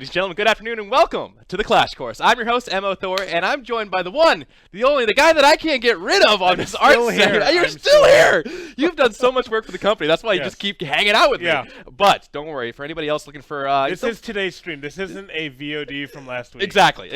ladies and gentlemen, good afternoon and welcome to the Clash Course. I'm your host, Mo Thor, and I'm joined by the one, the only, the guy that I can't get rid of on this art segment. You're still here! You've done so much work for the company. That's why you just keep hanging out with me. But don't worry, for anybody else looking for... this is today's stream. This isn't a VOD from last week. Exactly.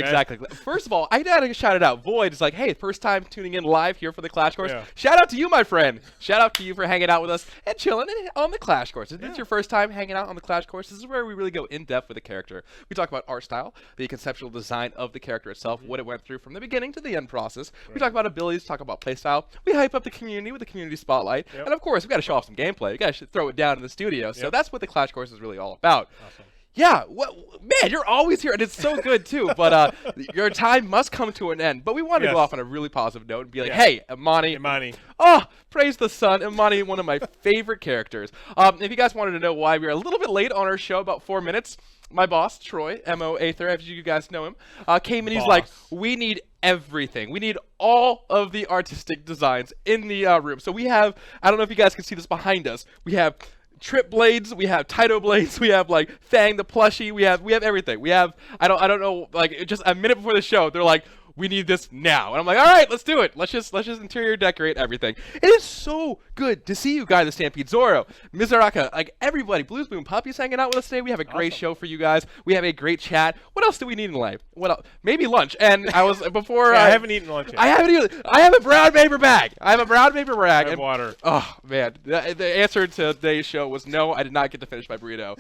First of all, I gotta shout it out. Void is like, hey, first time tuning in live here for the Clash Course. Shout out to you, my friend. Shout out to you for hanging out with us and chilling on the Clash Course. If this is your first time hanging out on the Clash Course, this is where we really go in depth with the character. We talk about art style, the conceptual design of the character itself, what it went through from the beginning to the end process. We talk about abilities, talk about playstyle. We hype up the community with the community spotlight. And of course, we got to show off some gameplay. We got to throw it down in the studio. So that's what the Clash Course is really all about. Awesome. Yeah, man, you're always here, and it's so good, too. But your time must come to an end. But we want to go off on a really positive note and be like, hey, Imani. Oh, praise the sun. Imani, one of my favorite characters. If you guys wanted to know why we were a little bit late on our show, about 4 minutes, my boss, Troy, M.O. Aether, as you guys know him, came and he's like, we need everything. We need all of the artistic designs in the room. So we have, I don't know if you guys can see this behind us, we have Trip blades, we have Taito blades, we have like Fang the plushie, we have everything. We have I don't know, like just a minute before the show, they're like, we need this now. And I'm like, all right, let's do it. Let's just interior decorate everything. It is so good to see you guys at Stampede. Zoro, Mizuraka, like everybody, Blues Moon Puppy's hanging out with us today. We have a great show for you guys. We have a great chat. What else do we need in life? What else? Maybe lunch. And I was before I haven't eaten lunch yet. I haven't eaten. I have a brown paper bag. I have and water. Oh man. The answer to today's show was no, I did not get to finish my burrito.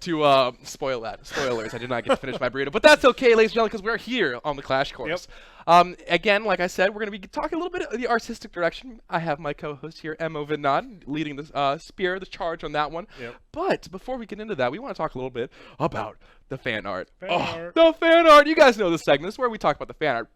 To spoil that. Spoilers, I did not get to finish my burrito. But that's okay, ladies and gentlemen, because we're here on the Clash Course. Again, like I said, we're going to be talking a little bit of the artistic direction. I have my co-host here, Mo Vinod, leading the the charge on that one. But before we get into that, we want to talk a little bit about the fan art. The fan art! You guys know this segment. This is where we talk about the fan art.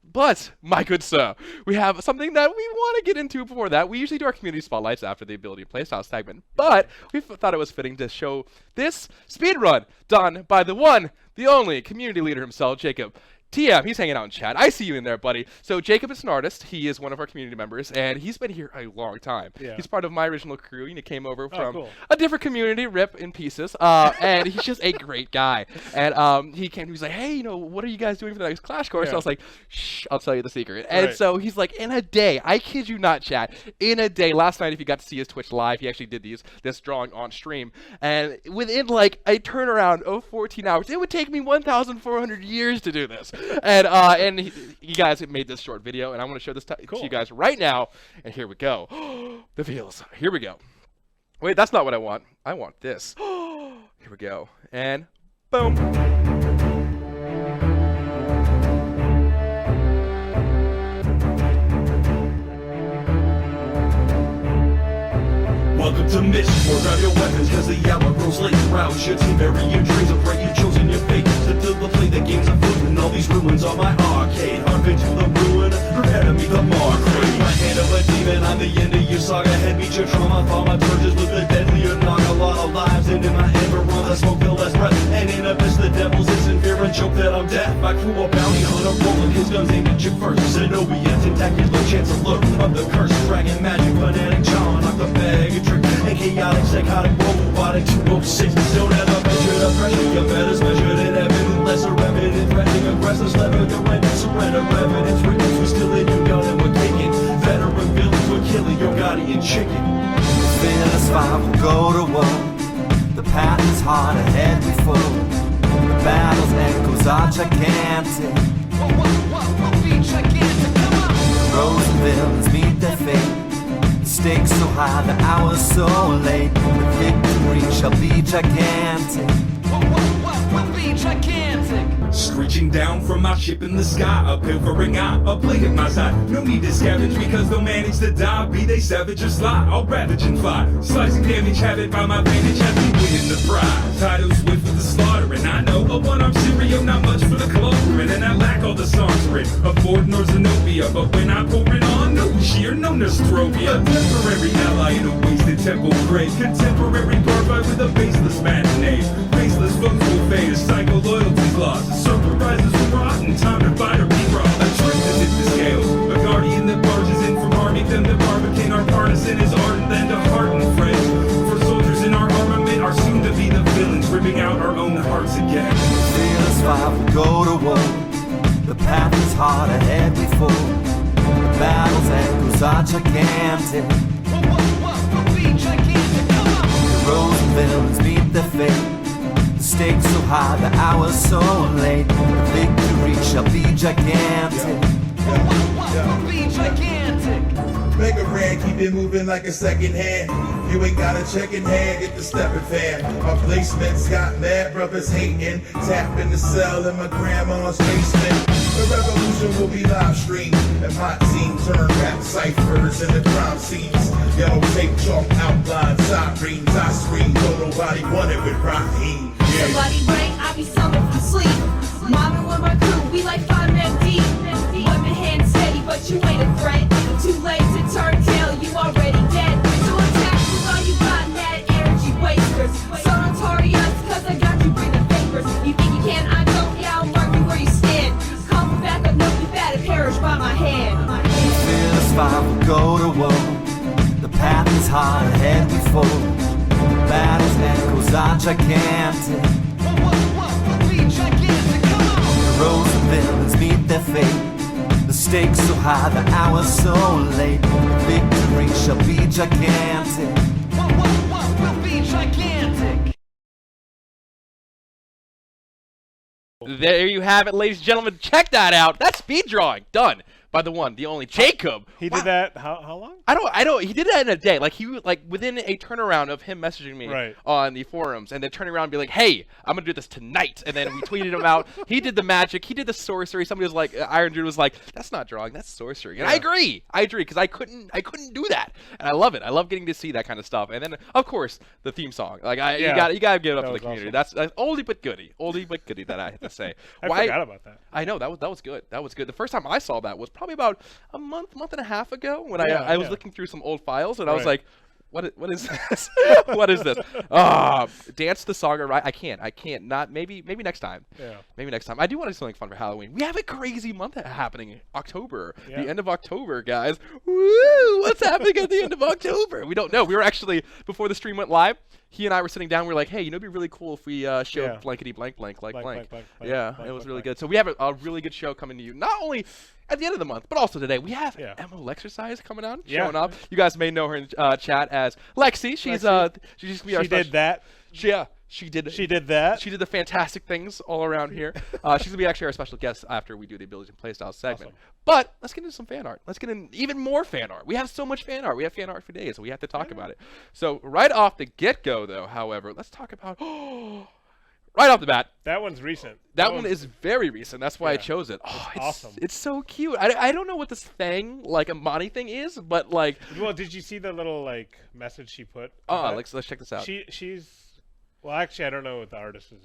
But, my good sir, we have something that we want to get into before that. We usually do our community spotlights after the ability and playstyle segment, but we thought it was fitting to show this speed run done by the one, the only community leader himself, Jacob. TM, he's hanging out in chat. I see you in there, buddy. So Jacob is an artist. He is one of our community members, and he's been here a long time. He's part of my original crew. He came over from a different community, rip in pieces, and he's just a great guy. And he came to me, he's like, hey, you know, what are you guys doing for the next Clash Course? And I was like, shh, I'll tell you the secret. And so he's like, in a day, I kid you not, chat, in a day, last night, if you got to see his Twitch live, he actually did this drawing on stream, and within like a turnaround of 14 hours, it would take me 1,400 years to do this. And you guys have made this short video, and I'm going to show this to you guys right now. And here we go. The feels. Here we go. Wait, that's not what I want. I want this. Here we go. And boom. Welcome to mission, pour down your weapons, cause the hour grows late. Rouse your team, bury your dreams, and pray you've chosen your fate. To play the games of foot and all these ruins on my arcade. Harvey to the ruin, prepare to meet the mark. Raise my hand of a demon, I'm the end of your saga. Head meet your trauma, fall my purges with the deadlier knock. A lot of lives into my amber runs, I smoke the less breath. And in abyss the devil's is in fear and joke that I'm dead. My crew a bounty hunter rolling his guns aimed at you first. Zenobia, tentacular chancellor of the curse. Dragon magic, fanatic, John, knock the bag of trick. And chaotic, psychotic, robotic, 206. Don't ever measure the pressure, your better's measured in evidence. Lesser evidence, threatening aggressors, lever the rent, surrender evidence. Riggins, we're still in your gun and we're kicking. Veteran villains, we're killing your guardian chicken. Fearless five will go to war. The path is hard ahead we fall. The battle's echoes are gigantic. What be gigantic? Come on! Heroes and villains meet their fate. The stakes so high, the hour's so late. The victory shall be gigantic. What be gigantic? Screeching down from my ship in the sky, a pilfering eye, a plague at my side. No need to scavenge because they'll manage to die. Be they savage or sly, I'll ravage and fly. Slicing damage, habit by my vantage, have me winning the prize. Tidal swift with the slaughter, and I know a one-armed Sirio, not much for the clothing. And I lack all the songs written, a Ford nor Zenobia. But when I pour it on, no sheer, no Nostrovia. A temporary ally in a wasted temple grave. Contemporary bar fight with a baseless matinee. Faceless foes will fade, a cycle loyalty's lost. A circle rises from rotten, time to fight or be wrong. A trick that hits the scales, a guardian that barges in from army. Them that barbicane our partisan is ardent than to harden phrase. For soldiers in our armament are soon to be the villains, ripping out our gigantic. We'll be gigantic. Come on. Heroes and villains meet their fate. The stakes so high, the hour's so late. The victory shall be gigantic. We'll be gigantic. Make a ran, keep it moving like a second hand. You ain't got a checking hand, get the stepping fan. My placements got mad brothers hating. Tap in the cell in my grandma's basement. The revolution will be live streamed. And my team turn rap ciphers into crime scenes. Yellow tape, chalk outlines, sirens. I scream, don't nobody want it with Raheem. Somebody bring, I be summoned from sleep. Mobbing with my crew, we like 5 men deep. Weapon hand steady, but you ain't a threat. Too late to turn tail, you already dead. So attack you while you got mad energy wasters. So notorious, cause I got you bring the papers. You think you can, I don't, yeah, I'll mark you where you stand. Call me back, I know you better perish by my hand. Fearless five will go to war. The path is hard ahead we fall. The battle's echoes are gigantic. We'll be gigantic. Come on. Heroes and villains meet their fate. The stakes so high, the hour's so late. The victory shall be gigantic. We'll be gigantic. There you have it, ladies and gentlemen. Check that out. That's speed drawing done by the one, the only Jacob. He Wow. did that. How long? I don't. He did that in a day. Like within a turnaround of him messaging me Right. on the forums, and then turning around and be like, "Hey, I'm gonna do this tonight." And then we tweeted him out. He did the magic. He did the sorcery. Somebody was like, Iron Dude was like, "That's not drawing. That's sorcery." And I agree. I agree because I couldn't do that, and I love it. I love getting to see that kind of stuff. And then of course the theme song. Like you gotta give it up to the was community. awesome. That's oldie but goodie. Oldie but goodie that I have to say. I forgot about that. I know that was good. That was good. The first time I saw that was probably about a month and a half ago when I was looking through some old files and I was Right. like, what is this? What is this? Dance the Saga, right? I can't. Not maybe next time. Yeah. Maybe next time. I do want to do something fun for Halloween. We have a crazy month happening. October. Yeah. The end of October, guys. Woo! What's happening at the end of October? We don't know. We were actually, before the stream went live, he and I were sitting down. We were like, hey, it'd be really cool if we showed Yeah. blankety blank. Blank, blank, Yeah, blank, it was blank, really blank. good. So we have a really good show coming to you. Not only at the end of the month, but also today. We have Emma Exercise coming on, Yeah. showing up. You guys may know her in chat as Lexi. She's gonna be our She did that. She did. She did that. She did the fantastic things all around here. She's gonna be actually our special guest after we do the Ability and Playstyle segment. Awesome. But let's get into some fan art. Let's get in even more fan art. We have so much fan art. We have fan art for days, so we have to talk about it. So right off the get-go, though, however, let's talk about right off the bat. That one's recent. That one is very recent. That's why I chose it. Oh, it's awesome. It's so cute. I don't know what this thing, like Imani thing is, but like. Well, did you see the little like message she put? Let's check this out. She's. Well, actually, I don't know what the artist is.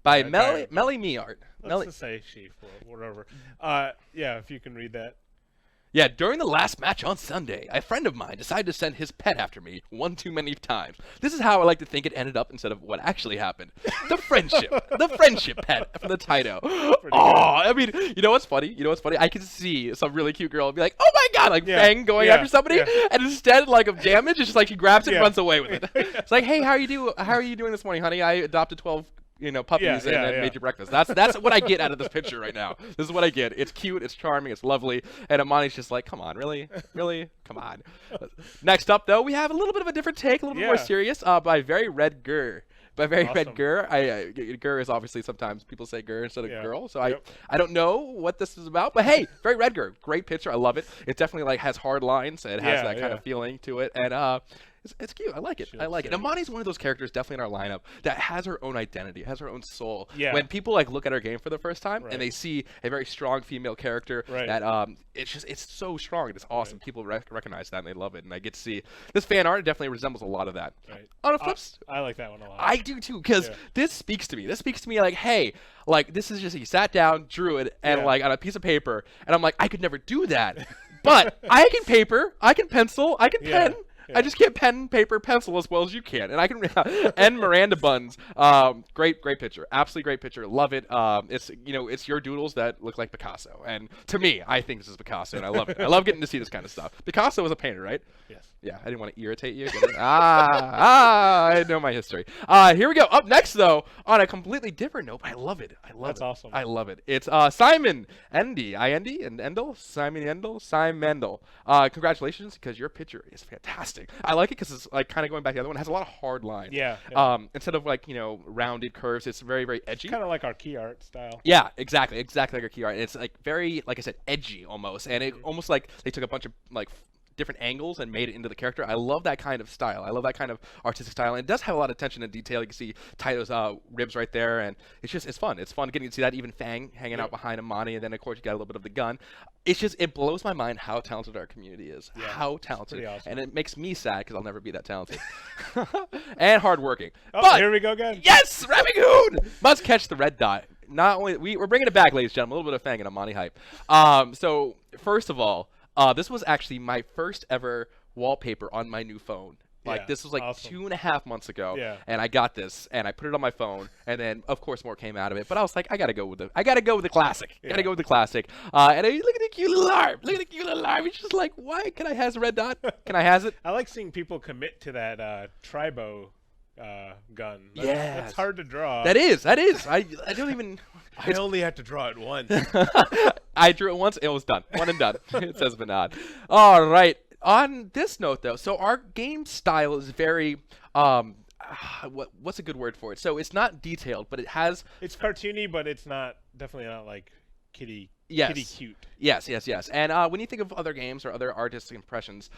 By by- Melly Me Art. Let's just say she, or whatever. Yeah, if you can read that. Yeah, during the last match on Sunday, a friend of mine decided to send his pet after me one too many times. This is how I like to think it ended up instead of what actually happened. The friendship pet from the Taito. I mean, you know what's funny? I can see some really cute girl be like, "Oh my god!" Like Fang going after somebody, and instead like of damage, it's just like she grabs it and runs away with it. It's like, "Hey, how are you doing this morning, honey? I adopted 12 puppies and made you breakfast." That's what I get out of this picture right now. This is what I get. It's cute, it's charming, it's lovely, and Imani's just like, come on, really? Come on. Next up, though, we have a little bit of a different take, a little bit more serious, by Very Red Gur. By Very Red Gur. Gur is obviously sometimes people say Gur instead of girl, so I don't know what this is about, but hey, Very Red Gur, great picture, I love it. It definitely like has hard lines, it has that kind of feeling to it, and it's cute. I like it. And Imani's one of those characters definitely in our lineup that has her own identity, has her own soul. Yeah. When people like look at her game for the first time and they see a very strong female character that it's so strong. It's awesome. People recognize that and they love it. And I get to see this fan art definitely resembles a lot of that. Right. On a flip, I like that one a lot. I do too, because this speaks to me. This speaks to me like, hey, like this is just he sat down, drew it, and like on a piece of paper, and I'm like, I could never do that, but I can paper, I can pencil, I can pen. I just can't pen, paper, pencil as well as you can, and I can. And Miranda Buns, great picture, absolutely great picture. Love it. It's it's your doodles that look like Picasso, and to me, I think this is Picasso, and I love it. I love getting to see this kind of stuff. Picasso was a painter, right? Yes. Yeah, I didn't want to irritate you. I know my history. Here we go. Up next, though, on a completely different note, but I love it. I love That's it. awesome. I love it. It's Simon Endy, and Endel, Simon Endel, Simon Mendel. Congratulations, because your picture is fantastic. I like it because it's like kind of going back to the other one. It has a lot of hard lines. Yeah. Instead of like rounded curves, it's very, very edgy. Kind of like our key art style. Yeah, exactly like our key art. And it's like very, like I said, edgy almost, and it almost like they took a bunch of like different angles and made it into the character. I love that kind of style. I love that kind of artistic style, and it does have a lot of attention and detail. You can see Taito's ribs right there, and it's fun. It's fun getting to see that, even Fang hanging out behind Imani, and then of course you got a little bit of the gun. It blows my mind how talented our community is. Yeah, how talented, awesome. and it makes me sad because I'll never be that talented and hardworking. Oh, but here we go again. yes, Ravigoon must catch the red dot. Not only we're bringing it back, ladies and gentlemen, a little bit of Fang and Imani hype. So first of all, this was actually my first ever wallpaper on my new phone. Like Yeah, this was like awesome. 2.5 months ago, Yeah. and I got this and I put it on my phone, and then of course more came out of it. But I was like, I gotta go with the classic. Yeah. Gotta go with the classic. And look at the cute little arm. Look at the cute little arm. It's just like, why can I has a red dot? Can I has it? I like seeing people commit to that tribo gun. That's, Yes. That's hard to draw. That is. I don't even. I only had to draw it once. I drew it once. It was done. One and done. It says Vinod. All right. On this note, though, so our game style is very what's a good word for it? So it's not detailed, but it has It's cartoony, but it's definitely not like kitty cute. Yes. And when you think of other games or other artistic impressions,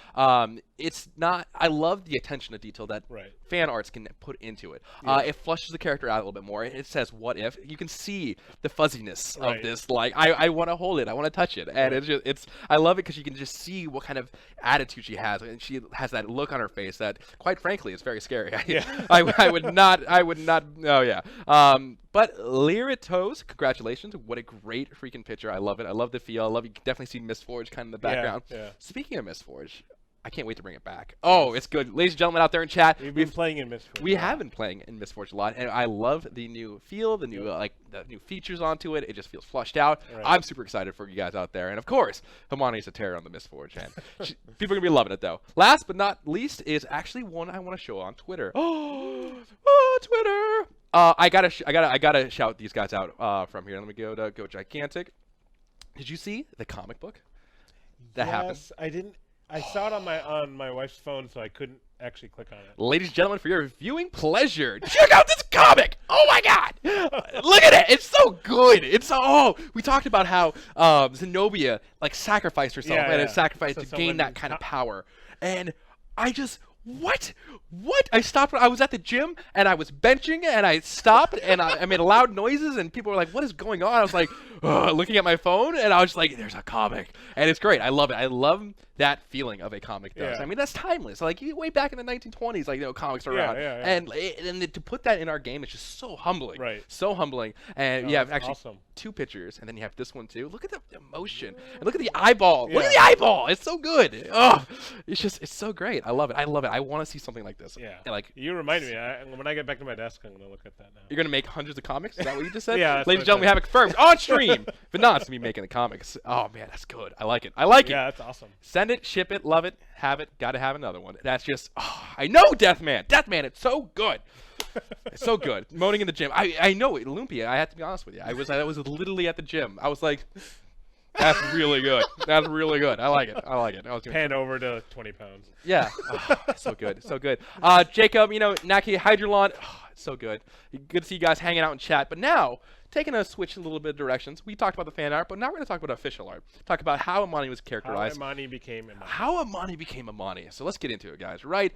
it's not. I love the attention to detail that Right. fan arts can put into it. It flushes the character out a little bit more. It says "what if." You can see the fuzziness of Right. this. Like I want to hold it. I want to touch it, and I love it because you can just see what kind of attitude she has, and she has that look on her face that, quite frankly, is very scary. I would not. Oh yeah. But Lyritos, congratulations! What a great freaking picture. I love it. I love the feel. I love you can definitely see Mistforge kind of in the background. Yeah. Speaking of Mistforge, I can't wait to bring it back. Oh, it's good. Ladies and gentlemen out there in chat, We've been playing in Mistforge. we have been playing in Mistforge a lot, and I love the new feel, the new the new features onto it. It just feels flushed out. Right. I'm super excited for you guys out there, and of course, Imani's a terror on the Mistforge, and people are gonna be loving it though. Last but not least is actually one I want to show on Twitter. Oh, Twitter! I gotta shout these guys out from here. Let me go Gigantic. Did you see the comic book that happened? Yes, I didn't. I saw it on my wife's phone, so I couldn't actually click on it. Ladies and gentlemen, for your viewing pleasure, check out this comic! Oh my god! Look at it! It's so good! We talked about how Zenobia like sacrificed herself and yeah. sacrificed So to gain someone- that kind of power. And I just what? I stopped. I was at the gym and I was benching and I stopped and I made loud noises and people were like, "What is going on?" I was like, looking at my phone and I was just like, "There's a comic," and it's great. I love it. I love that feeling of a comic does. Yeah. I mean, that's timeless. Like way back in the 1920s, like comics were around, yeah. and to put that in our game, it's just so humbling. Right. So humbling. And No, you have that's actually awesome. 2 pictures, and then you have this one too. Look at the emotion and look at the eyeball. Look at Yeah. the eyeball. It's so good. Oh, it's so great. I love it. I want to see something like this. Yeah. And, like You remind me. When I get back to my desk, I'm gonna look at that now. you're gonna make hundreds of comics. Is that what you just said? Yeah, that's Ladies what and gentlemen, we I have it confirmed on stream. But not to be making the comics. Oh man, that's good. I like it. I like it. Yeah, that's awesome. Send it, ship it, love it, have it, gotta have another one. That's just, I know Deathman. Deathman, it's so good. It's so good. Moaning in the gym. I know it, Olympia. I have to be honest with you. I was literally at the gym. I was like, that's really good. That's really good. I like it. I was doing Pan over to 20 pounds. yeah. So good. So good. Jacob, Naki Hydrolon, it's so good. Good to see you guys hanging out in chat. But now, taking a switch a little bit of directions, we talked about the fan art, but now we're going to talk about official art. Talk about how Imani was How characterized. Imani became Imani. How Imani became Imani. So let's get into it, guys. Right?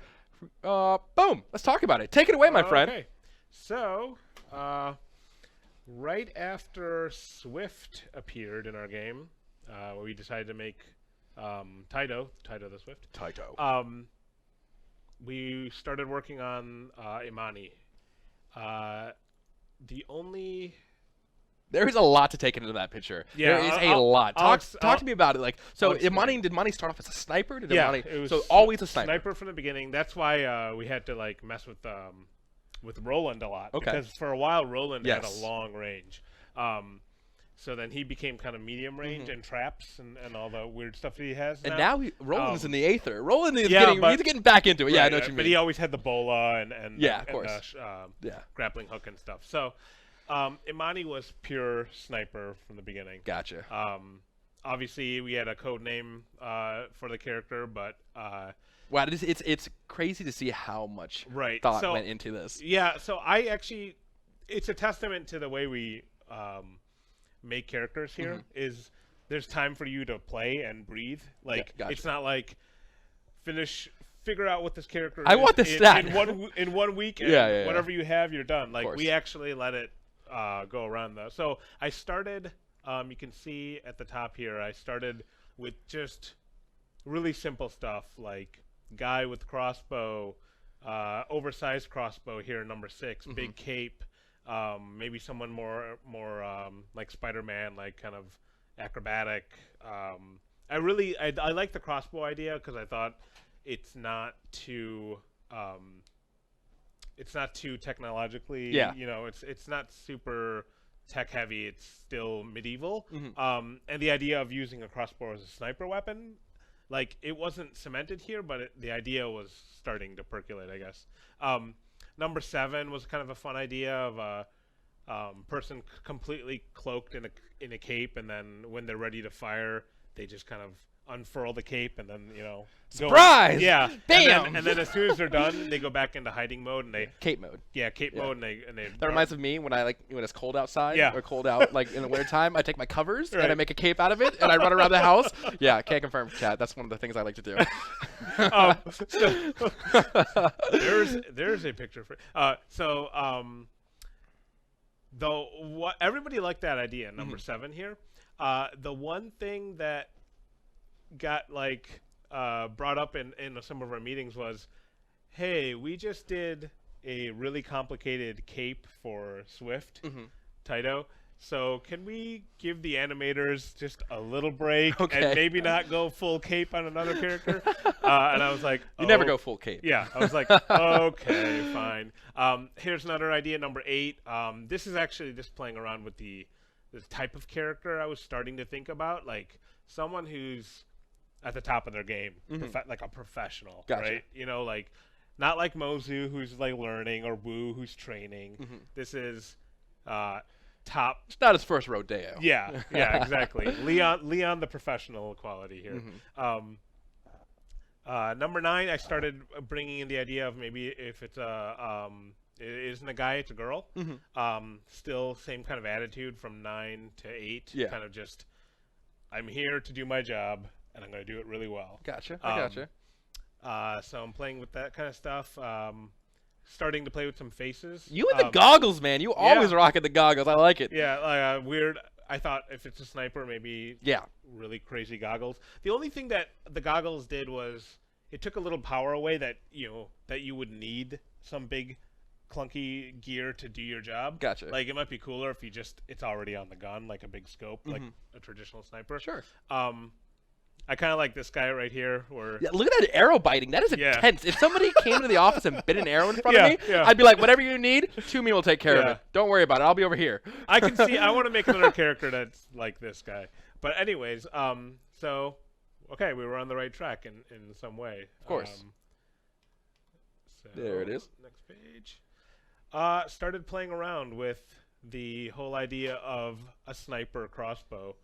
Boom. Let's talk about it. Take it away, my friend. Okay. So, right after Swift appeared in our game, we decided to make Taito the Swift. Taito. We started working on Imani. The only There is a lot to take into that picture. Yeah, there is a I'll- lot. I'll Talk to me about it. Like, so I'll explain. Did Imani start off as a sniper? Did Yeah, Imani, it was so always a sniper. Sniper from the beginning. That's why we had to like mess with Roland a lot. Okay. Because for a while Roland had Yes. a long range. So then he became kind of medium range and traps and all the weird stuff that he has. And now Roland's in the Aether. Roland is yeah, he's getting back into it. Yeah, I know what you But mean. he always had the bola and Yeah, and of course. Yeah. grappling hook and stuff. So Imani was pure sniper from the beginning. Gotcha. Obviously, we had a code name for the character, but Wow, it's crazy to see how much Right, thought so- went into this. yeah. So I actually, it's a testament to the way we make characters here. Is there's time for you to play and breathe. Like gotcha. it's not like figure out what this character I is want the stat. in one week. And Yeah. whatever you have, you're done. Like course. we actually let it go around though. So I started. You can see at the top here. I started with just really simple stuff like guy with crossbow, oversized crossbow here, number 6, big cape. Maybe someone more like Spider-Man, like kind of acrobatic. I like the crossbow idea because I thought it's not too technologically. Yeah. You know, it's not super tech heavy. It's still medieval. And the idea of using a crossbow as a sniper weapon, like it wasn't cemented here, but the idea was starting to percolate, I guess. Number 7 was kind of a fun idea of a person completely cloaked in a cape, and then when they're ready to fire, they just kind of unfurl the cape and then go Surprise! yeah, Bam! and then as soon as they're done, they go back into hiding mode and they Cape mode. cape mode and they That reminds me of me when when it's cold outside Yeah. or cold out like in the winter time. I take my covers and I Right. make a cape out of it and I run around the house. Yeah, can't confirm, chat. That's one of the things I like to do. there's a picture for though what everybody liked that idea number 7 here. The one thing that got brought up in some of our meetings was, hey, we just did a really complicated cape for Swift, Taito. So can we give the animators just a little break Okay. and maybe not go full cape on another character? And I was like, You never "Oh." go full cape. Yeah, I was like, okay, fine. Here's another idea, number 8. This is actually just playing around with the type of character I was starting to think about, like someone who's at the top of their game, like a professional, Gotcha. right? You know, like not like Mozu who's like learning or Wu who's training. This is top. It's not his first rodeo. Yeah, exactly. Leon, the professional quality here. Number 9, I started bringing in the idea of maybe if it's it isn't a guy, it's a girl. Still same kind of attitude from 9 to 8. Yeah. Kind of just, I'm here to do my job, and I'm going to do it really well. Gotcha. I gotcha. So I'm playing with that kind of stuff. Starting to play with some faces. You and the goggles, man. You always rocking the goggles. I like it. Yeah, weird. I thought if it's a sniper, maybe Yeah. really crazy goggles. The only thing that the goggles did was it took a little power away that you would need some big clunky gear to do your job. Gotcha. Like it might be cooler if it's already on the gun, like a big scope, like a traditional sniper. Sure. I kind of like this guy right here where Yeah, look at that arrow biting. That is Yeah. intense. If somebody came to the office and bit an arrow in front Yeah, of me, yeah. I'd be like, whatever you need, Toomey will take care of Yeah. it. Don't worry about it. I'll be over here. I can see. I want to make another character that's like this guy. But anyways, so okay, we were on the right track in some way. Of course. So, There it is. Next page. Started playing around with the whole idea of a sniper crossbow.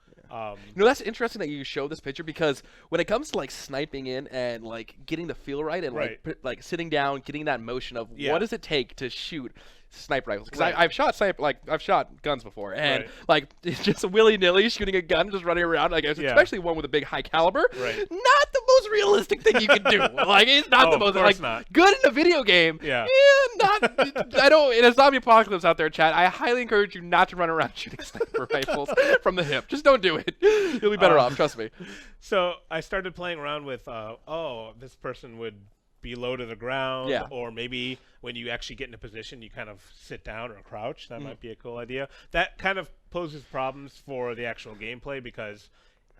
That's interesting that you show this picture because when it comes to like sniping in and like getting the feel right and Right. like sitting down, getting that motion of Yeah. what does it take to shoot sniper rifles? Because Right. I've shot guns before and Right. like it's just willy nilly shooting a gun, just running around. Like especially one with a big high caliber. Right. Not the most realistic thing you can do. Like it's not Oh, the of most course like not. good in a video game. Yeah. Not. I don't. In a zombie apocalypse out there, Chad, I highly encourage you not to run around shooting sniper rifles from the hip. Just don't do it. You'll be better off. Trust me. So I started playing around with, this person would be low to the ground, Yeah. or maybe when you actually get in a position, you kind of sit down or crouch. That might be a cool idea. That kind of poses problems for the actual gameplay because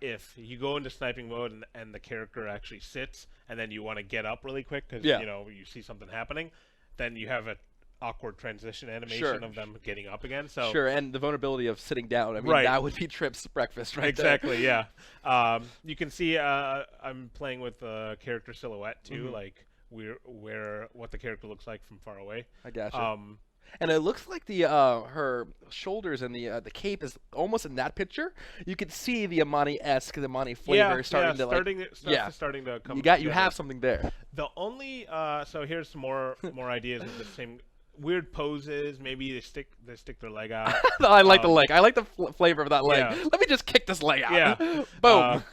if you go into sniping mode and the character actually sits and then you want to get up really quick because Yeah. you see something happening, then you have a awkward transition animation Sure. of them getting up again. So Sure, and the vulnerability of sitting down. I mean, Right. that would be Trip's breakfast right exactly, yeah. You can see I'm playing with the character silhouette too, Mm-hmm. like where what the character looks like from far away. I gotcha. And it looks like the her shoulders and the cape is almost in that picture. You can see the Imani-esque, the Imani flavor starting to starting to come. You together. have something there. The only so here's some more ideas of the same weird poses. Maybe they stick their leg out. I like the leg. I like the flavor of that leg. yeah. Let me just kick this leg out. Yeah. Boom.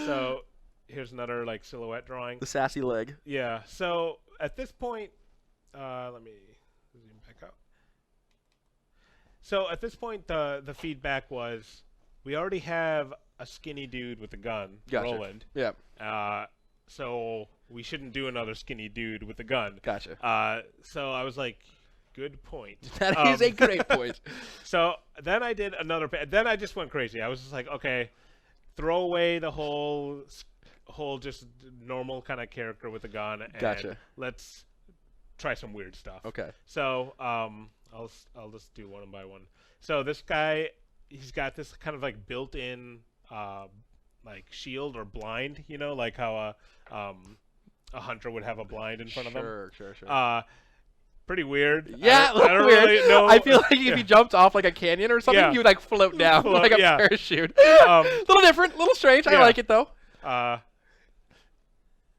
So here's another like silhouette drawing. The sassy leg. Yeah. So at this point, let me zoom back out. So at this point, the feedback was, we already have a skinny dude with a gun, Gotcha. Roland. Yeah. So we shouldn't do another skinny dude with a gun. Gotcha. So I was like, good point. That is a great point. So then I did another. Then I just went crazy. I was just like, okay, throw away the whole just normal kind of character with a gun, and Gotcha. let's try some weird stuff. Okay. So I'll just do one by one. So this guy, he's got this kind of like built-in like shield or blind, like how a hunter would have a blind in front of them. Sure. Pretty weird. Yeah, I don't weird. really know. I feel like if you jumped off like a canyon or something, Yeah. you would like float down Float, like a yeah. parachute. Little different, little strange. I Yeah. like it though.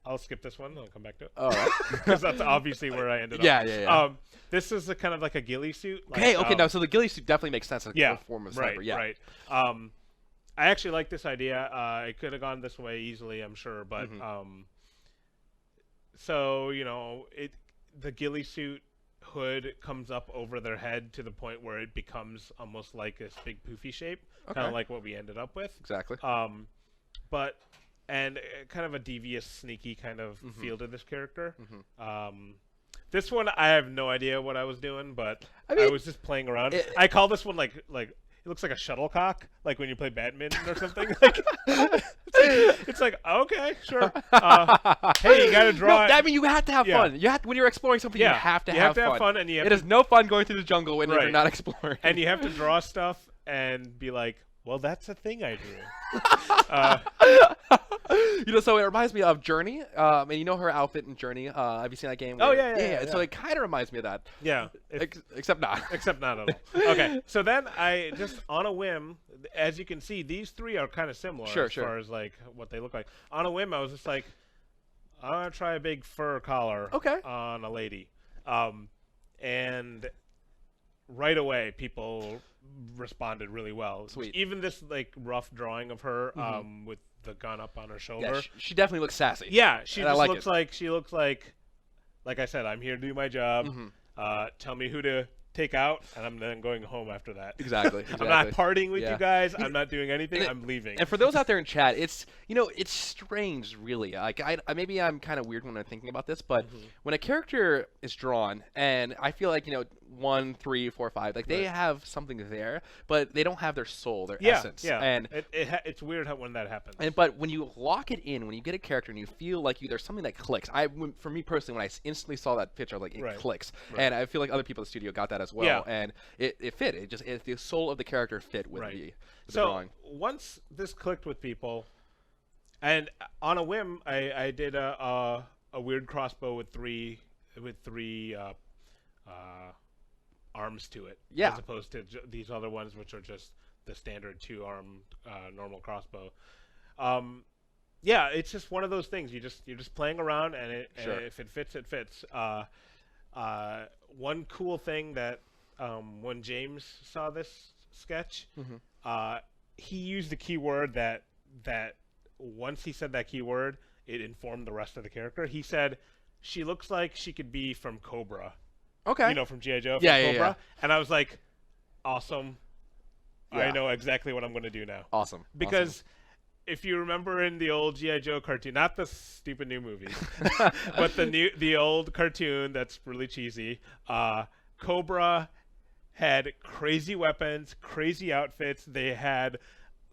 I'll skip this one. I'll come back to it. All right. Because that's obviously where I ended up. Yeah. This is a kind of like a ghillie suit. Okay. Like, No. So the ghillie suit definitely makes sense. As yeah, a form of sniper. right, Yeah. right. I actually like this idea. It could have gone this way easily, I'm sure, but so the ghillie suit hood comes up over their head to the point where it becomes almost like this big poofy shape, kind Okay. of like what we ended up with. Exactly. But kind of a devious, sneaky kind of feel to this character. This one, I have no idea what I was doing, but I mean, was just playing around. it- I call this one like it looks like a shuttlecock, like when you play badminton or something. Like it's like okay, sure. Hey, you gotta draw. No, I mean, you have to have Yeah. fun. You have when you're exploring something. Yeah, You have to you have have to have fun, and you have It to- is no fun going through the jungle when you're Right. not exploring. and you have to draw stuff and be like, well, that's a thing I drew. So it reminds me of Journey. And you know her outfit in Journey. Have you seen that game? Oh, where- yeah. So it kind of reminds me of that. Yeah. Except not. Except not at all. Okay, so then I just on a whim, as you can see, these three are kind of similar Sure, as sure. far as like what they look like. On a whim, I was just like, I'm gonna try a big fur collar Okay. on a lady, and right away people responded really well. Sweet. Even this like rough drawing of her with the gun up on her shoulder. Yeah, she definitely looks sassy. Yeah, she And I just like looks it. like she looks like I said, I'm here to do my job. Mm-hmm. Tell me who to take out, and I'm then going home after that. Exactly. I'm not partying with Yeah. you guys. I'm not doing anything. And it- I'm leaving. And for those out there in chat, it's it's strange, really. Like I maybe I'm kind of weird when I'm thinking about this, but when a character is drawn, and I feel like 1, 3, 4, 5, like they have something there, but they don't have their soul, their essence. Yeah, And it's weird when that happens. but when you lock it in, when you get a character and you feel like there's something that clicks. For me personally, when I instantly saw that picture, I was like, it Right. clicks. Right. And I feel like other people in the studio got that as well. Yeah. And it fit. The soul of the character fit with Right. the So drawing. once this clicked with people, and on a whim, I did a weird crossbow with three arms to it. Yeah. As opposed to these other ones, which are just the standard 2-arm normal crossbow. Yeah, it's just one of those things. You're just playing around, and Sure. if it fits, it fits. One cool thing that when James saw this sketch, he used a keyword that once he said that keyword, it informed the rest of the character. He said, "She looks like she could be from Cobra." Okay. From G.I. Joe, from Yeah, Cobra. yeah. And I was like, awesome. I Yeah. know exactly what I'm going to do now. Awesome. Because if you remember in the old G.I. Joe cartoon, not the stupid new movie, but the old cartoon that's really cheesy, Cobra had crazy weapons, crazy outfits. They had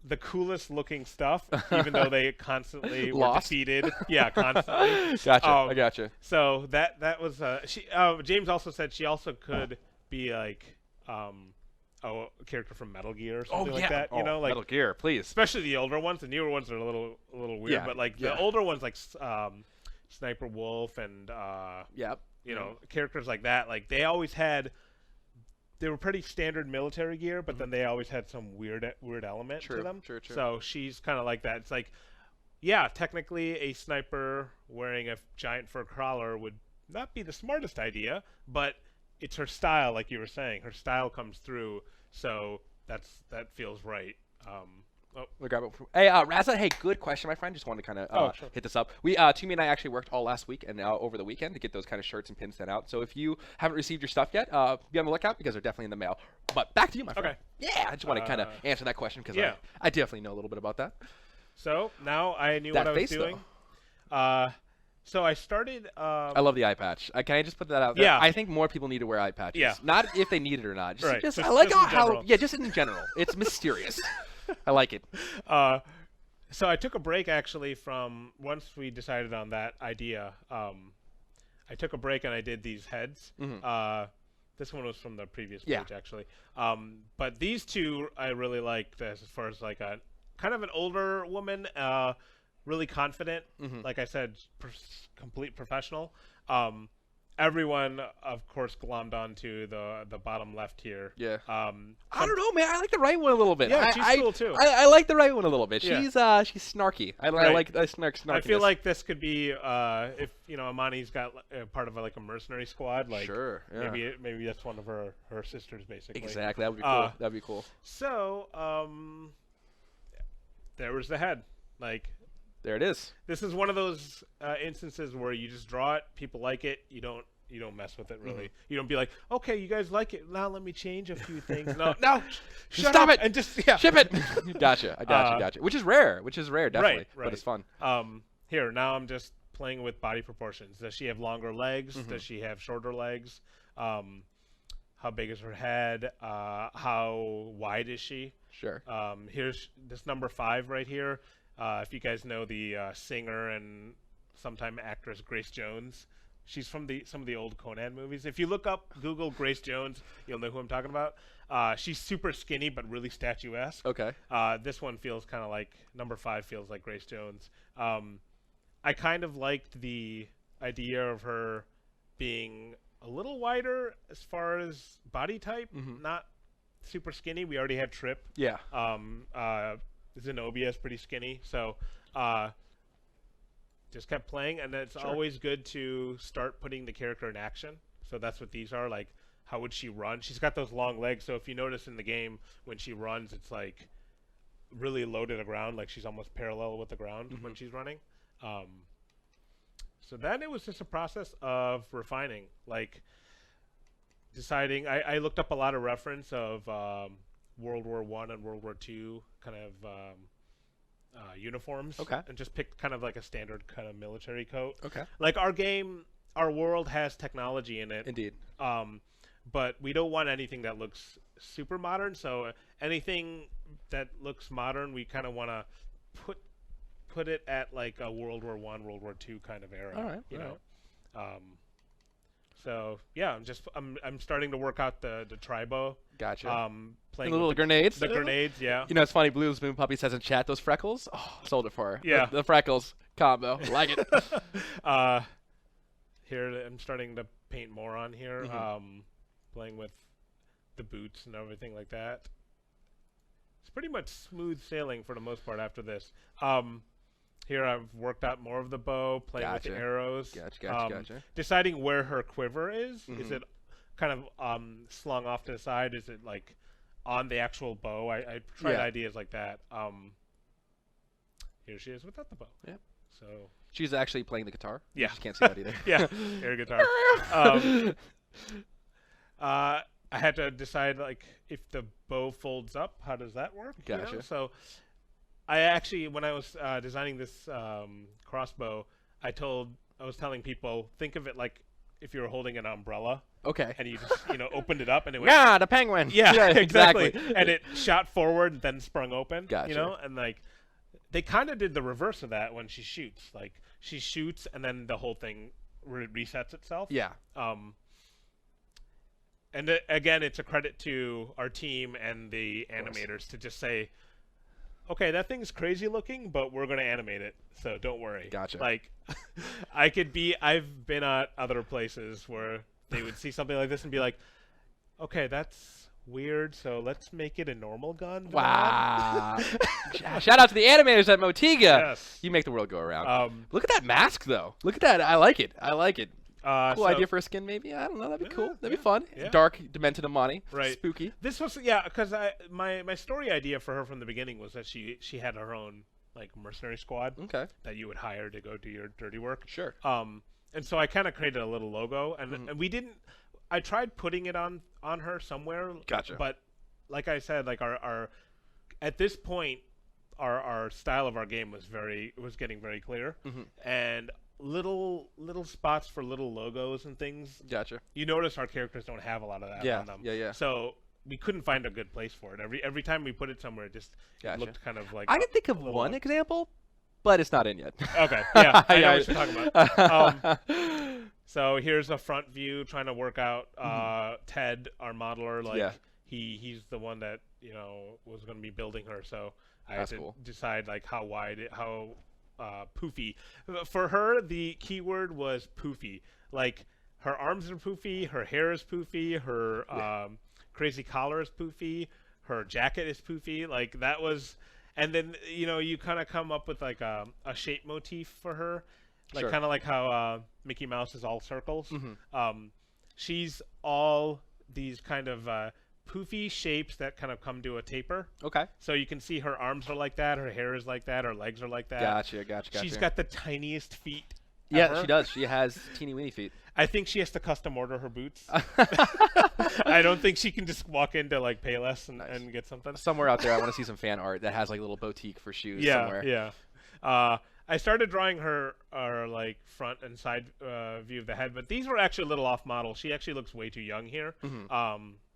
the coolest looking stuff, even though they constantly were Lost? defeated. Yeah, constantly. Gotcha. I gotcha. So that was she. James also said she also could be like a character from Metal Gear or something like that. You know, like Metal Gear, please. especially the older ones. The newer ones are a little weird, Yeah, but like yeah. the older ones, like Sniper Wolf and Yep. you know, characters like that. Like they always had. They were pretty standard military gear, but then they always had some weird element True, to them. true, true. So she's kind of like that. It's like, yeah, technically a sniper wearing a giant fur collar would not be the smartest idea, but it's her style, like you were saying. Her style comes through, so that feels right. We'll grab it. Hey, Raza. Hey, good question, my friend. Just wanted to kind of Sure. hit this up. Toomey and I actually worked all last week and over the weekend to get those kind of shirts and pins sent out. So if you haven't received your stuff yet, be on the lookout because they're definitely in the mail. But back to you, my friend. Okay. Yeah, I just want to kind of answer that question because yeah. I definitely know a little bit about that. So now I knew That what I was face, doing. So I started. I love the eye patch. Can I just put that out there? Yeah. I think more people need to wear eye patches. Yeah. Not if they need it or not. Just, Right. just I Just- like just in how general. yeah, just in general. It's mysterious. I like it. So I took a break actually from once we decided on that idea. I took a break and I did these heads. This one was from the previous Yeah. page actually. But these two I really liked as far as like a kind of an older woman, really confident. Like I said, complete professional. Everyone, of course, glommed onto the bottom left here. Yeah. I don't know, man. I like the right one a little bit. Yeah, I, she's cool, too. I like the right one a little bit. Yeah. She's snarky. I Right. like snarkiness. I feel like this could be if you know Imani's got part of like a mercenary squad. Like Sure, yeah. maybe that's one of her sisters basically. Exactly. That would be cool. That'd be cool. So there was the head. Like There it is. this is one of those instances where you just draw it. People like it. You don't mess with it really. You don't be like, okay, you guys like it. Now let me change a few things. No, shut Stop up it and just Ship it. Gotcha. I gotcha. Which is rare. Definitely. Right. But it's fun. Here, now I'm just playing with body proportions. Does she have longer legs? Does she have shorter legs? How big is her head? How wide is she? Sure. Here's this number 5 right here. If you guys know the singer and sometime actress Grace Jones, she's from some of the old Conan movies. If you look up Google Grace Jones, you'll know who I'm talking about. She's super skinny but really statuesque. Okay. This one feels kind of like number 5 feels like Grace Jones. I kind of liked the idea of her being a little wider as far as body type, not super skinny. We already have Trip. Yeah. Zenobia is pretty skinny, so just kept playing, and it's always good to start putting the character in action. So that's what these are. Like, how would she run? She's got those long legs, so if you notice in the game when she runs, it's like really low to the ground, like she's almost parallel with the ground when she's running. So then it was just a process of refining, like deciding. I looked up a lot of reference of World War I and World War II kind of uniforms. Okay. And just picked kind of like a standard kind of military coat. Okay. Like our world has technology in it. Indeed. But we don't want anything that looks super modern. So anything that looks modern, we kind of want to put it at like a World War I, World War II kind of era. All right. You know. So yeah, I'm starting to work out the tribo. Gotcha. Playing The little with grenades. the grenades, yeah. You know, it's funny. Blues Moon Puppy says in chat, those freckles. Oh, sold it for her. Yeah. The freckles combo. Like it. Here I'm starting to paint more on here. Playing with the boots and everything like that. It's pretty much smooth sailing for the most part after this. Here I've worked out more of the bow, playing with the Gotcha. arrows. Gotcha. Deciding where her quiver is. Is it kind of slung off to the side? Is it like on the actual bow? I tried Yeah. ideas like that. Here she is without the bow. Yeah. So She's actually playing the guitar. You Yeah. just can't see that either. yeah, air guitar. I had to decide like if the bow folds up, how does that work? you know? Gotcha. So I actually, when I was designing this crossbow, I was telling people, think of it like if you were holding an umbrella Okay. and you just opened it up and it went. Yeah, the penguin. Yeah, exactly. And it shot forward and then sprung open. Gotcha. And like they kind of did the reverse of that when she shoots. Like she shoots and then the whole thing resets itself. Yeah. And again, it's a credit to our team and the animators to just say, okay, that thing's crazy looking, but we're going to animate it, so don't worry. Gotcha. Like, I've been at other places where they would see something like this and be like, okay, that's weird, so let's make it a normal gun. Wow. Shout out to the animators at Motiga. Yes. You make the world go around. Look at that mask, though. Look at that. I like it. Cool idea for a skin, maybe. I don't know. That'd be cool. That'd be fun. Yeah. Dark, demented Imani. Right. Spooky. This was because my story idea for her from the beginning was that she had her own like mercenary squad Okay. that you would hire to go do your dirty work. Sure. And so I kind of created a little logo, and we didn't. I tried putting it on her somewhere. Gotcha. But like I said, like our at this point, our style of our game was getting very clear, and little spots for little logos and things. Gotcha. You notice our characters don't have a lot of that Yeah, on them. yeah. So we couldn't find a good place for it. Every time we put it somewhere, it just Gotcha. looked kind of like. I can think of a little one off. example, but it's not in yet. Okay. Yeah. I know Yeah. what you're talking about. So here's a front view trying to work out Ted, our modeler. Like Yeah. he's the one that was going to be building her. So I had That's to cool. decide like how poofy. For her, the keyword was poofy. Like her arms are poofy, her hair is poofy, her crazy collar is poofy, her jacket is poofy. Like that was, and then you kind of come up with like a shape motif for her, like Sure. kind of like how Mickey Mouse is all circles. She's all these kind of poofy shapes that kind of come to a taper. Okay. So you can see her arms are like that, her hair is like that, her legs are like that. Gotcha. She's got the tiniest feet. Yeah, ever. she does. She has teeny weeny feet. I think she has to custom order her boots. I don't think she can just walk into like Payless and get something. Somewhere out there, I want to see some fan art that has like a little boutique for shoes somewhere. Yeah. I started drawing her like front and side view of the head, but these were actually a little off model. She actually looks way too young here.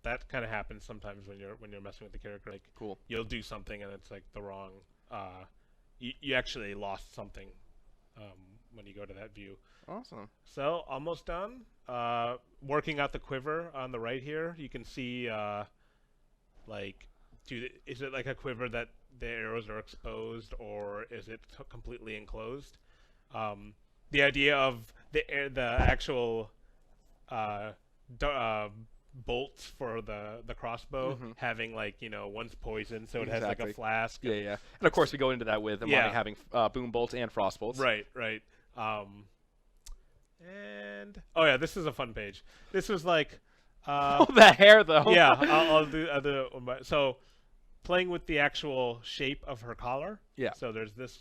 That kind of happens sometimes when you're messing with the character. Like, Cool. You'll do something and it's like the wrong. You actually lost something when you go to that view. Awesome. So almost done. Working out the quiver on the right here. You can see is it like a quiver that the arrows are exposed, or is it completely enclosed? The idea of the actual bolts for the crossbow having like one's poison, so it has like a flask. Yeah. And of course, we go into that with Imani having boom bolts and frost bolts. Right. And oh yeah, this is a fun page. This was like The hair, though. yeah, I'll do so playing with the actual shape of her collar. Yeah. So there's this,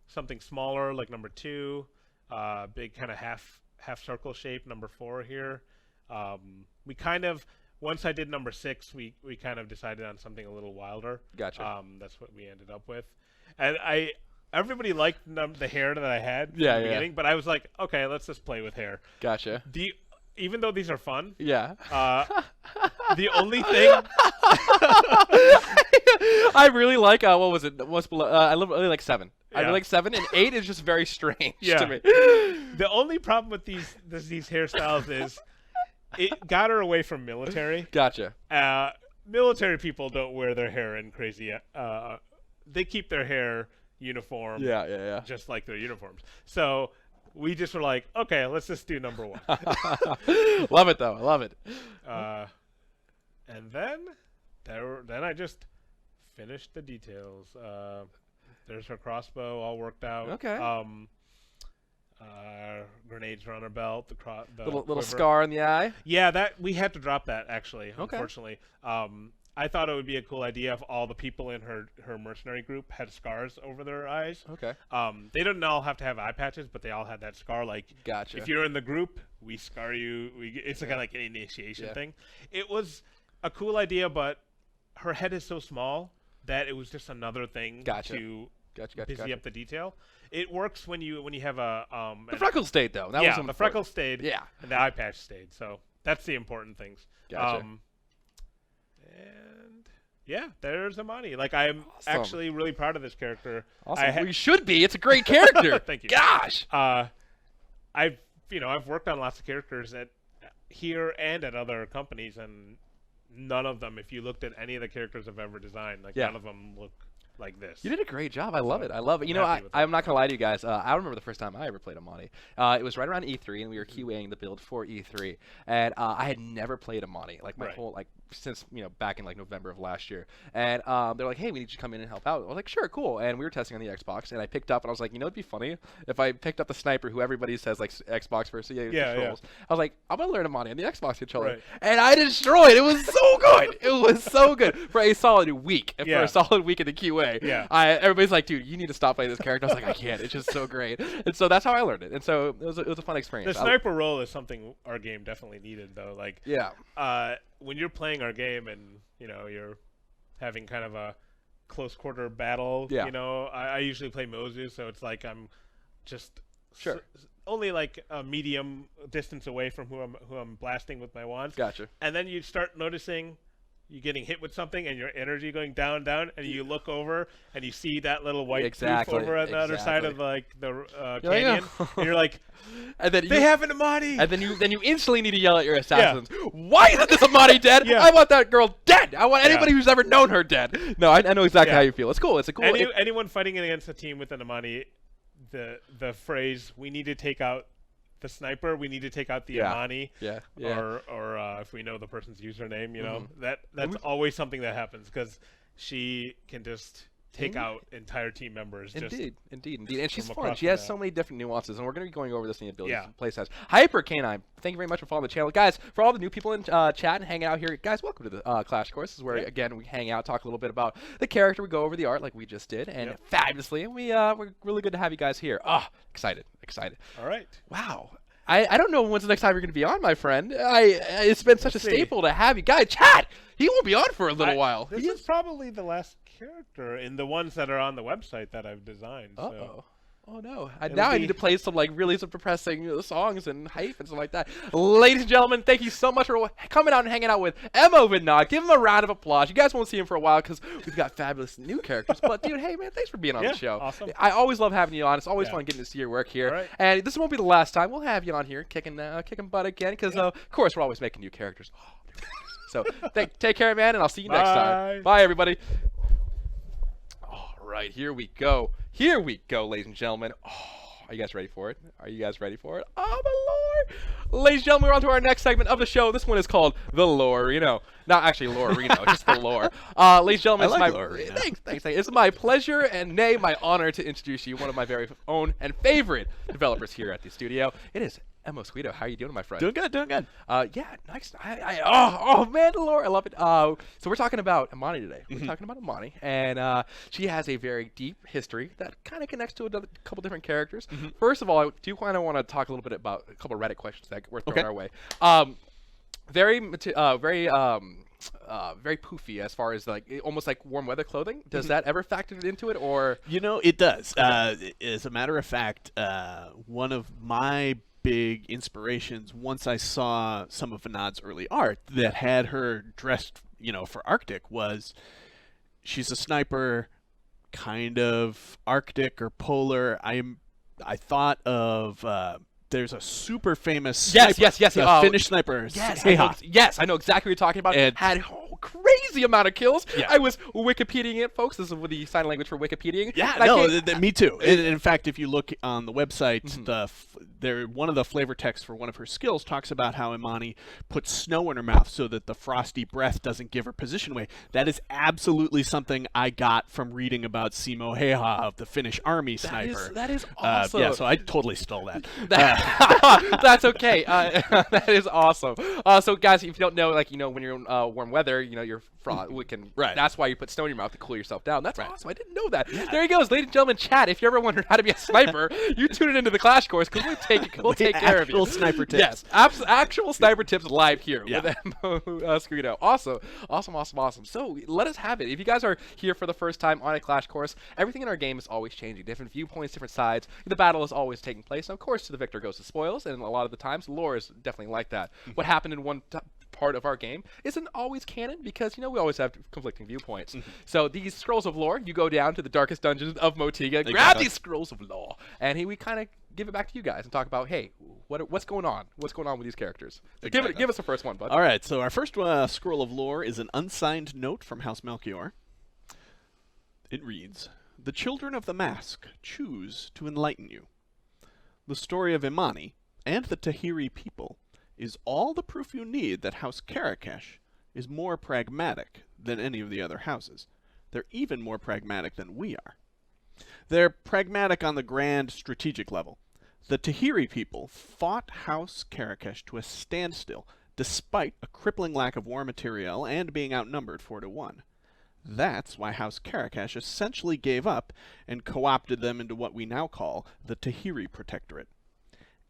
something smaller like number 2, big kind of half circle shape number 4 here. We kind of once I did number 6, we kind of decided on something a little wilder. Gotcha. That's what we ended up with, and everybody liked the hair that I had in Yeah, the yeah. beginning, but I was like, okay, let's just play with hair. Gotcha. Even though these are fun, Yeah. the only thing I really like what was it? What's below? I really like 7. I Yeah. really like 7, and 8 is just very strange Yeah. to me. the only problem with these hairstyles is it got her away from military. Gotcha. Military people don't wear their hair in crazy. They keep their hair uniform. Yeah. Just like their uniforms. So we just were like, okay, let's just do number 1. Love it though. I love it. And then I just finished the details. There's her crossbow all worked out. Okay. Grenades are on her belt. The Little quiver. scar in the eye. Yeah, that we had to drop that actually. Okay. Unfortunately, I thought it would be a cool idea if all the people in her mercenary group had scars over their eyes. Okay. They didn't all have to have eye patches, but they all had that scar. Like, Gotcha. if you're in the group, we scar you. It's kind of like an initiation thing. It was a cool idea, but her head is so small that it was just another thing Gotcha. to busy up the detail. It works when you have a The freckles stayed though. That was the important. freckles stayed. Yeah. And the eye patch stayed. So that's the important things. Gotcha. And yeah, there's Imani. Like I'm Awesome. actually really proud of this character. Awesome. Well, you should be. It's a great character. Thank you. Gosh. I've worked on lots of characters at here and at other companies, and none of them, if you looked at any of the characters I've ever designed, like none of them look like this. You did a great job. I love it. I love it. You know, happy with I'm not gonna lie to you guys. I remember the first time I ever played Imani. It was right around E3, and we were QAing the build for E3, and I had never played Imani like my whole since back in like November of last year. And they're like, hey, we need you to come in and help out. I was like, sure, cool. And we were testing on the Xbox, and I picked up, and I was like, it'd be funny if I picked up the sniper who everybody says like Xbox versus controls. I was like, I'm gonna learn Imani on the Xbox controller, and I destroyed. It was so good. It was so good for a solid week. And for a solid week in the QA, everybody's like, dude, you need to stop playing this character. I was like, I can't. It's just so great. And so that's how I learned it. And so it was a fun experience. The sniper role is something our game definitely needed, though. Like, when you're playing our game and you're having kind of a close quarter battle, I usually play Mozu, so it's like I'm just only like a medium distance away from who I'm blasting with my wands. Gotcha. And then you start noticing you getting hit with something and your energy going down, and you look over and you see that little white poof over on the other side of like the canyon, and you're like, and then they have an Imani. And then you instantly need to yell at your assassins, why isn't this Imani dead? I want that girl dead. I want anybody who's ever known her dead. No, I know exactly how you feel. It's cool. It's a cool. Anyone fighting against a team with an Imani, the phrase "we need to take out the sniper, we need to take out the Imani," or if we know the person's username, that's always something that happens because she can just take out entire team members. Indeed. And she's fun. She has so many different nuances, and we're going to be going over this in the abilities and playstyles. Hyper Canine, thank you very much for following the channel. Guys, for all the new people in chat and hanging out here, guys, welcome to the Clash Course. This is where, again, we hang out, talk a little bit about the character, we go over the art like we just did, and fabulously, and we're really good to have you guys here. Excited. All right. Wow. I don't know when's the next time you're going to be on, my friend. It's been such a staple to have you. Guys, chat! He won't be on for a little while. This is probably the last character in the ones that are on the website that I've designed. So. Oh no! Now I need to play some really some depressing songs and hype and stuff like that. Ladies and gentlemen, thank you so much for coming out and hanging out with Emo Vidnog. Give him a round of applause. You guys won't see him for a while because we've got fabulous new characters. But dude, hey man, thanks for being on the show. Awesome. I always love having you on. It's always fun getting to see your work here. Right. And this won't be the last time. We'll have you on here kicking butt again because of course we're always making new characters. So take care, man, and I'll see you next time. Bye, everybody. All right, here we go. Here we go, ladies and gentlemen. Are you guys ready for it? Oh, my Lord. Ladies and gentlemen, we're on to our next segment of the show. This one is called The Lore-rino. Not actually Lore-rino, just The Lore. Ladies and gentlemen, thanks. It's my pleasure and nay, my honor to introduce you, one of my very own and favorite developers here at the studio. It is Emo Squito. How are you doing, my friend? Doing good. Nice. Oh man, The Lore, I love it. So we're talking about Imani today. We're talking about Imani, and she has a very deep history that kind of connects to a couple different characters. First of all, I do kind of want to talk a little bit about a couple of Reddit questions that were thrown our way. Very poofy as far as like almost like warm weather clothing. Does that ever factor into it, or it does? As a matter of fact, one of my big inspirations once I saw some of Vinod's early art that had her dressed, for Arctic was she's a sniper, kind of Arctic or polar. I thought of there's a super famous sniper, Finnish sniper. Yes, I know exactly what you're talking about. It had crazy amount of kills. I was Wikipediaing it, folks. This is the sign language for Wikipediaing. Me too. In fact, if you look on the website, one of the flavor texts for one of her skills talks about how Imani puts snow in her mouth so that the frosty breath doesn't give her position away. That is absolutely something I got from reading about Simo Heiha of the Finnish army sniper. That is awesome. So I totally stole that. That's okay. That is awesome. So guys, if you don't know, like when you're in warm weather, your we can. Right. That's why you put snow in your mouth to cool yourself down. That's awesome. I didn't know that. Yeah. There he goes, ladies and gentlemen. Chat. If you ever wondered how to be a sniper, you tune it into the Clash course because we'll take care of you. Actual sniper tips. Yes, actual sniper tips live here Yeah. with Mo Screeno. Awesome. So let us have it. If you guys are here for the first time on a Clash course, everything in our game is always changing. Different viewpoints, different sides. The battle is always taking place. And of course, to the victor goes the spoils, and a lot of the times, lore is definitely like that. What happened in one part of our game isn't always canon because we always have conflicting viewpoints. So these scrolls of lore, you go down to the darkest dungeons of Motiga, grab these scrolls of lore, and we kind of give it back to you guys and talk about, hey, what's going on? What's going on with these characters? So give us the first one, bud. All right, so our first scroll of lore is an unsigned note from House Melchior. It reads, "The children of the mask choose to enlighten you. The story of Imani and the Tahiri people is all the proof you need that House Karakesh is more pragmatic than any of the other houses. They're even more pragmatic than we are. They're pragmatic on the grand strategic level. The Tahiri people fought House Karakesh to a standstill despite a crippling lack of war material and being outnumbered 4-1. That's why House Karakesh essentially gave up and co-opted them into what we now call the Tahiri Protectorate.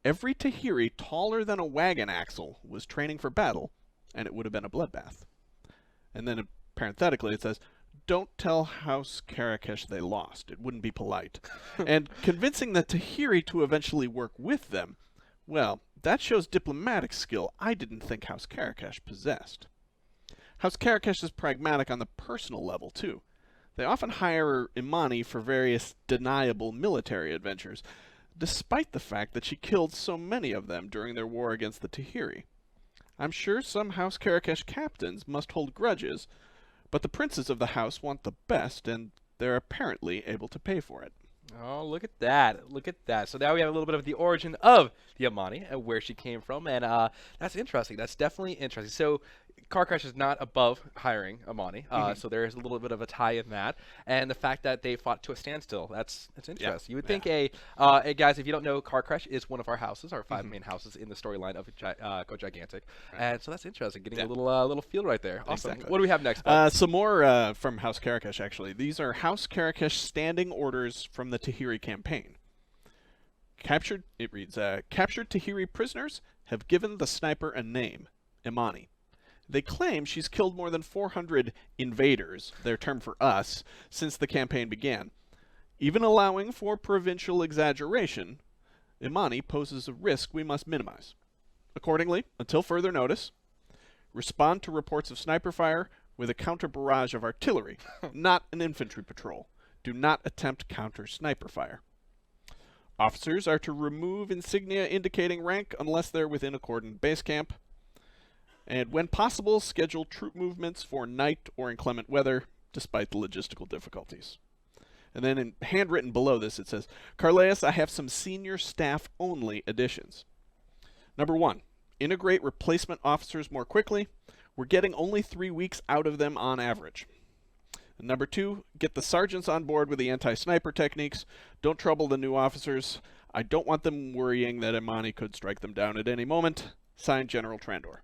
Every Tahiri taller than a wagon axle was training for battle, and it would have been a bloodbath." And then parenthetically it says, "Don't tell House Karakesh they lost. It wouldn't be polite." And convincing the Tahiri to eventually work with them, well, that shows diplomatic skill I didn't think House Karakesh possessed. House Karakesh is pragmatic on the personal level, too. They often hire Imani for various deniable military adventures, despite the fact that she killed so many of them during their war against the Tahiri. I'm sure some House Karakesh captains must hold grudges, but the princes of the house want the best, and they're apparently able to pay for it. Oh, look at that. Look at that. So now we have a little bit of the origin of the Imani and where she came from, and that's interesting. That's definitely interesting. So Karakesh is not above hiring Imani, so there is a little bit of a tie in that, and the fact that they fought to a standstill, that's interesting. You would think guys, if you don't know, Karakesh is one of our houses, our 5 main houses in the storyline of Go Gigantic, and so that's interesting, getting a little feel right there. Awesome. Exactly. What do we have next? Some more from House Karakesh, actually. These are House Karakesh standing orders from the Tahiri campaign. It reads, captured Tahiri prisoners have given the sniper a name, Imani. They claim she's killed more than 400 invaders, their term for us, since the campaign began. Even allowing for provincial exaggeration, Imani poses a risk we must minimize. Accordingly, until further notice, respond to reports of sniper fire with a counter barrage of artillery, not an infantry patrol. Do not attempt counter sniper fire. Officers are to remove insignia indicating rank unless they're within a cordoned base camp. And when possible, schedule troop movements for night or inclement weather, despite the logistical difficulties. And then in handwritten below this, it says, Carleus, I have some senior staff-only additions. Number 1, integrate replacement officers more quickly. We're getting only 3 weeks out of them on average. And number 2, get the sergeants on board with the anti-sniper techniques. Don't trouble the new officers. I don't want them worrying that Imani could strike them down at any moment. Signed, General Trandor.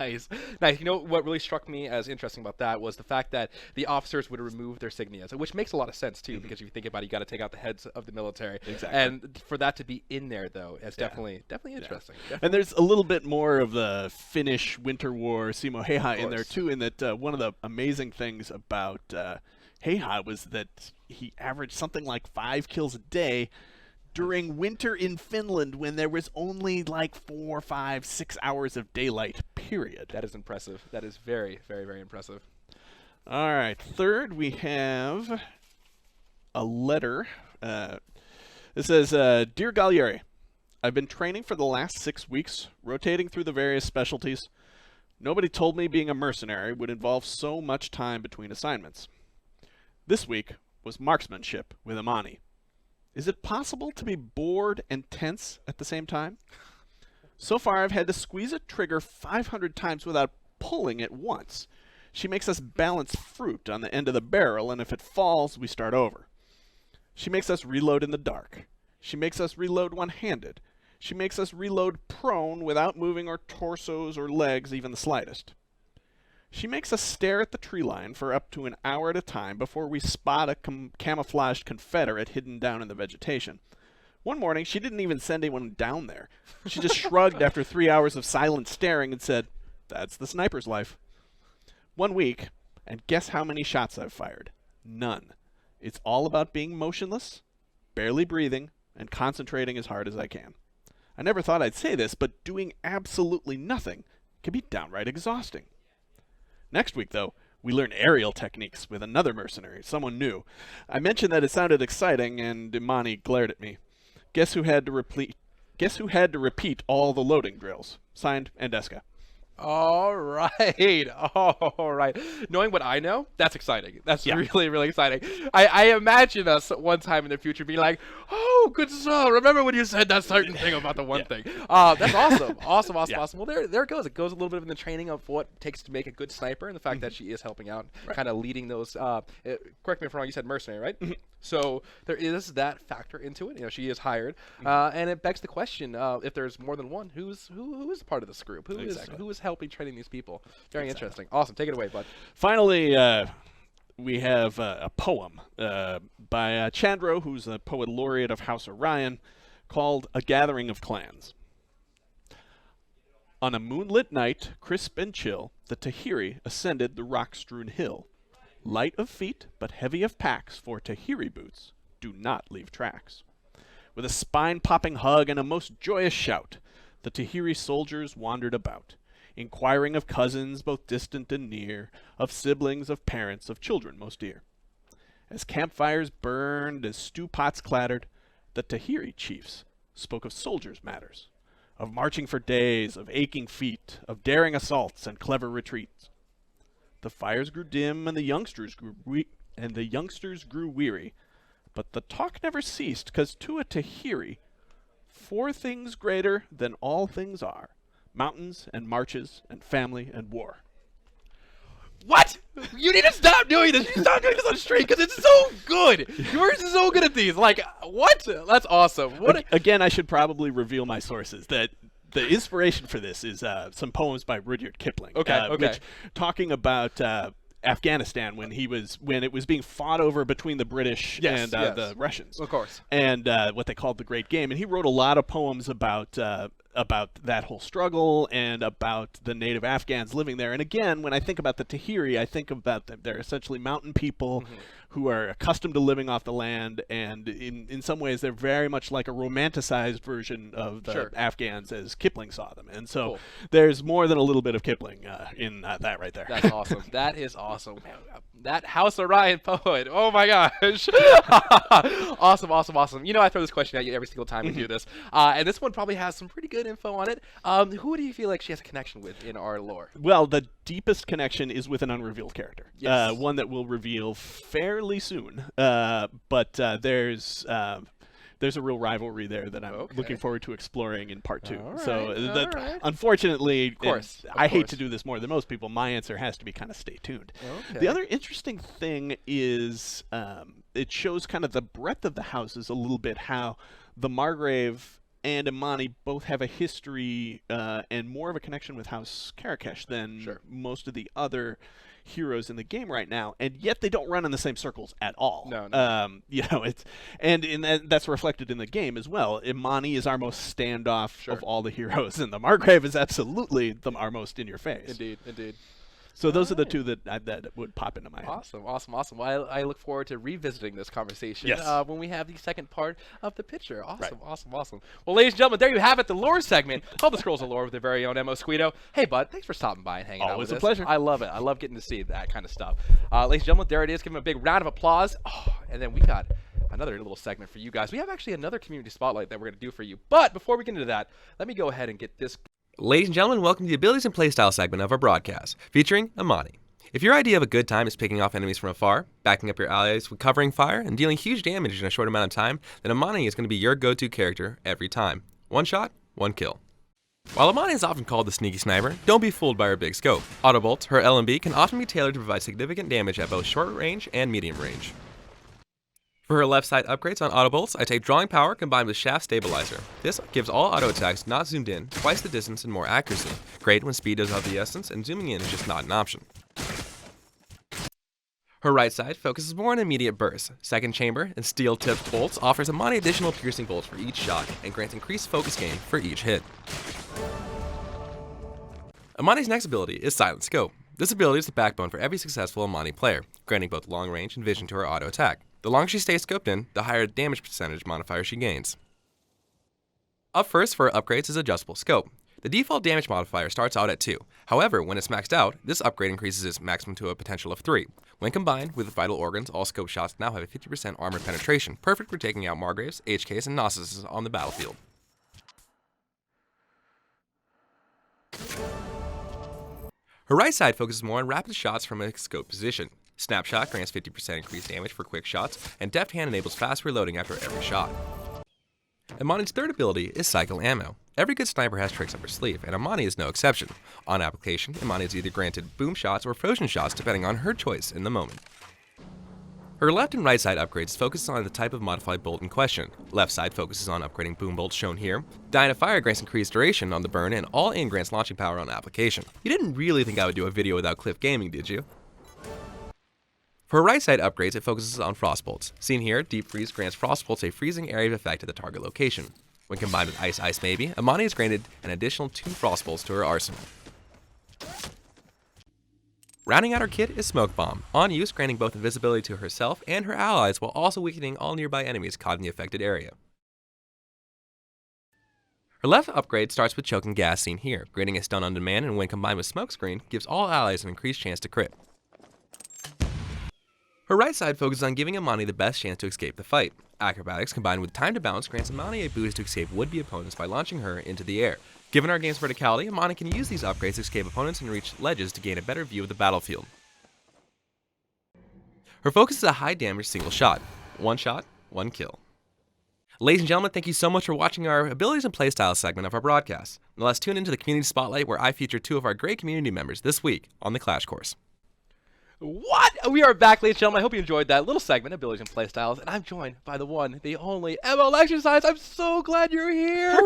Nice. You know what really struck me as interesting about that was the fact that the officers would remove their signias, which makes a lot of sense too, because if you think about it, you got to take out the heads of the military. Exactly. And for that to be in there, though, it's definitely interesting. And there's a little bit more of the Finnish Winter War Simo Heiha in there too, in that one of the amazing things about Heiha was that he averaged something like 5 kills a day during winter in Finland when there was only like 4, 5, 6 hours of daylight, period. That is impressive. That is very, very, very impressive. All right. Third, we have a letter. It says, Dear Gallieri, I've been training for the last 6 weeks, rotating through the various specialties. Nobody told me being a mercenary would involve so much time between assignments. This week was marksmanship with Imani. Is it possible to be bored and tense at the same time? So far, I've had to squeeze a trigger 500 times without pulling it once. She makes us balance fruit on the end of the barrel, and if it falls, we start over. She makes us reload in the dark. She makes us reload one-handed. She makes us reload prone without moving our torsos or legs even the slightest. She makes us stare at the tree line for up to an hour at a time before we spot a camouflaged Confederate hidden down in the vegetation. One morning, she didn't even send anyone down there. She just shrugged after 3 hours of silent staring and said, "That's the sniper's life." 1 week, and guess how many shots I've fired? None. It's all about being motionless, barely breathing, and concentrating as hard as I can. I never thought I'd say this, but doing absolutely nothing can be downright exhausting. Next week, though, we learn aerial techniques with another mercenary, someone new. I mentioned that it sounded exciting, and Imani glared at me. Guess who had to repeat all the loading drills? Signed, Andeska. All right. All right. Knowing what I know, that's exciting. That's really, really exciting. I imagine us one time in the future being like, oh, good stuff. Remember when you said that certain thing about the one thing? That's awesome. Awesome. Well, there it goes. It goes a little bit in the training of what it takes to make a good sniper and the fact that she is helping out, kind of leading those. Correct me if I'm wrong, you said mercenary, right? So there is that factor into it. You know, she is hired. And it begs the question, if there's more than one, who is part of this group? Who is helping training these people? Very interesting. Awesome. Take it away, bud. Finally, we have a poem by Chandro, who's a poet laureate of House Orion, called A Gathering of Clans. On a moonlit night, crisp and chill, the Tahiri ascended the rock-strewn hill. Light of feet, but heavy of packs, for Tahiri boots do not leave tracks. With a spine-popping hug and a most joyous shout, the Tahiri soldiers wandered about, inquiring of cousins both distant and near, of siblings, of parents, of children most dear. As campfires burned, as stew pots clattered, the Tahiri chiefs spoke of soldiers' matters, of marching for days, of aching feet, of daring assaults and clever retreats. The fires grew dim and the youngsters grew weary, but the talk never ceased, 'cause to a Tahiri, 4 things greater than all things are: mountains and marches and family and war. What? You need to stop doing this. You stop doing this on stream because it's so good. You're so good at these. Like, what? That's awesome. Again, I should probably reveal my sources. That the inspiration for this is some poems by Rudyard Kipling. Okay. Which, talking about Afghanistan when it was being fought over between the British and the Russians. Of course. And what they called the Great Game. And he wrote a lot of poems about that whole struggle and about the native Afghans living there. And again, when I think about the Tahiri, I think about them. They're essentially mountain people who are accustomed to living off the land, and in some ways they're very much like a romanticized version of the Afghans as Kipling saw them. And so there's more than a little bit of Kipling in that right there. That's awesome. That is awesome. That House Orion poet. Oh my gosh. Awesome. You know, I throw this question at you every single time we do this. And this one probably has some pretty good info on it. Who do you feel like she has a connection with in our lore? Well, the deepest connection is with an unrevealed character. Yes. One that we'll reveal fairly soon. But there's a real rivalry there that I'm looking forward to exploring in part 2. Unfortunately, of course. I hate to do this more than most people. My answer has to be kind of stay tuned. The other interesting thing is it shows kind of the breadth of the houses a little bit, how the Margrave and Imani both have a history and more of a connection with House Karakesh than most of the other heroes in the game right now, and yet they don't run in the same circles at all. No. You know, that's reflected in the game as well. Imani is our most standoff of all the heroes, and the Margrave is absolutely our most in your face. Indeed. So those are the two that would pop into my head. Awesome. Well, I look forward to revisiting this conversation when we have the second part of the picture. Awesome. Well, ladies and gentlemen, there you have it, the lore segment of the Scrolls of Lore with their very own Emo Squito. Hey, bud, thanks for stopping by and hanging out with us. Always a pleasure. I love it. I love getting to see that kind of stuff. Ladies and gentlemen, there it is. Give him a big round of applause. And then we got another little segment for you guys. We have actually another community spotlight that we're going to do for you. But before we get into that, let me go ahead and get this. Ladies and gentlemen, welcome to the Abilities and Playstyle segment of our broadcast, featuring Imani. If your idea of a good time is picking off enemies from afar, backing up your allies with covering fire, and dealing huge damage in a short amount of time, then Imani is going to be your go-to character every time. One shot, one kill. While Imani is often called the sneaky sniper, don't be fooled by her big scope. Auto bolts, her LMB, can often be tailored to provide significant damage at both short range and medium range. For her left side upgrades on auto bolts, I take drawing power combined with shaft stabilizer. This gives all auto attacks not zoomed in twice the distance and more accuracy. Great when speed is of the essence and zooming in is just not an option. Her right side focuses more on immediate bursts. Second chamber and steel-tipped bolts offers Imani additional piercing bolts for each shot and grants increased focus gain for each hit. Imani's next ability is Silent Scope. This ability is the backbone for every successful Imani player, granting both long range and vision to her auto attack. The longer she stays scoped in, the higher damage percentage modifier she gains. Up first for her upgrades is Adjustable Scope. The default damage modifier starts out at 2. However, when it's maxed out, this upgrade increases its maximum to a potential of 3. When combined with Vital Organs, all scope shots now have a 50% armor penetration, perfect for taking out Margraves, HKs, and Gnosis on the battlefield. Her right side focuses more on rapid shots from a scope position. Snapshot grants 50% increased damage for quick shots, and Deft Hand enables fast reloading after every shot. Imani's third ability is Cycle Ammo. Every good sniper has tricks up her sleeve, and Imani is no exception. On application, Imani is either granted boom shots or frozen shots depending on her choice in the moment. Her left and right side upgrades focus on the type of modified bolt in question. Left side focuses on upgrading boom bolts shown here. Dying of Fire grants increased duration on the burn, and All In grants launching power on application. You didn't really think I would do a video without Cliff Gaming, did you? For her right side upgrades, it focuses on Frost Bolts. Seen here, Deep Freeze grants Frost Bolts a freezing area of effect at the target location. When combined with Ice Ice Maybe, Imani is granted an additional 2 Frost Bolts to her arsenal. Rounding out her kit is Smoke Bomb, on use granting both invisibility to herself and her allies while also weakening all nearby enemies caught in the affected area. Her left upgrade starts with Choking Gas seen here, granting a stun on demand and when combined with Smokescreen, gives all allies an increased chance to crit. Her right side focuses on giving Imani the best chance to escape the fight. Acrobatics combined with Time to Bounce grants Imani a boost to escape would-be opponents by launching her into the air. Given our game's verticality, Imani can use these upgrades to escape opponents and reach ledges to gain a better view of the battlefield. Her focus is a high damage single shot. 1 shot, 1 kill. Ladies and gentlemen, thank you so much for watching our Abilities and Playstyle segment of our broadcast. Now let's tune into the Community Spotlight where I feature 2 of our great community members this week on the Clash Course. What? We are back, ladies and gentlemen. I hope you enjoyed that little segment, Abilities and Playstyles, and I'm joined by the one, the only ML Exercise. I'm so glad you're here. Hello.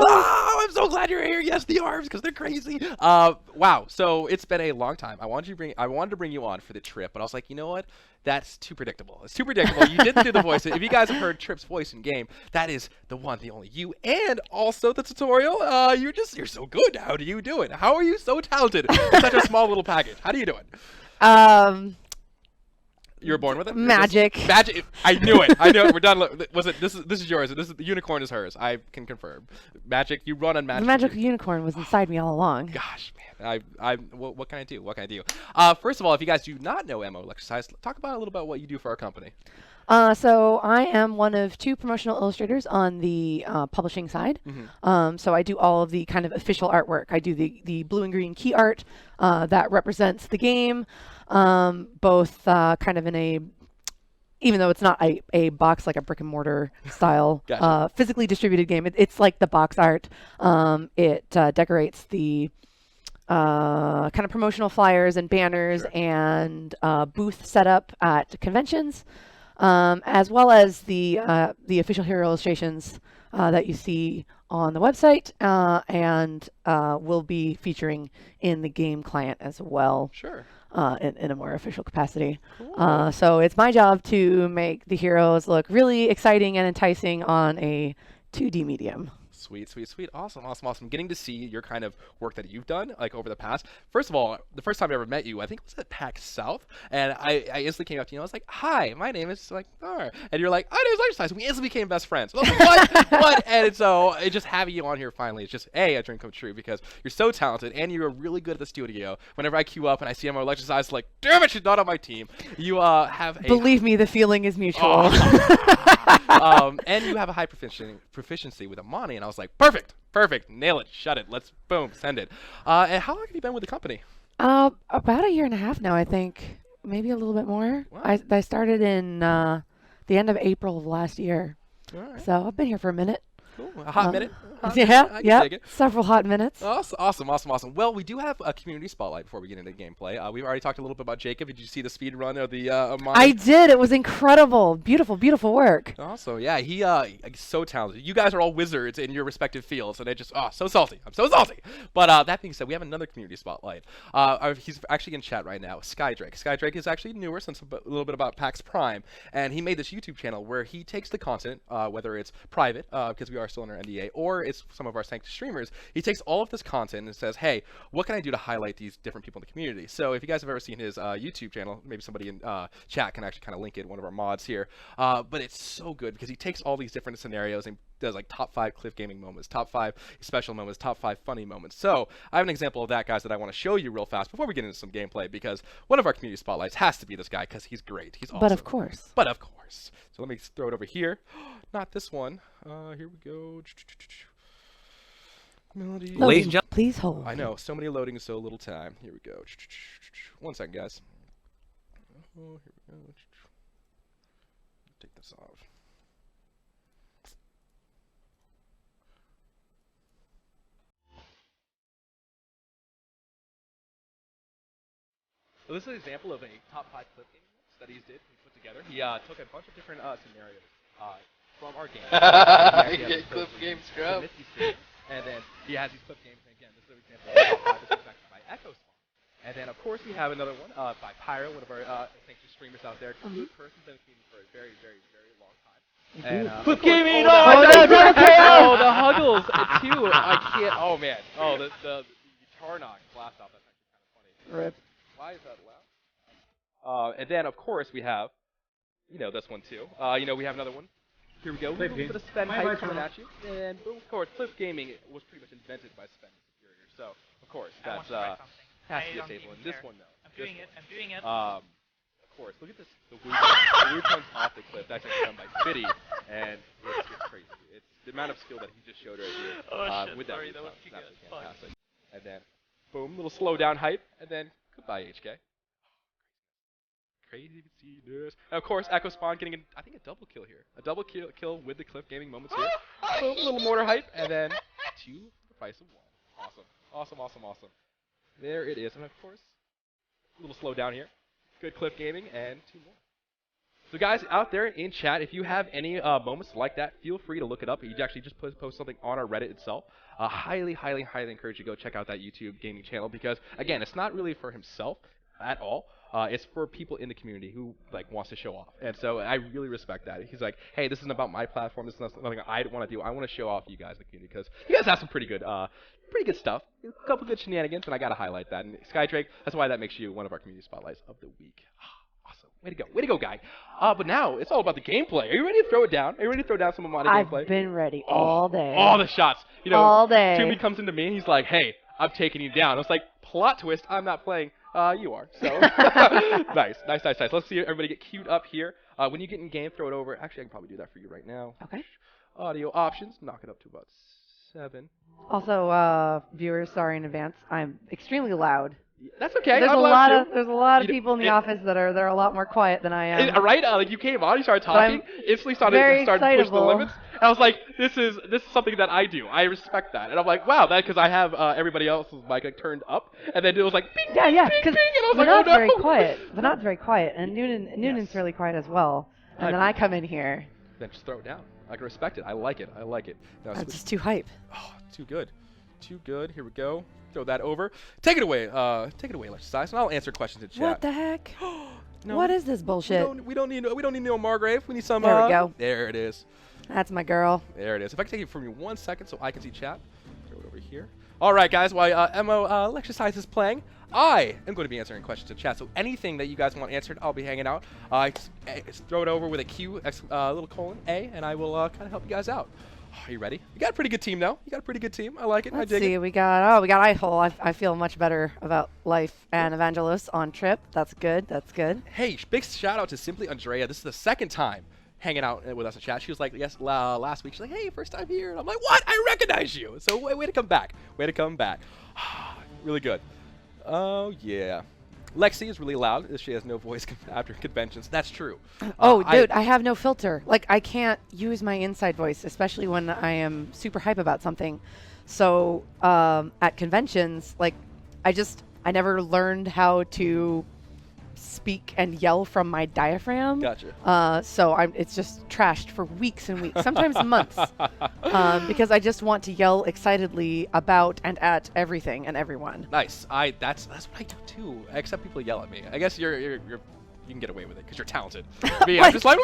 Oh, I'm so glad you're here. Yes, the arms, because they're crazy. Wow. So it's been a long time. I wanted to bring you on for the trip, but I was like, you know what? That's too predictable. It's too predictable. You didn't do the voice. If you guys have heard Trip's voice in game, that is the one, the only you, and also the tutorial. You're so good. How do you do it? How are you so talented in such a small little package? How do you do it? You were born with it? Magic. Magic. I knew it. I know it. We're done. Was it? This is yours. The unicorn is hers. I can confirm. Magic. You run on magic. The magical unicorn was inside me all along. Gosh, man. What can I do? What can I do? First of all, if you guys do not know MO Exercise, talk about a little about what you do for our company. So I am one of 2 promotional illustrators on the publishing side. So I do all of the kind of official artwork. I do the blue and green key art that represents the game, both kind of in a, even though it's not a box like a brick and mortar style, Gotcha. physically distributed game. It's like the box art. It decorates the kind of promotional flyers and banners and booth setup at conventions. As well as the official hero illustrations that you see on the website, and will be featuring in the game client as well. Sure. In a more official capacity. Cool. So it's my job to make the heroes look really exciting and enticing on a 2D medium. Sweet, sweet, sweet. Awesome, awesome, awesome. Getting to see your kind of work that you've done, like, over the past. First of all, the first time I ever met you, I think it was at PAX South, and I instantly came up to you, and I was like, hi, my name is, like, Thar. And you're like, my name is Exercise. We instantly became best friends. I was like, what? What? And so, just having you on here finally is just, A, a dream come true, because you're so talented, and you're really good at the studio. Whenever I queue up and I see MO Exercise, like, damn it, she's not on my team. You have a... Believe me, the feeling is mutual. And you have a high proficiency with Imani, and I was like, perfect, nail it, shut it, let's, boom, send it. And how long have you been with the company? About a year and a half now, I think. Maybe a little bit more. Wow. I started in the end of April of last year. All right. So I've been here for a minute. Cool. A hot minute. Yeah, I can yeah. dig it. Several hot minutes. Awesome. Well, we do have a community spotlight before we get into gameplay. We've already talked a little bit about Jacob. Did you see the speed run of the Imani? I did. It was incredible. Beautiful work. Also, yeah, he's so talented. You guys are all wizards in your respective fields, and just so salty. I'm so salty. But that being said, we have another community spotlight. He's actually in chat right now. Skydrake. Skydrake is actually newer, since a little bit about PAX Prime, and he made this YouTube channel where he takes the content, whether it's private, because we are still under NDA, or it's some of our sanctioned streamers. He takes all of this content and says, hey, what can I do to highlight these different people in the community? So if you guys have ever seen his YouTube channel, maybe somebody in chat can actually kind of link it, one of our mods here. But it's so good because he takes all these different scenarios and does like top 5 Cliff Gaming moments, top 5 special moments, top 5 funny moments. So I have an example of that, guys, that I want to show you real fast before we get into some gameplay, because one of our community spotlights has to be this guy because he's great. He's awesome. But of course. So let me throw it over here. Not this one. Here we go. Melody. Ladies and gentlemen. Please hold. I know, so many loading, so little time. Here we go. 1 second, guys. Oh, here we go. Take this off. So this is an example of a top 5 clip game studies he put together. He took a bunch of different scenarios from our game. Clip game scrub. And then he has these clip games. And again, this is an example of top 5. This is actually by Echo Spawn. And then, of course, we have another one by Pyro, one of our sanctioned streamers out there. Good person, been with me for a very long time. And, Clip gaming! The Huggles, too. I can't. Oh, man. Oh, the guitar knock blast off. That's actually kind of funny. Rip. Why is that loud? And then, of course, we have, this one, too. We have another one. Here we go. A little bit of Sven hype coming at you. And, boom, of course, Cliff Gaming was pretty much invented by Sven Superior. So, of course, that's has to be a staple. And this one, though. I'm doing it. Of course, look at this. The weird tones off the clip. That's actually done by Fitty. And it's crazy. It's the amount of skill that he just showed right here. With that was fantastic. And then, boom, little slow down hype. And then, goodbye, HK. Crazy to see this. And of course, Echo Spawn getting, I think, a double kill here. A double kill with the Cliff Gaming moments here. Boom, little mortar hype. And then, 2 for the price of 1. Awesome. There it is. And of course, a little slow down here. Good Cliff Gaming and 2 more. So guys out there in chat, if you have any moments like that, feel free to look it up. You actually just post something on our Reddit itself. Highly encourage you to go check out that YouTube gaming channel because, again, it's not really for himself at all. It's for people in the community who wants to show off. And so I really respect that. He's like, hey, this isn't about my platform. This is not something I want to do. I want to show off you guys in the community because you guys have some pretty good stuff. A couple good shenanigans, and I got to highlight that. And Skydrake, that's why that makes you one of our community spotlights of the week. Awesome. Way to go, guy. But now it's all about the gameplay. Are you ready to throw it down? Are you ready to throw down some Imani gameplay? I've been ready all day. All the shots. All day. Toomey comes into me and he's like, hey, I'm taking you down. I was like, plot twist, I'm not playing. You are. So nice. Let's see everybody get queued up here. When you get in game, throw it over. Actually, I can probably do that for you right now. Okay. Audio options, knock it up to about 7. Also, viewers, sorry in advance. I'm extremely loud. That's okay. There's a lot of people in the office that are a lot more quiet than I am. Right? You came on, you started talking, instantly started pushing the limits. And I was like, this is something that I do. I respect that. And I'm like, wow, that because I have everybody else's mic turned up, and then it was like, bing, yeah, because they're not very quiet. They're not very quiet, and Noonan's really quiet as well. And then I come in here. Then just throw it down. I can respect it. I like it. Now, that's just too hype. Oh, too good. Here we go. Throw that over. Take it away, Lexize, and I'll answer questions in chat. What the heck? No, what is this bullshit? We don't need no Margrave. We need some. There we go. There it is. That's my girl. There it is. If I can take it from you 1 second so I can see chat. Throw it over here. All right, guys. While Lexize is playing, I am going to be answering questions in chat. So anything that you guys want answered, I'll be hanging out. Just throw it over with a Q, little colon A, and I will kind of help you guys out. Are you ready? You got a pretty good team now. I like it. Let's I dig see. it. We got Idle. I feel much better about life and Evangelist on trip. That's good. Hey, big shout out to Simply Andrea. This is the second time hanging out with us in chat. She was like, yes, last week. She's like, hey, first time here. And I'm like, what? I recognize you. So way to come back. Really good. Oh, yeah. Lexi is really loud. She has no voice after conventions. That's true. Oh, dude, I have no filter. Like, I can't use my inside voice, especially when I am super hype about something. So at conventions, like, I never learned how to speak and yell from my diaphragm. Gotcha. So it's just trashed for weeks and weeks, sometimes months, because I just want to yell excitedly about and at everything and everyone. Nice. That's what I do too. Except people yell at me. I guess you can get away with it because you're talented. Me, I'm just like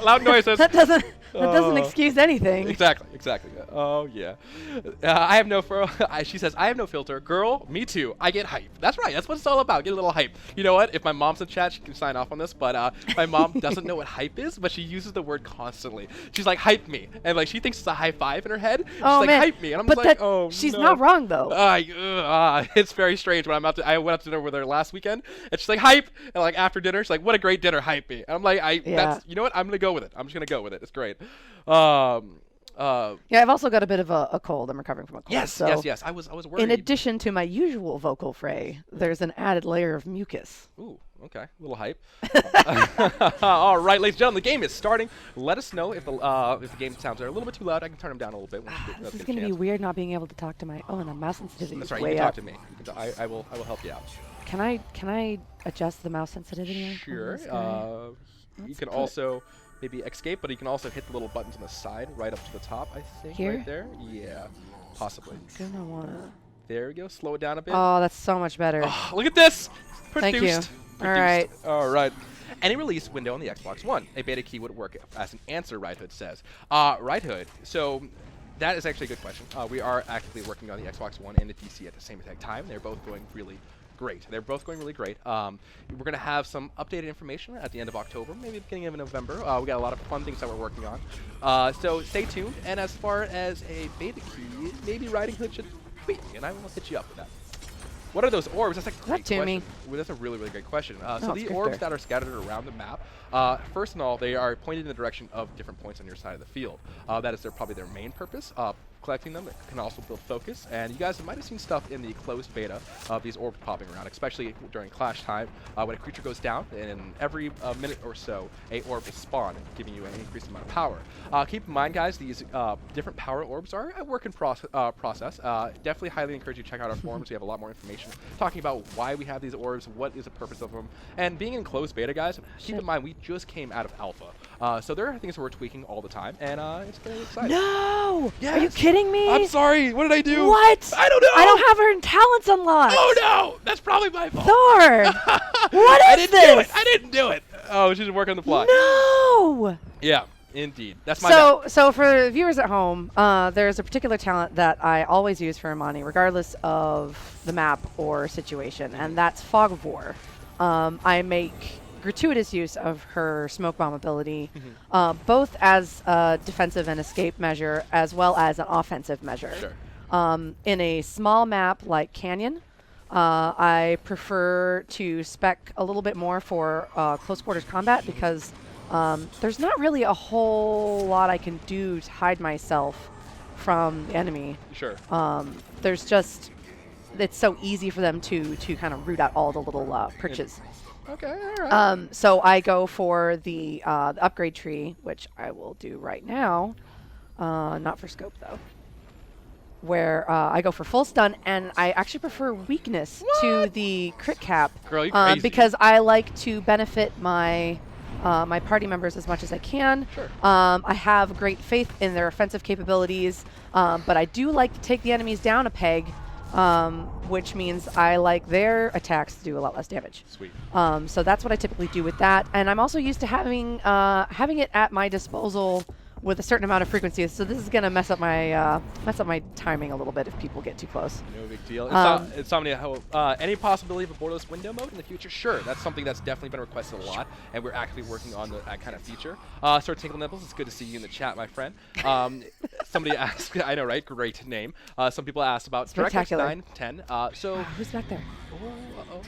loud noises. That doesn't excuse anything. Exactly. Oh yeah. I have no she says I have no filter. Girl, me too. I get hype. That's right. That's what it's all about. Get a little hype. You know what? If my mom's in chat, she can sign off on this. But my mom doesn't know what hype is, but she uses the word constantly. She's like hype me, and like she thinks it's a high five in her head. She's like man. hype me, and I'm But just like, oh she's no. not wrong though. It's very strange when I went out to dinner with her last weekend, and she's like hype, and like after dinner, she's like, what a great dinner, hype me. And I'm like, that's, you know what? I'm gonna go with it. I'm just gonna go with it. It's great. Yeah, I've also got a bit of a cold. I'm recovering from a cold. Yes. I was worried. In addition to my usual vocal fray, there's an added layer of mucus. Ooh, okay, a little hype. All right, ladies and gentlemen, the game is starting. Let us know if the game sounds are a little bit too loud. I can turn them down a little bit. This is going to be weird not being able to talk to my. Oh, and the mouse sensitivity That's is right. way You can up. talk to me. I will help you out. Can I adjust the mouse sensitivity? on Sure. this guy? You can also maybe escape, but you can also hit the little buttons on the side, right up to the top. I think Here? right there. Yeah, possibly. Gonna wanna. There we go. Slow it down a bit. Oh, that's so much better. Oh, look at this. Thank you. Produced. All right. All right. Any release window on the Xbox One, a beta key would work as an answer, Right Hood says. Right Hood, so that is actually a good question. We are actively working on the Xbox One and the PC at the same exact time. They're both going really great. They're both going really great. We're going to have some updated information at the end of October, maybe beginning of November. We got a lot of fun things that we're working on. So stay tuned. And as far as a beta key, maybe Riding Hood should tweet me, and I will hit you up with that. What are those orbs? That's a great question. Well, that's a really, really great question. So the orbs that are scattered around the map, first of all, they are pointed in the direction of different points on your side of the field. That is probably their main purpose. Collecting them can also build focus, and you guys might have seen stuff in the closed beta of these orbs popping around, especially during clash time. When a creature goes down, and every minute or so, a orb will spawn, giving you an increased amount of power. Keep in mind, guys, these different power orbs are a work in process. Definitely highly encourage you to check out our forums. We have a lot more information talking about why we have these orbs, what is the purpose of them, and being in closed beta, guys, keep in mind we just came out of alpha. So there are things that we're tweaking all the time, and it's very exciting. No! Yes. Are you kidding me? I'm sorry. What did I do? What? I don't know. I don't have her talents unlocked. Oh no! That's probably my fault. Thor! What is I didn't this? do it. I didn't do it. Oh, she didn't work on the fly. No! Yeah, indeed. That's my bad. So for viewers at home, there's a particular talent that I always use for Imani, regardless of the map or situation, and that's Fog of War. I make gratuitous use of her smoke bomb ability, both as a defensive and escape measure, as well as an offensive measure. Sure. In a small map like Canyon, I prefer to spec a little bit more for close quarters combat because there's not really a whole lot I can do to hide myself from the enemy. Sure. There's just, it's so easy for them to kind of root out all the little perches. Okay, all right. So I go for the upgrade tree, which I will do right now. Not for scope, though. Where I go for full stun, and I actually prefer weakness to the crit cap. Girl, you crazy. Because I like to benefit my my party members as much as I can. Sure. I have great faith in their offensive capabilities, but I do like to take the enemies down a peg. Which means I like their attacks to do a lot less damage. Sweet. So that's what I typically do with that, and I'm also used to having it at my disposal with a certain amount of frequency. So this is gonna mess up my timing a little bit if people get too close. No big deal. Insomnia, any possibility of a borderless window mode in the future? Sure. That's something that's definitely been requested a lot, and we're actively working on that kind of feature. Sir Tinkle Nipples, it's good to see you in the chat, my friend. Somebody asked, I know, right? Great name. Some people asked about DirectX Spectacular. 910. Who's back there? Oh, uh-oh.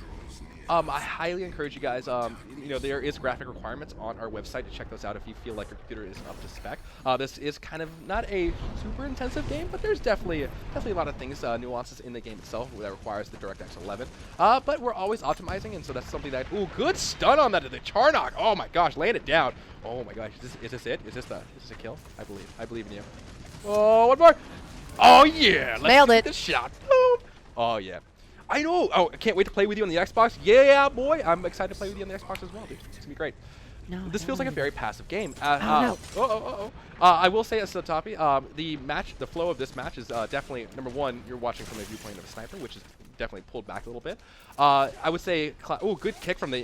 I highly encourage you guys. There is graphic requirements on our website to check those out if you feel like your computer isn't up to spec. This is kind of not a super intensive game, but there's definitely a lot of things, nuances in the game itself that requires the DirectX 11. But we're always optimizing, and so that's something that. Ooh, good stun on that the Charnock. Oh my gosh, laying it down. Oh my gosh, is this it? Is this a kill? I believe in you. Oh, one more. Oh yeah, let's Nailed get it. the shot. Boom. Oh yeah. I know. Oh, I can't wait to play with you on the Xbox. Yeah, boy. I'm excited to play with you on the Xbox as well, dude. It's gonna be great. No. This feels like a very passive game. No. I will say as a topic, the flow of this match is definitely number one. You're watching from the viewpoint of a sniper, which is definitely pulled back a little bit. I would say, good kick from the.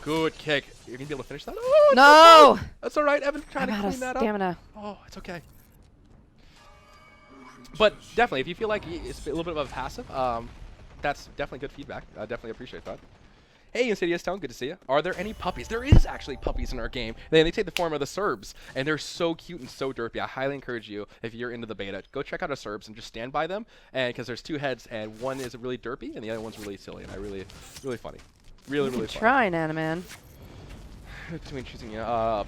Good kick. You're gonna be able to finish that. Oh, No. okay. That's all right, Evan. Trying I'm to out of clean that up. stamina. Oh, it's okay. But definitely, if you feel like it's a little bit of a passive, that's definitely good feedback. I definitely appreciate that. Hey, Insidious Tone, good to see you. Are there any puppies? There is actually puppies in our game. They take the form of the Serbs, and they're so cute and so derpy. I highly encourage you, if you're into the beta, go check out our Serbs and just stand by them, and because there's two heads, and one is really derpy, and the other one's really silly, and really funny. Really funny. Try, Nanaman. Between choosing,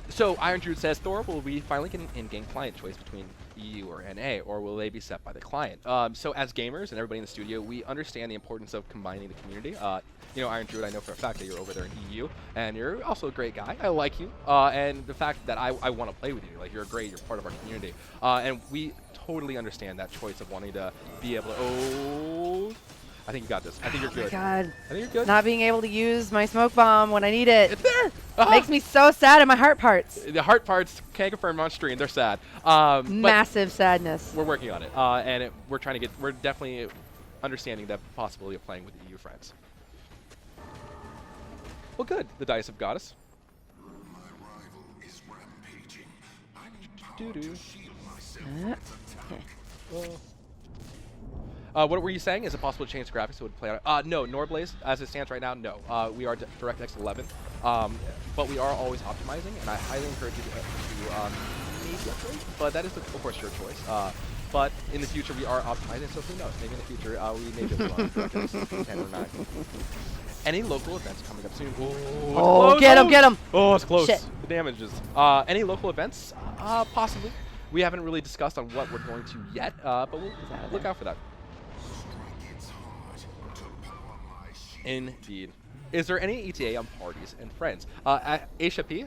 so Iron Druid says, Thor, will we finally get an in-game client choice between EU or NA, or will they be set by the client? So as gamers and everybody in the studio, we understand the importance of combining the community. Iron Druid, I know for a fact that you're over there in EU, and you're also a great guy. I like you, and the fact that I want to play with you, like you're great, you're part of our community, and we totally understand that choice of wanting to be able to. I think you got this. I think you're good. Oh my God. I think you're good. Not being able to use my smoke bomb when I need it. It's there. Makes me so sad in my heart parts. The heart parts can't confirm on stream. They're sad. Massive sadness. We're working on it, and we're definitely understanding the possibility of playing with EU friends. Well, good. The dice have got us. What were you saying? Is it possible to change the graphics so it would play out? No, Norblaze, as it stands right now, no. We are DirectX 11, but we are always optimizing, and I highly encourage you to maybe upgrade, but that is, of course, your choice. But in the future, we are optimizing, so who knows? Maybe in the future, we may be able to run DirectX 10 or 9. Any local events coming up soon? Oh, get him! Oh, it's close. Shit. The damages. Any local events? Possibly. We haven't really discussed on what we're going to yet, but we'll look out for that. Indeed. Is there any ETA on parties and friends? Aisha P,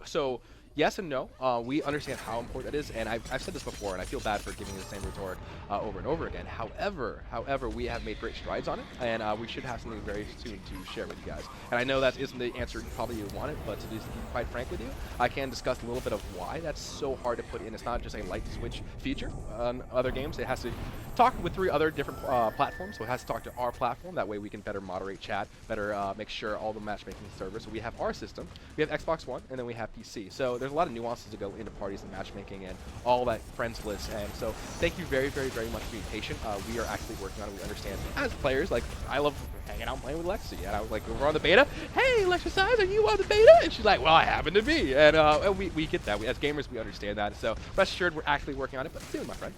so yes and no. We understand how important that is, and I've said this before, and I feel bad for giving the same rhetoric over and over again. However, we have made great strides on it, and we should have something very soon to share with you guys. And I know that isn't the answer probably you wanted, but to be quite frank with you, I can discuss a little bit of why that's so hard to put in. It's not just a light switch feature on other games. It has to talk with 3 other different platforms, so it has to talk to our platform. That way we can better moderate chat, better make sure all the matchmaking servers. So we have our system, we have Xbox One, and then we have PC. So there's a lot of nuances to go into parties and matchmaking and all that friends list. And so thank you very, very, very much for being patient. We are actually working on it. We understand as players, like I love hanging out and playing with Lexi. And I was like, we're on the beta. Hey, Lexercise, are you on the beta? And she's like, well, I happen to be. And we get that. As gamers, we understand that. So rest assured, we're actually working on it. But soon, my friend.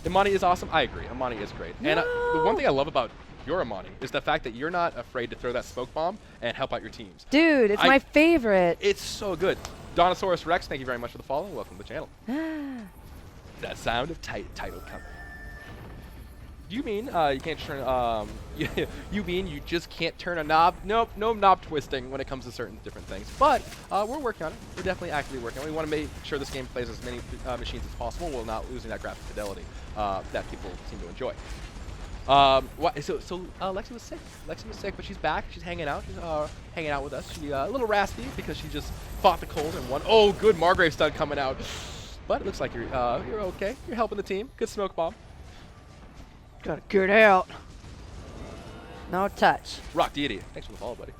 Imani is awesome. I agree. Imani is great. No. And the one thing I love about your Imani is the fact that you're not afraid to throw that smoke bomb and help out your teams. Dude, it's my favorite. It's so good. Donosaurus Rex, thank you very much for the follow. Welcome to the channel. That sound of title coming. Do you mean you can't turn? You mean you just can't turn a knob? Nope, no knob twisting when it comes to certain different things. But we're working on it. We're definitely actively working on it. We want to make sure this game plays as many machines as possible while not losing that graphic fidelity that people seem to enjoy. So Lexi was sick. Lexi was sick, but she's back. She's hanging out. She's hanging out with us. She's a little raspy because she just fought the cold and won. Oh, good Margrave stun coming out. But it looks like you're okay. You're helping the team. Good smoke bomb. Gotta get out. No touch. Rock Deity. Thanks for the follow, buddy.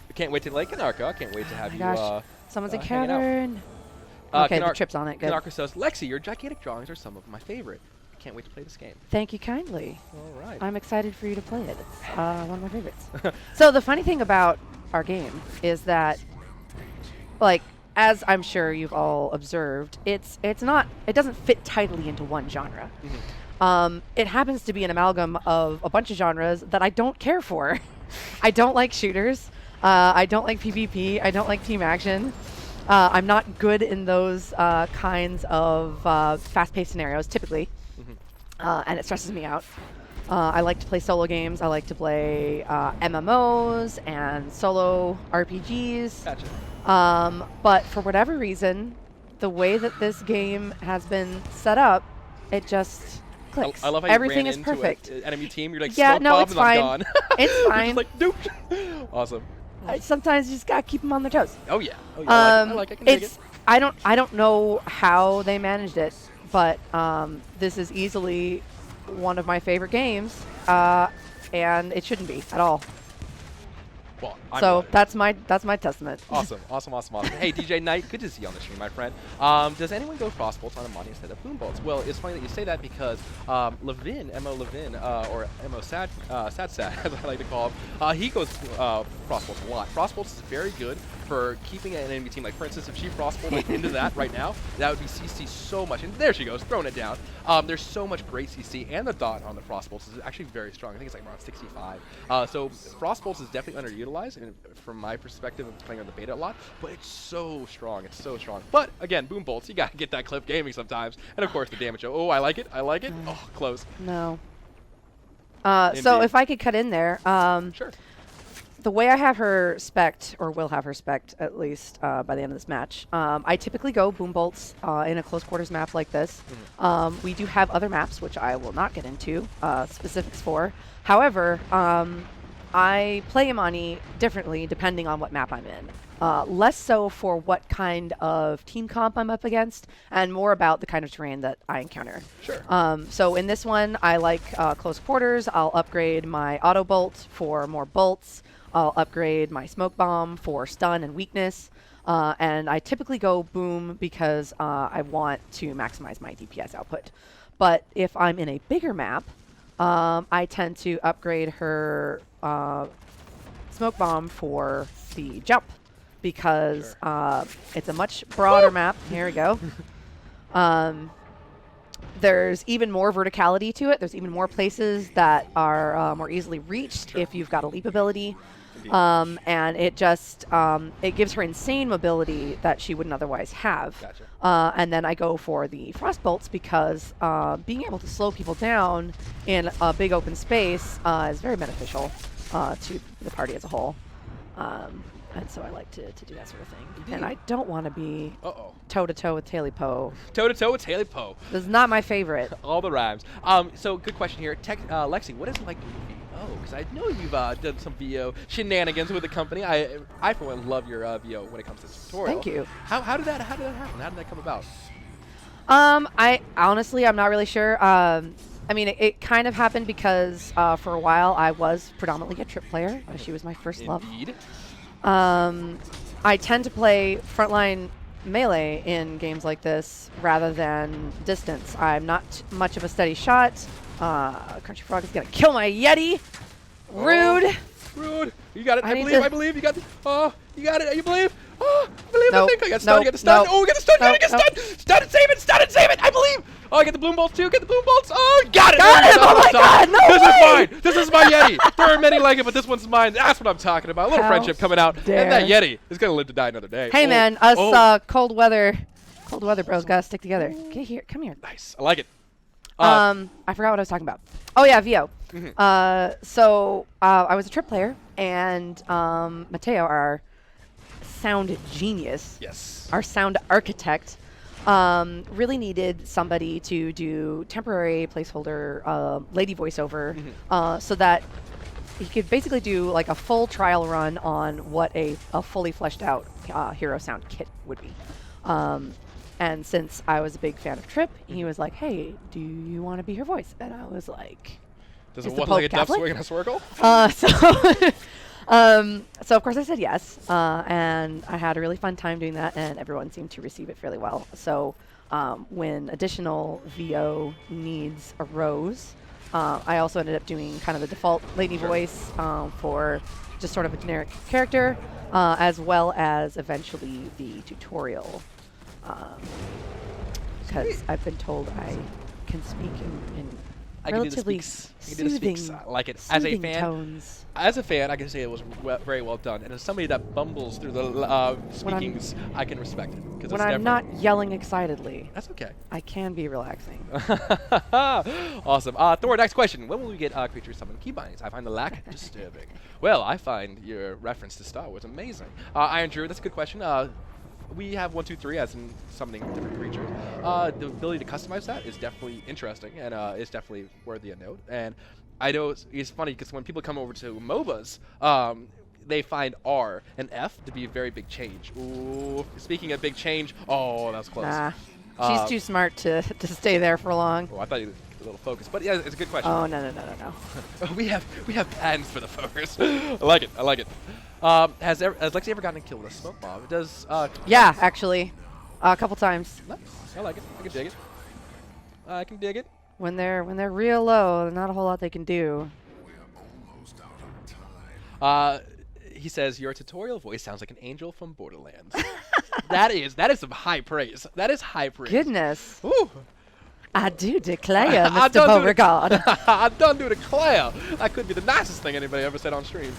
I can't wait to like Kanarka. I can't wait to have you. Gosh, someone's in hanging out. cavern. Okay, the trip's on it. Good. Kanarka says, Lexi, your gigantic drawings are some of my favorite. I can't wait to play this game. Thank you kindly. All right. I'm excited for you to play it. It's one of my favorites. So the funny thing about our game is that, like, as I'm sure you've all observed, it doesn't fit tightly into one genre. It happens to be an amalgam of a bunch of genres that I don't care for. I don't like shooters. I don't like PvP. I don't like team action. I'm not good in those kinds of fast-paced scenarios, typically, and it stresses me out. I like to play solo games. I like to play MMOs and solo RPGs. Gotcha. But for whatever reason, the way that this game has been set up, it just clicks. I love how Everything you is ran into perfect. an enemy team. You're like, Yeah, smoke no, bomb, it's and I'm fine. gone. It's You're fine. just like, doop. Awesome. Sometimes you just gotta keep them on their toes. Oh yeah. Oh yeah. I like it. I can dig it. I don't know how they managed it, but this is easily one of my favorite games, and it shouldn't be at all. Well, I'm So glad. that's my testament. Awesome. Hey, DJ Knight, good to see you on the stream, my friend. Does anyone go crossbolts on Imani instead of boom bolts? Well, it's funny that you say that because Levin, M.O. Levin, or M.O. Sad, as I like to call him, he goes crossbolts a lot. Crossbolts is very good for keeping an enemy team. Like, for instance, if she crossbolted into that right now, that would be CC so much. And there she goes, throwing it down. There's so much great CC, and the dot on the crossbolts is actually very strong. I think it's like around 65. So crossbolts is definitely underutilized, and from my perspective of playing on the beta a lot, but it's so strong. It's so strong. But again, boom bolts, you gotta get that clip gaming sometimes. And of course the damage. Oh, I like it. Oh, close. No. So if I could cut in there, Sure. the way I have her spec'd, or will have her spec'd at least by the end of this match, I typically go boom bolts in a close quarters map like this. We do have other maps, which I will not get into specifics for. However, I play Imani differently depending on what map I'm in. Less so for what kind of team comp I'm up against, and more about the kind of terrain that I encounter. Sure. So in this one, I like close quarters. I'll upgrade my auto bolt for more bolts. I'll upgrade my smoke bomb for stun and weakness. And I typically go boom because I want to maximize my DPS output. But if I'm in a bigger map, I tend to upgrade her smoke bomb for the jump because it's a much broader map. Here we go. There's even more verticality to it. There's even more places that are more easily reached if you've got a leap ability. And it just it gives her insane mobility that she wouldn't otherwise have. Gotcha. And then I go for the frost bolts because being able to slow people down in a big open space is very beneficial to the party as a whole. And so I like to do that sort of thing. And I don't want to be toe-to-toe with Taily Poe. Toe-to-toe with Taily Poe. This is not my favorite. All the rhymes. So good question here. Lexi, what is it like doing VO? Because I know you've done some VO shenanigans with the company. I for one love your VO when it comes to tutorial. Thank you. How did that happen? How did that come about? I honestly, I'm not really sure. I mean, it kind of happened because for a while I was predominantly a trip player. She was my first love. Indeed. I tend to play frontline melee in games like this rather than distance. I'm not much of a steady shot. Crunchy Frog is gonna kill my Yeti. Rude. Rude. You got it. I believe. You got it. Oh, you got it. You believe. Oh, I believe. Nope. I think I got stunned. I got the stun. Nope. Oh, we got the stun. Nope. Got the stun. Stun and save it. Stun and save it. I believe. Oh, I get the bloom bolts too. Get the bloom bolts. Oh, got it. Got him. Oh my God. No This way. is mine. This is my Yeti. There are many like it, but this one's mine. That's what I'm talking about. A little How friendship coming out. dare. And that Yeti is gonna live to die another day. Hey Oh, man, us oh. cold weather bros gotta stick together. Get here. Come here. Nice. I like it. I forgot what I was talking about. Oh yeah, VO. So I was a trip player, and Mateo, our sound genius, Yes. our sound architect, really needed somebody to do temporary placeholder lady voiceover, so that he could basically do like a full trial run on what a fully fleshed out hero sound kit would be. And since I was a big fan of Trip, he was like, "Hey, do you want to be her voice?" And I was like, Does it Is the look like a Pope duff Catholic? swing in a circle? So of course I said yes, and I had a really fun time doing that, and everyone seemed to receive it fairly well. So when additional VO needs arose, I also ended up doing kind of the default lady voice for just sort of a generic character, as well as eventually the tutorial, because I've been told I can speak in I can do the relatively speaks. I can do the soothing, speaks. I like it. As a soothing fan, tones. as a fan, I can say it was very well done. And as somebody that bumbles through the speakings, I can respect it because When I'm not yelling excitedly, That's okay. I can be relaxing. Awesome. Thor, next question. When will we get creatures summon key bindings? I find the lack disturbing. Well, I find your reference to Star Wars amazing. Iron Druid, that's a good question. We have 1, 2, 3 as in summoning different creatures. The ability to customize that is definitely interesting and is definitely worthy of note. And I know it's funny because when people come over to MOBAs, they find R and F to be a very big change. Ooh, speaking of big change, oh, that was close. Nah, she's too smart to stay there for long. Oh, I thought you were a little focused, but yeah, it's a good question. Oh no. we have patents for the focus. I like it. I like it. Has Lexi ever gotten a kill with a smoke bomb? It does. Yeah, actually, a couple times. Nice. I like it. I can dig it. I can dig it. When they're real low, not a whole lot they can do. He says your tutorial voice sounds like an angel from Borderlands. that is some high praise. That is high praise. Goodness. Ooh. I do declare, I Mr. done do Beauregard. I done do declare. That could be the nicest thing anybody ever said on stream.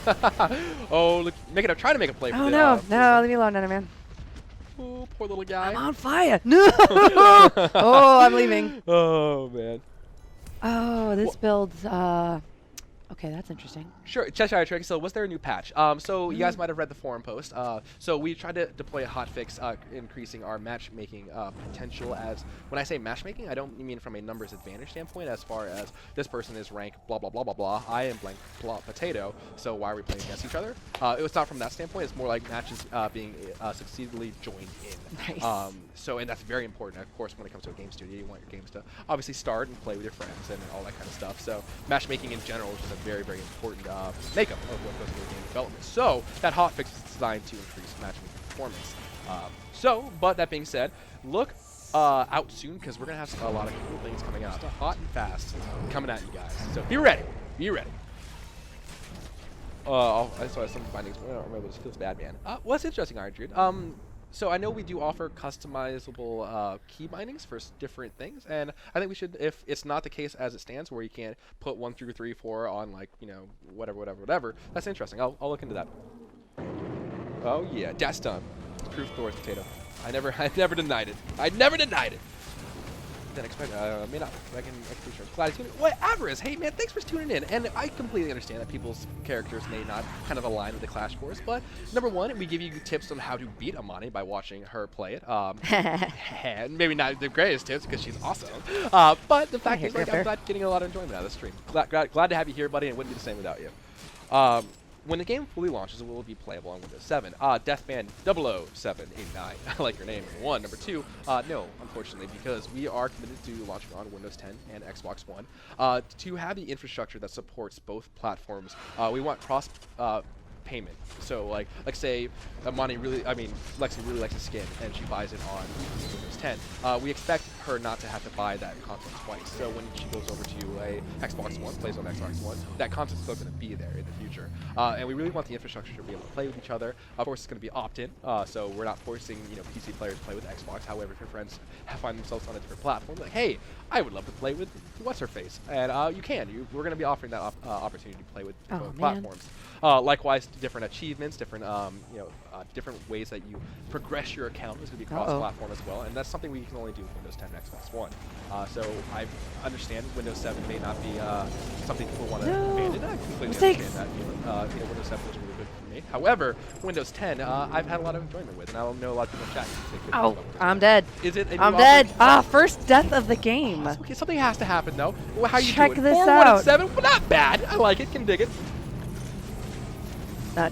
Oh, look, trying to make a play for Oh the, no, leave me alone, man. Oh, poor little guy. I'm on fire. No. Oh, I'm leaving. Oh man. Oh, this build's okay, that's interesting. Sure, Cheshire Trick. So, was there a new patch? So, you guys might have read the forum post. So, we tried to deploy a hotfix increasing our matchmaking potential. As when I say matchmaking, I don't mean from a numbers advantage standpoint, as far as this person is rank blah blah blah blah blah. I am blank blah potato. So, why are we playing against each other? It was not from that standpoint. It's more like matches being succeedingly joined in. Nice. So, and that's very important. Of course, when it comes to a game studio, you want your games to obviously start and play with your friends and all that kind of stuff. So, matchmaking in general is just a very, very important makeup of what goes into game development. So, that hotfix is designed to increase matchmaking performance. But that being said, look out soon because we're going to have a lot of cool things coming out hot and fast coming at you guys. So, be ready. Be ready. I saw some findings. I don't remember. It feels bad, man. What's interesting, Iron Druid? So I know we do offer customizable key bindings for different things, and I think we should, if it's not the case as it stands, where you can't put 1 through 3, 4 on like whatever. That's interesting. I'll look into that. Oh yeah, that's done. Proof Thor's potato. I never denied it. I never denied it. Didn't expect. May not. I can be sure. Glad to tune in. What Avarice? Hey man, thanks for tuning in. And I completely understand that people's characters may not kind of align with the Clash course, but number one, we give you tips on how to beat Imani by watching her play it. And maybe not the greatest tips because she's awesome. But the fact is, like, I'm glad getting a lot of enjoyment out of the stream. Glad to have you here, buddy. And it wouldn't be the same without you. When the game fully launches, it will be playable on Windows 7. Deathman 00789. I like your name, number one. Number two, no, unfortunately, because we are committed to launching on Windows 10 and Xbox One. To have the infrastructure that supports both platforms, we want cross payment. So like say Lexi really likes a skin and she buys it on Windows 10. We expect her not to have to buy that content twice. So when she goes over to a Xbox One, plays on Xbox One, that content's still going to be there in the future. And we really want the infrastructure to be able to play with each other. Of course, it's going to be opt-in, so we're not forcing PC players to play with Xbox. However, if your friends find themselves on a different platform, like, hey, I would love to play with what's her face, and you can. We're going to be offering that opportunity to play with both platforms. Likewise, different achievements, different different ways that you progress your account is going to be cross-platform as well, and that's something we can only do with Windows 10 and Xbox One. So I understand Windows 7 may not be something people want to abandon. I completely understand that. Windows 7 was really good for me. However, Windows 10, I've had a lot of enjoyment with, and I know a lot of people in chat. Oh, I'm dead. Is it? I'm dead. First death of the game. Okay, something has to happen though. Well, how you Check doing? this 4, out. 1, and 7. Well, not bad. I like it. Can dig it.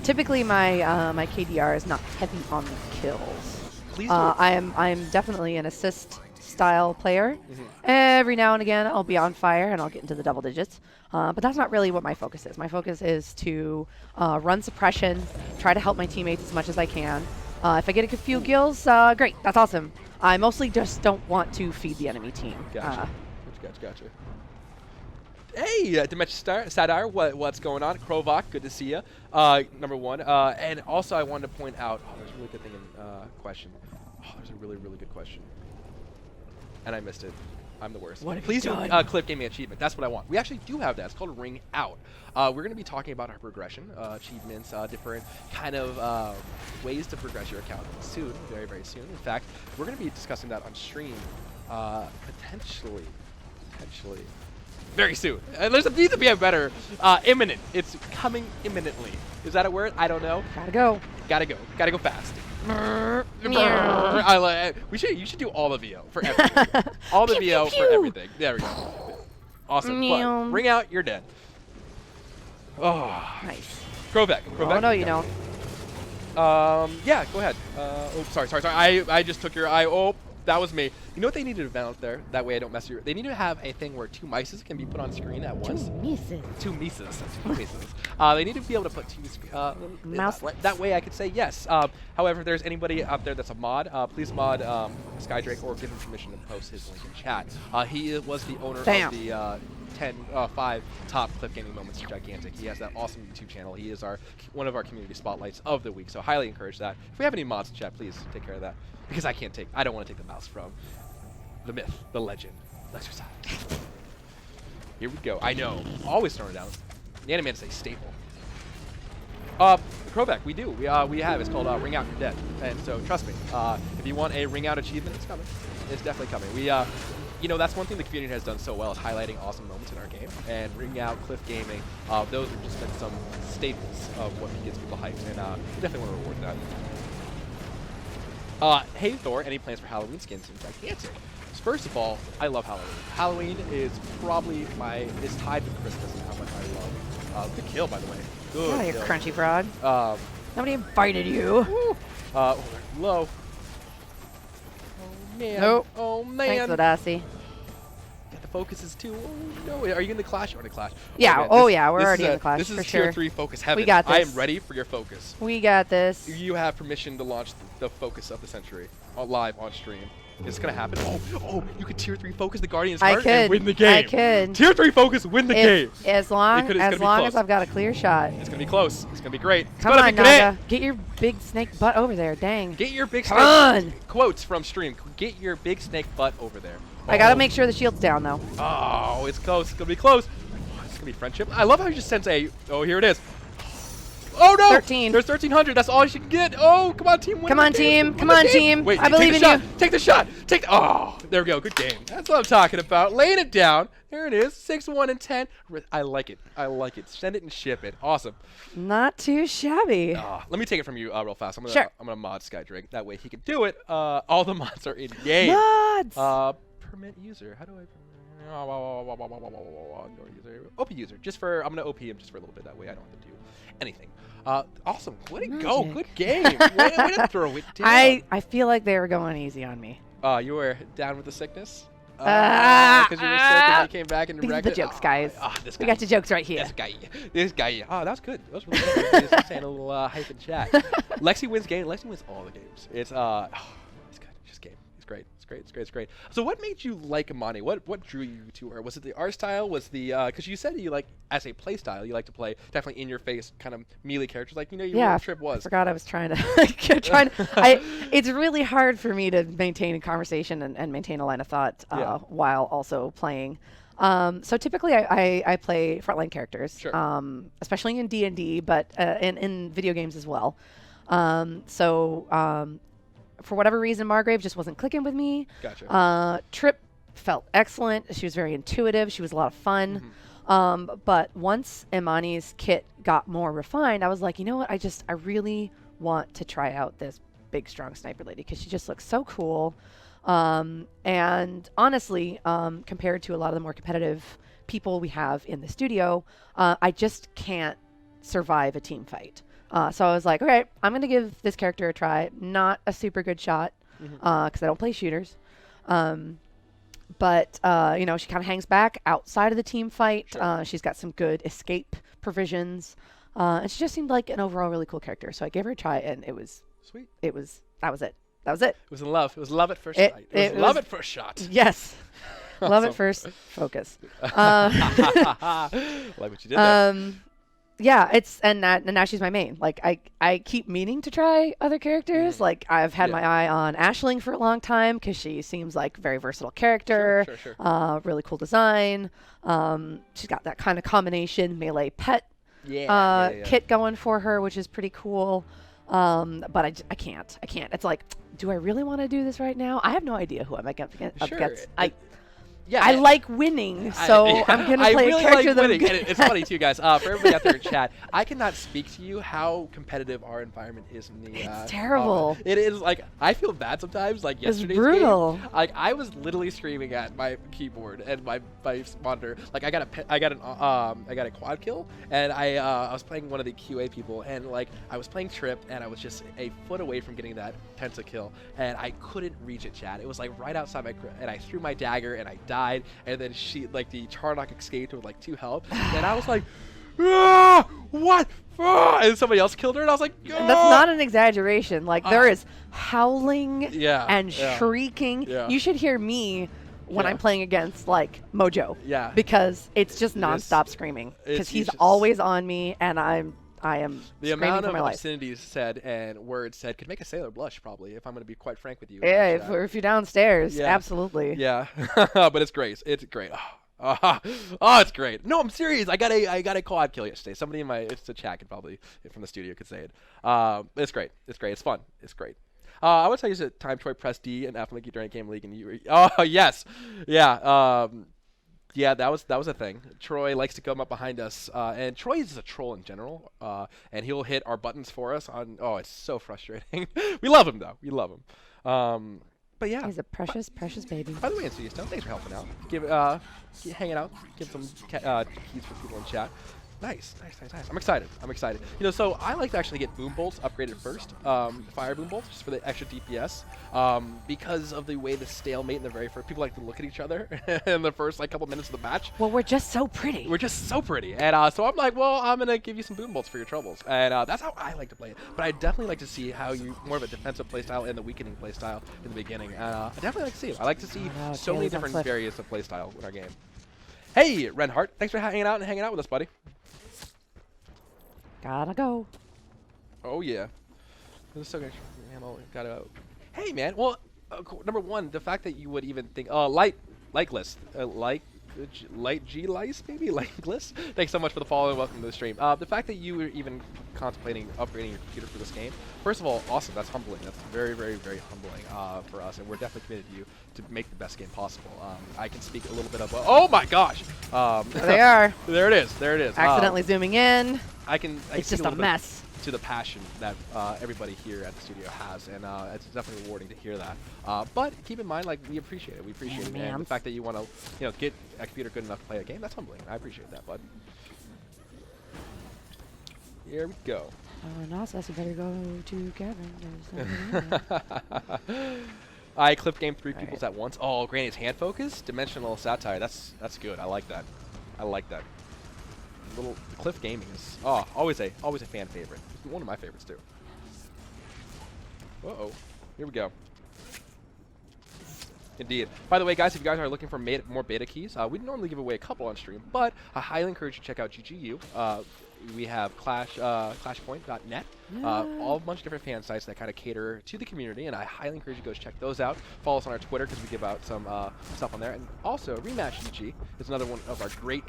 Typically, my my KDR is not heavy on the kills. Please do. I'm definitely an assist style player. Every now and again, I'll be on fire and I'll get into the double digits. But that's not really what my focus is. My focus is to run suppression, try to help my teammates as much as I can. If I get a few kills, great. That's awesome. I mostly just don't want to feed the enemy team. Gotcha. Gotcha. Hey, Dimension Sadire, what's going on? Krovak, good to see you. Number one. And also, I wanted to point out, there's a really good thing in question. There's a really, really good question. And I missed it. I'm the worst. What have you Please do done? clip gaming achievement. That's what I want. We actually do have that. It's called Ring Out. We're going to be talking about our progression, achievements, different kind of ways to progress your account soon, very, very soon. In fact, we're going to be discussing that on stream potentially very soon. There's needs to be a better imminent. It's coming imminently. Is that a word? I don't know. Gotta go. Gotta go fast. Meow. You should do all the VO for everything. All the Pew, VO pew, for pew. everything. There we go. Awesome. Meow. But Ring Out, you're dead. Oh, Nice. Krovek. Oh, no, you don't. Yeah, go ahead. Oh, sorry. I just took your eye. Oh, that was me. You know what they need to balance there? That way I don't mess you. They need to have a thing where 2 mices can be put on screen at once. 2 mices. They need to be able to put 2 Mouselets. That way I could say yes. However, if there's anybody out there that's a mod, please mod Skydrake or give him permission to post his link in chat. He was the owner of the 5 top clip gaming moments of Gigantic. He has that awesome YouTube channel. He is one of our community spotlights of the week, so highly encourage that. If we have any mods in chat, please take care of that. Because I don't want to take the mouse from the myth, the legend, exercise. Here we go. I know. Always throwing it down. The anime is a staple. Krovek, we do. We have. It's called Ring Out, You're Dead. And so trust me, if you want a Ring Out achievement, it's coming. It's definitely coming. That's one thing the community has done so well is highlighting awesome moments in our game. And Ring Out, Cliff Gaming, those have just been some staples of what gets people hyped. And we definitely want to reward that. Hey Thor, any plans for Halloween skins in Gigantic? First of all, I love Halloween. Halloween is probably is tied with Christmas and how much I love. Good kill, by the way. Good. Oh, you kill. crunchy frog. Nobody invited you. Low. Oh man. Nope. Oh man. Thanks, Ladassi. Got the focuses too. Oh no. Are you in the clash? You're in the clash. Yeah. Man, Oh yeah. We're already in the clash This is for tier sure. 3 focus heaven. We got I am this. ready for your focus. We got this. You have permission to launch the focus of the century live on stream. Is it gonna happen? Oh! You could tier 3 focus the Guardian's heart and win the game. I could. Tier 3 focus, win the game. As long gonna be as close. I've got a clear shot. It's gonna be close. It's gonna be great. It's Come gonna on, be great. Naga. Get your big snake butt over there. Dang. Get your big Come snake on. quotes from stream. Get your big snake butt over there. I gotta make sure the shield's down though. Oh, it's close. It's gonna be close. Oh, it's gonna be friendship. I love how you just sense a. Oh, here it is. Oh no! 13. There's 1300. That's all you should get. Oh, come on, team. Win Come the on, game. team. Win Come the on, game. team. Wait, I believe in you. you. Take the shot. Oh, there we go. Good game. That's what I'm talking about. Laying it down. There it is. 6, 1, and 10. I like it. Send it and ship it. Awesome. Not too shabby. Let me take it from you real fast. I'm Sure. gonna mod Skydrake. That way he can do it. All the mods are in game. Mods. Permit user. How do I? No user. OP user. I'm gonna OP him just for a little bit. That way I don't have to do anything. Awesome. Way to go. Good game. way to throw it down. I feel like they were going easy on me. You were down with the sickness? Because you were sick and you came back and These are wrecked the it? jokes, guys. This We guy. got the jokes right here. This guy. Oh, that was good. That was really good. Just saying a little hype in chat. Lexi wins game. Lexi wins all the games. It's good. Just game. It's great. It's great. So what made you like Imani? What drew you to her? Was it the art style? Was the because you said you like as a play style you like to play definitely in your face kind of melee characters like your trip was. I forgot I was trying to it's really hard for me to maintain a conversation and maintain a line of thought while also playing. So typically I play frontline characters, Sure. especially in D&D, but in video games as well. For whatever reason, Margrave just wasn't clicking with me. Gotcha. Trip felt excellent. She was very intuitive. She was a lot of fun. But once Imani's kit got more refined, I was like, you know what? I really want to try out this big, strong sniper lady because she just looks so cool. And honestly, compared to a lot of the more competitive people we have in the studio, I just can't survive a team fight. So I was like, okay, I'm going to give this character a try. Not a super good shot because I don't play shooters. But she kind of hangs back outside of the team fight. Sure. She's got some good escape provisions. And she just seemed like an overall really cool character. So I gave her a try, and it was sweet. That was it. It was in love. It was love at first sight. It was love at first shot. Yes. Love at first focus. Like what you did there. Yeah, and now she's my main. Like I keep meaning to try other characters. Like I've had Yeah. my eye on Aisling for a long time because she seems like a very versatile character. Sure. Really cool design. She's got that kind of combination melee pet Yeah. kit going for her, which is pretty cool. But I can't. It's like, do I really want to do this right now? I have no idea who I'm up against. Sure. I I like winning, so I'm gonna play really a character like that I'm winning. good And it's at. funny too, guys. For everybody out there in chat, I cannot speak to you how competitive our environment is in the. It's terrible. It is like I feel bad sometimes. Like It's yesterday's brutal. game, like I was literally screaming at my keyboard and my monitor. Like I got a quad kill, and I was playing one of the QA people, and like I was playing Trip, and I was just a foot away from getting that penta kill, and I couldn't reach it, chat. It was like right outside my and I threw my dagger, and I died, and then the Charnock escaped with like 2 health, and I was like, what? And somebody else killed her, and I was like, And that's not an exaggeration. Like there is howling Yeah, and yeah, shrieking. yeah. You should hear me when Yeah. I'm playing against like Mojo. Yeah. Because it's just nonstop screaming. Because you he's just- always on me, and I am The screaming amount for of my life. obscenities said and words said could make a sailor blush, probably, if I'm going to be quite frank with you. Yeah, about that. if you're downstairs, Yeah. absolutely. Yeah, but it's great. It's great. Oh, it's great. No, I'm serious. I got a quad kill yesterday. Somebody in the chat could probably from the studio could say it. It's great. It's great. It's fun. It's great. I would tell you at time Troy press D and F like during Game League and you. Oh yes, yeah. Yeah, that was a thing. Troy likes to come up behind us, and Troy is a troll in general, and he'll hit our buttons for us. It's so frustrating. We love him though. We love him. But yeah, He's a precious, precious baby. by the way, Studio Stone, thanks for helping out. Hanging out, give some keys for people in chat. Nice. I'm excited. You know, so I like to actually get boom bolts upgraded first, fire boom bolts, just for the extra DPS, because of the way the stalemate in the very first. People like to look at each other in the first couple minutes of the match. Well, we're just so pretty. We're just so pretty, and so I'm like, well, I'm gonna give you some boom bolts for your troubles, and that's how I like to play it. But I definitely like to see how you more of a defensive playstyle and the weakening playstyle in the beginning. I definitely like to see it. I like to see so many Taylor's on different Swift. variants of playstyle in our game. Hey, Renhart, thanks for hanging out with us, buddy. Gotta go. Oh yeah. This is so good. Gotta. Hey man. Well, number one, the fact that you would even think, light list, light G lice maybe lice. Thanks so much for the follow and welcome to the stream. The fact that you were even contemplating upgrading your computer for this game, first of all, awesome. That's humbling. That's very, very, very humbling for us, and we're definitely committed to you to make the best game possible. I can speak a little bit about. Oh my gosh. There they are. There it is. Accidentally zooming in. I can It's speak just a little bit mess. to the passion that everybody here at the studio has, and it's definitely rewarding to hear that. But keep in mind, we appreciate it. We appreciate it, and the fact that you want to, get a computer good enough to play a game, that's humbling. I appreciate that, bud. Here we go. Oh, no, says you better go to Kevin. I clip game 3 peoples at once. Oh, Granny's hand focus, dimensional satire. That's good. I like that. Little Cliff Gaming is always a fan favorite. It's one of my favorites too. Uh-oh. Here we go. Indeed. By the way, guys, if you guys are looking for more beta keys, we normally give away a couple on stream, but I highly encourage you to check out GGU. We have clashpoint.net, all a bunch of different fan sites that kind of cater to the community, and I highly encourage you to go check those out. Follow us on our Twitter because we give out some stuff on there. And also, Rematch GG is another one of our great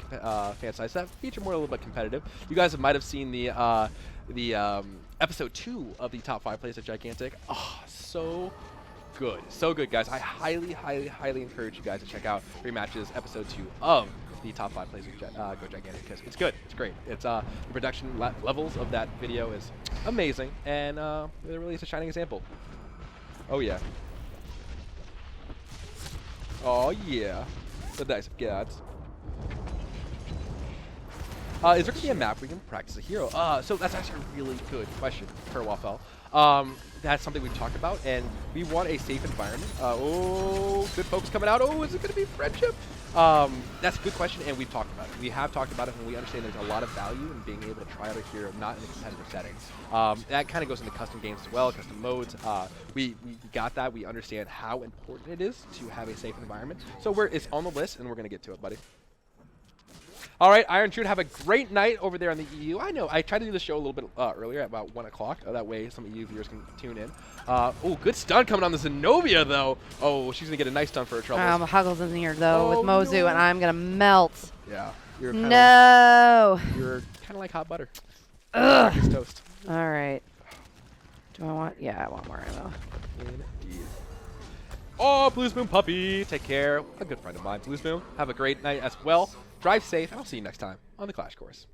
fan sites that feature more a little bit competitive. You guys might have seen the episode 2 of the top 5 plays at Gigantic. Oh, so good, guys. I highly encourage you guys to check out Rematch's episode 2 of the top 5 plays of Go Gigantic because it's good. It's great. It's the production levels of that video is amazing, and it really is a shining example. Oh yeah. Oh yeah. The dice of gods. Is there going to be a map where you can practice a hero? So that's actually a really good question, Kerwafel. That's something we've talked about, and we want a safe environment. Oh, good focus coming out. Oh, is it going to be friendship? That's a good question, and we've talked about it. We have talked about it, and we understand there's a lot of value in being able to try out a hero, not in a competitive setting. That kind of goes into custom games as well, custom modes. We got that. We understand how important it is to have a safe environment. So it's on the list, and we're going to get to it, buddy. All right, Iron Trude, have a great night over there on the EU. I know, I tried to do the show a little bit earlier at about 1 o'clock. That way some EU viewers can tune in. Oh, good stun coming on the Zenobia, though. Oh, she's going to get a nice stun for her troubles. Huggles in here, though, with Oh, Mozu, no. and I'm going to melt. Yeah. You're kinda No. You're kind of like hot butter. Ugh. It's toast. All right. Do I want? Yeah, I want more ammo. Indeed. Oh, Blue Spoon Puppy. Take care. A good friend of mine, Blue Spoon. Have a great night as well. Drive safe, and I'll see you next time on the Clash Course.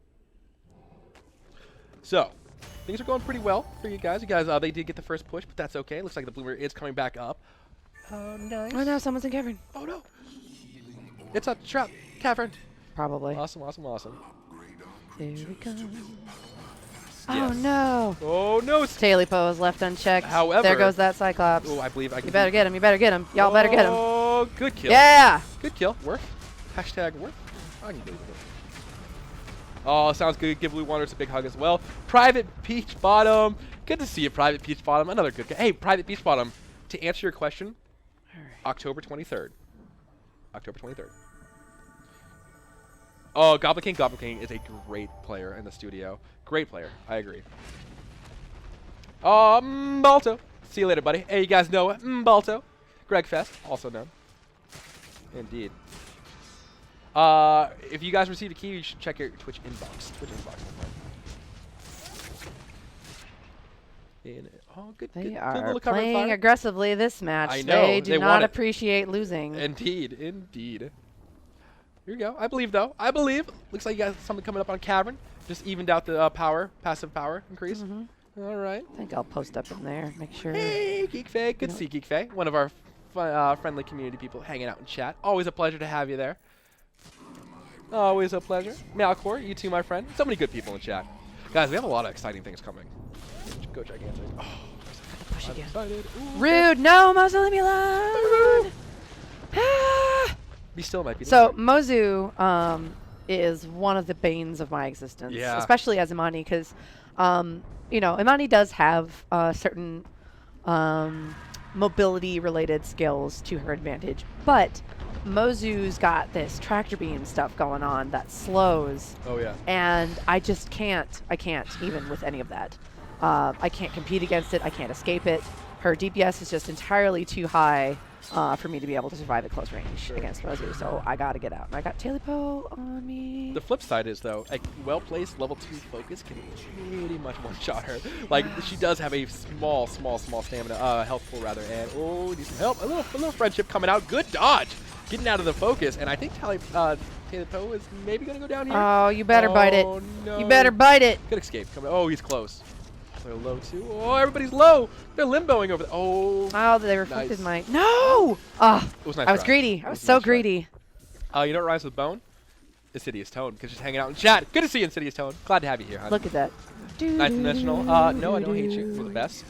So, things are going pretty well for you guys. They did get the first push, but that's okay. Looks like the Bloomer is coming back up. Oh, nice. Oh no, someone's in cavern. Oh, no. It's a trap. Cavern. Probably. Awesome, awesome, awesome. Here we go. Yes. Oh no. Oh, no. Talipo is left unchecked. However- there goes that Cyclops. Oh, I believe I can. You better get him. You better get him. Y'all better get him. Oh, good kill. Yeah. Good kill. Worth. Hashtag worth. I can believe it. Oh, sounds good. Give Blue Wanderers a big hug as well. Private Peach Bottom. Good to see you, Private Peach Bottom. Another good guy. Hey, Private Peach Bottom. To answer your question, October 23rd. October 23rd. Oh, Goblin King. Goblin King is a great player in the studio. Great player. I agree. Balto. See you later, buddy. Hey, you guys know Balto. Greg Fest, also known. Indeed. If you guys received a key, you should check your Twitch inbox. Oh, good. They good are little cover playing fire. aggressively this match. I know, They do they not want it. appreciate losing. Indeed, indeed. Here we go. I believe, though. I believe. Looks like you got something coming up on Cavern. Just evened out the passive power increase. All right. I think I'll post up in there. Make sure. Hey, Geek Faye. Good to see Geek Faye. One of our friendly community people hanging out in chat. Always a pleasure to have you there. Always a pleasure. Malcor, you too, my friend. So many good people in chat. Guys, we have a lot of exciting things coming. Go Gigantic. Oh, Push I'm again. excited. Ooh, Rude. No, Mozu, leave me alone. Ah. Be still, might be. So Mozu is one of the banes of my existence, Yeah. especially as Imani, because Imani does have certain mobility-related skills to her advantage, but Mozu's got this tractor beam stuff going on that slows, Oh yeah. and I just can't. I can't even with any of that. I can't compete against it. I can't escape it. Her DPS is just entirely too high for me to be able to survive at close range against Mozu, so I gotta get out. And I got Talipo on me. The flip side is, though, a well-placed level 2 focus can pretty much one-shot her. Like, she does have a small stamina, health pool, rather, and, oh, needs some help. A little friendship coming out. Good dodge. Getting out of the focus, and I think Talipo is maybe going to go down here. Oh, you better bite it. No. You better bite it. Good escape. Oh, he's close. They're low, too. Oh, everybody's low. They're limboing over there. Oh, They reflected nice. my... No! Ah, It was nice I was try. greedy. It I was a so nice try. greedy. You know what rhymes with bone? Insidious Tone, because she's hanging out in chat. Good to see you, Insidious Tone. Glad to have you here, hon. Look at that. Ninth dimensional. No, I don't hate you. You're the best.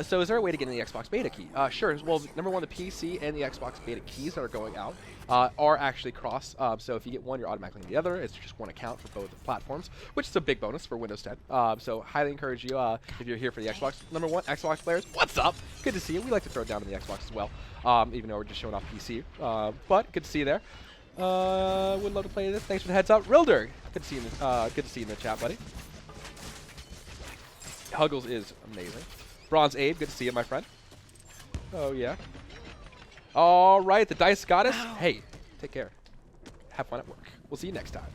So is there a way to get in the Xbox beta key? Sure. Well, number one, the PC and the Xbox beta keys that are going out are actually cross. So if you get one, you're automatically in the other. It's just one account for both platforms, which is a big bonus for Windows 10. So highly encourage you if you're here for the Xbox. Number one, Xbox players, what's up? Good to see you. We like to throw it down on the Xbox as well, even though we're just showing off PC. But good to see you there. Would love to play this. Thanks for the heads up, Rilder. Good to see you. Good to see you in the chat, buddy. Huggles is amazing. Bronze Abe, good to see you, my friend. Oh, yeah. All right, the Dice Goddess. Ow. Hey, take care. Have fun at work. We'll see you next time.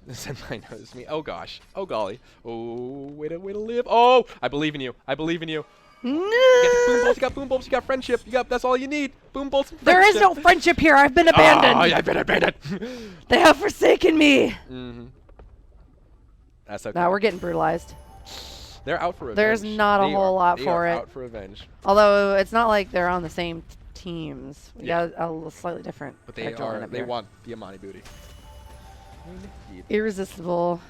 Senpai knows me. Oh, gosh. Oh, golly. Oh, way to live. Oh, I believe in you. I believe in you. You got boom bolts, you got boom bolts, you got friendship. That's all you need. Boom bolts and friendship. There is no friendship here. I've been abandoned. Oh, I've been abandoned. They have forsaken me. Mm-hmm. That's okay. Now we're getting brutalized. They're out for revenge. There's not a whole lot for it. Out for revenge. Although it's not like they're on the same teams. We got a slightly different. But they are. They want the Imani booty. Indeed. Irresistible.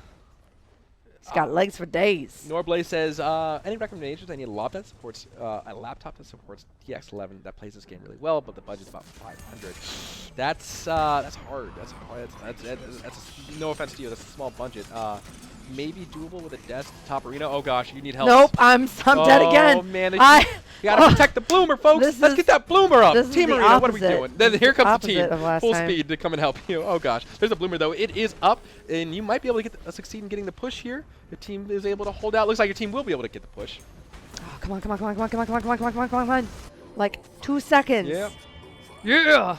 It's got legs for days. Norblaze says, any recommendations? I need a laptop that supports TX11 that plays this game really well, but the budget's about 500. That's hard. That's hard. That's no offense to you. That's a small budget. maybe doable with a desk top arena. Oh gosh, you need help. Nope, I'm dead again. Oh man, you gotta protect the bloomer, folks. Let's get that bloomer up. This is Team the arena, what are we opposite. doing? Then This here is the comes the team, opposite of last full time. speed to come and help you. Oh gosh, there's a bloomer though. It is up, and you might be able to get succeed in getting the push here. The team is able to hold out. Looks like your team will be able to get the push. Oh, come on, come on, come on, come on, come on, come on, come on, come on, come on, come on. Like 2 seconds. Yeah. Yeah.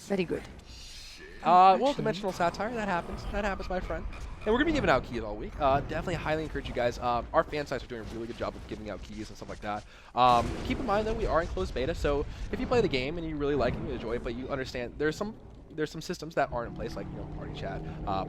Very good. Well, dimensional satire, that happens. That happens, my friend. And we're going to be giving out keys all week. Definitely highly encourage you guys. Our fan sites are doing a really good job of giving out keys and stuff like that. Keep in mind, though, we are in closed beta, so if you play the game and you really like it and you enjoy it, but you understand there's some systems that aren't in place, like party chat,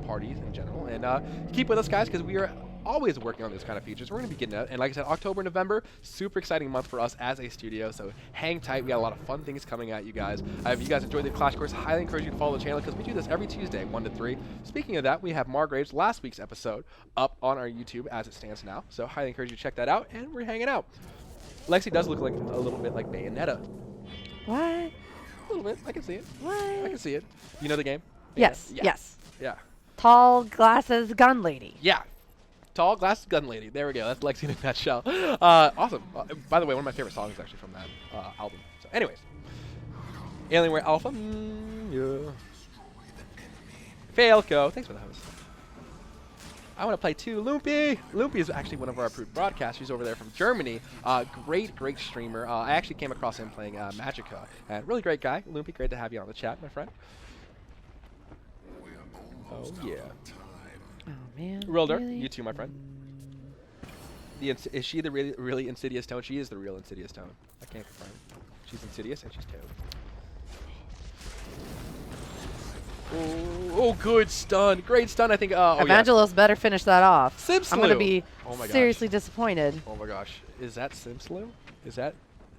parties in general. And keep with us, guys, because we are always working on these kind of features. We're going to be getting out. And like I said, October, November, super exciting month for us as a studio. So hang tight. We got a lot of fun things coming at you guys. If you guys enjoyed the Clash course, highly encourage you to follow the channel because we do this every Tuesday, 1 to 3. Speaking of that, we have Margrave's last week's episode up on our YouTube as it stands now. So highly encourage you to check that out. And we're hanging out. Lexi does look like a little bit like Bayonetta. What? A little bit. I can see it. What? I can see it. You know the game? Yes, Yeah. yes. Yeah. Tall glasses gun lady. Yeah. Tall glasses gun lady. There we go. That's Lexi in a nutshell. Awesome. By the way, one of my favorite songs is actually from that album. So, anyways, Alienware Alpha. Yeah. Falco. Thanks for the host. I want to play too. Loopy. Loopy is actually one of our approved broadcasters over there from Germany. Great streamer. I actually came across him playing Magica. And really great guy. Loopy, great to have you on the chat, my friend. Oh, yeah. Oh, man. Rilder, really? you too, my friend. Is she the really insidious tone? She is the real insidious tone. I can't confirm. She's insidious and she's Toad. Oh, good stun. Great stun, I think. Oh, Evangelos better finish that off. Sim I'm going to Slew. be Oh my gosh. seriously disappointed. Oh my gosh. Is that Sim Slew? Is that?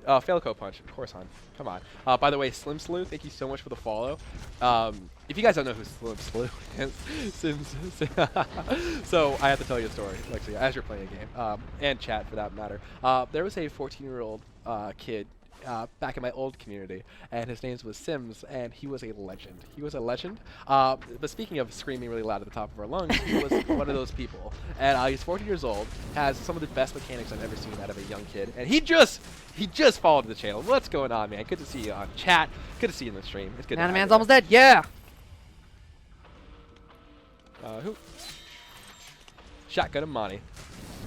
Falco Punch. Of course, hon. Come on. By the way, Slim Slew, thank you so much for the follow. If you guys don't know who Slim Slew is, so I have to tell you a story, Lexi, as you're playing a game, and chat for that matter. There was a 14-year-old kid back in my old community, and his name was Sims, and he was a legend. He was a legend. But speaking of screaming really loud at the top of our lungs, he was one of those people. And he's 14 years old, has some of the best mechanics I've ever seen out of a young kid, and he just followed the channel. What's going on, man? Good to see you on chat. Good to see you in the stream. It's good. Man's almost dead. Yeah. Who? Shotgun Imani.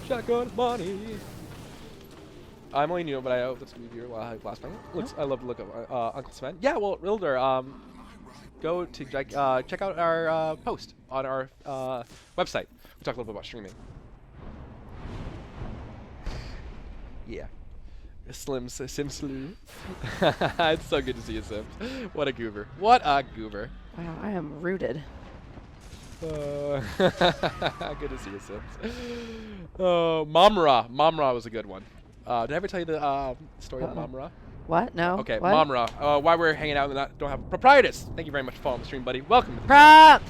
Shotgun Imani. I'm only new, but I hope that's going to be here while I have last night. Looks, I love the look of Uncle Sven. Yeah, well, Rilder, go to check out our post on our website. We talk a little bit about streaming. Yeah. Sim Slew. It's so good to see you, Sims. What a goober. What a goober. Wow, I am rooted. Good to see you, Sims. Mamra. Mamra was a good one. Did I ever tell you the story of Mamra? What? No. Okay, what? Mamra. Why we're hanging out and don't have proprietus. Thank you very much for following the stream, buddy. Welcome to the Prop!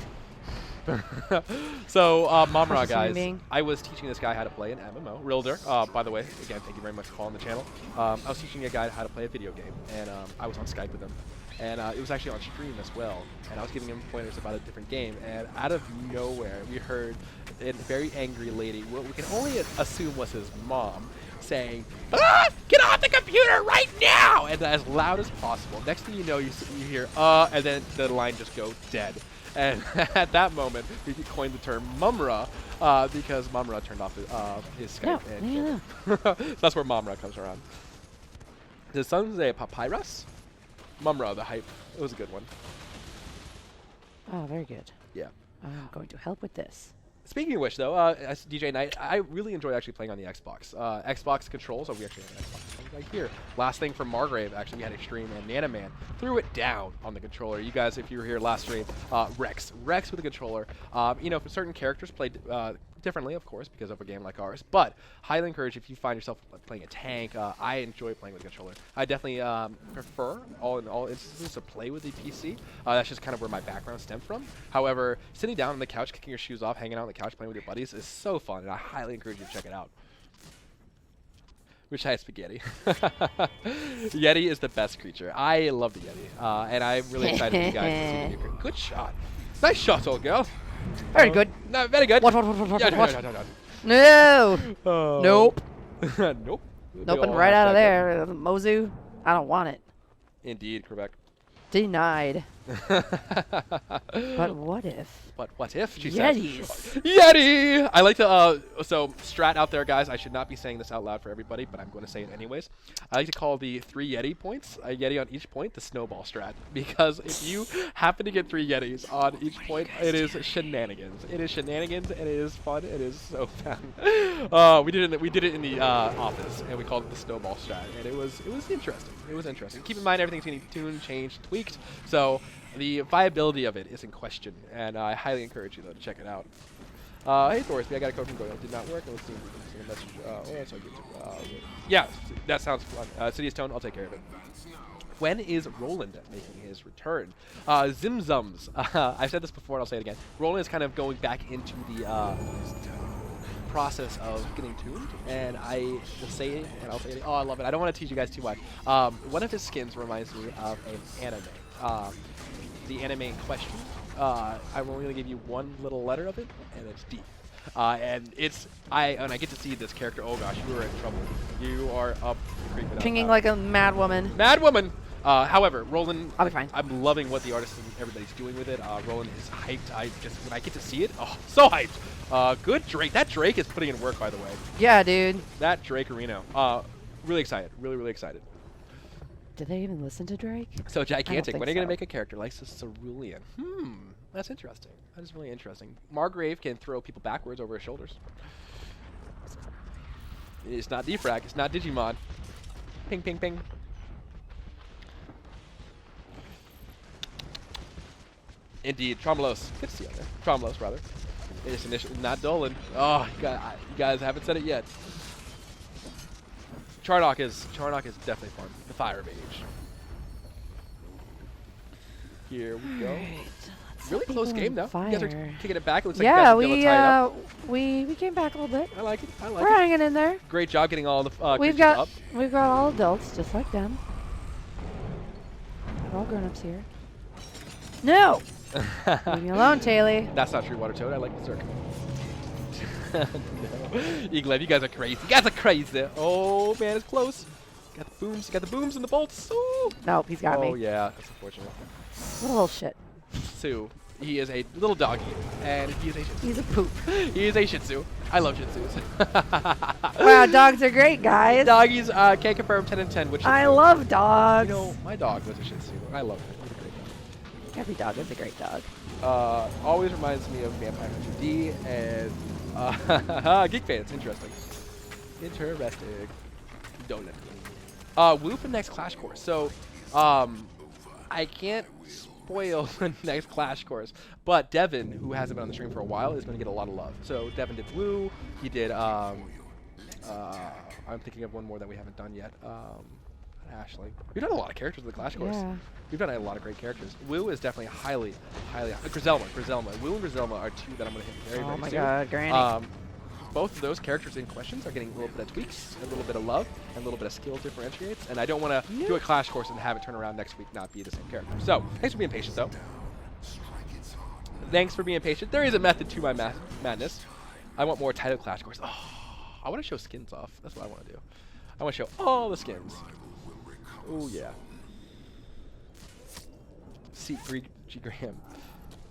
So, Mamra, Precious human guys, being. I was teaching this guy how to play an MMO. Rilder, by the way, again, thank you very much for following the channel. I was teaching a guy how to play a video game, and I was on Skype with him. And it was actually on stream as well. And I was giving him pointers about a different game. And out of nowhere, we heard a very angry lady, what we can only assume was his mom, saying, "Ah, get off the computer right now!" And as loud as possible. Next thing you know, you hear, and then the line just go dead. And at that moment, we coined the term Mumra because Mumra turned off his Skype. Yeah. So that's where Mumra comes around. Does someone say Papyrus? Mumra, the hype. It was a good one. Oh, very good. Yeah. I'm going to help with this. Speaking of which, though, as DJ Knight, I really enjoy actually playing on the Xbox. Xbox controls, we actually have an Xbox right here. Last thing from Margrave, actually, we had a stream, and Nanaman threw it down on the controller. You guys, if you were here last stream, Rex with a controller. You know, for certain characters played differently, of course, because of a game like ours. But highly encourage if you find yourself playing a tank. I enjoy playing with a controller. I definitely prefer, in all instances, to play with the PC. That's just kind of where my background stemmed from. However, sitting down on the couch, kicking your shoes off, hanging out on the couch, playing with your buddies is so fun, and I highly encourage you to check it out. Wish I had spaghetti. Yeti is the best creature. I love the Yeti, and I'm really excited for you guys to see the new creature. Good shot. Nice shot, old girl. Very good. No, very good. What? Yeah, No. no. Nope. Nope. Noping right out of there. Mozu. I don't want it. Indeed, Quebec. Denied. But what if? But what if, she Yetis. says. Yeti! I like to, so Strat out there, guys, I should not be saying this out loud for everybody, but I'm going to say it anyways. I like to call the 3 Yeti points, a Yeti on each point, the snowball strat. Because if you happen to get 3 Yetis on each point, it is shenanigans. It is shenanigans, and it is fun, it is so fun. We did it in the office, and we called it the snowball strat, and it was interesting. It was interesting. Keep in mind, everything's getting tuned, changed, tweaked, so the viability of it is in question, and I highly encourage you, though, to check it out. Hey, Thorsby, I got a code from Goyle. Did not work. Let's see if we can send a message. That's all good. Yeah, that sounds fun. City's Tone, I'll take care of it. When is Roland making his return? Zimzums. I've said this before, and I'll say it again. Roland is kind of going back into the process of getting tuned, and I will say it, and I'll say it. Oh, I love it. I don't want to tease you guys too much. One of his skins reminds me of an anime. The anime in question. I'm only going to give you one little letter of it, and it's D. And I get to see this character. Oh gosh, you are in trouble. You are up. Pinging like a mad woman. Mad woman. However, Roland, I'll be fine. I'm loving what the artist and everybody's doing with it. Roland is hyped. When I get to see it, oh, so hyped. Good Drake. That Drake is putting in work, by the way. Yeah, dude. That Drake Reno. Really excited. Really excited. Did they even listen to Drake? So gigantic. When are you going to so. make a character like Cerulean? That's interesting. That is really interesting. Margrave can throw people backwards over his shoulders. It's not defrag. It's not Digimon. Ping, ping, ping. Indeed. Tromulos. Good to see you out there. Tromulos, rather. It is initially not Dolan. Oh, you guys haven't said it yet. Charnock is definitely fun. The Fire Mage. Here we go. Really close game though. You guys are kicking it back. It looks like you guys are able to tie it up. we came back a little bit. I like it. We're hanging in there. Great job getting all the We've creatures got up. all adults just like them. We're all grown-ups here. No. Leave me alone, Taylor. That's not true, Water Toad. I like the circle. No. Eaglev, you guys are crazy. You guys are crazy. Oh man, it's close. Got the booms. Got the booms and the bolts. Ooh. Nope, he's got me. Oh yeah, that's unfortunate. What a little shit. Sue. He is a little doggy, and he is a Shih Tzu. He's a poop. He is a Shih Tzu. I love Shih Tzus. Wow, dogs are great, guys. Doggies can't confirm 10 and 10. Which I love dogs. You know, my dog was a Shih Tzu. I love him. He's a great dog. Every dog is a great dog. Always reminds me of Vampire Hunter D and Geek Fans. Interesting. Donut. Woo for next Clash course. So, I can't spoil the next Clash course, but Devin, who hasn't been on the stream for a while, is going to get a lot of love. So Devin did Woo. He did. I'm thinking of one more that we haven't done yet. Ashley. We've done a lot of characters in the Clash course. Yeah. We've done a lot of great characters. Woo is definitely highly. Griselma. Woo and Griselma are two that I'm going to hit very, very soon. Oh my god, Granny. Both of those characters in questions are getting a little bit of tweaks, a little bit of love, and a little bit of skill differentiates. And I don't want to do a Clash course and have it turn around next week not be the same character. So, thanks for being patient, though. Thanks for being patient. There is a method to my madness. I want more title Clash course. Oh, I want to show skins off. That's what I want to do. I want to show all the skins. Oh, yeah. Seat G Graham.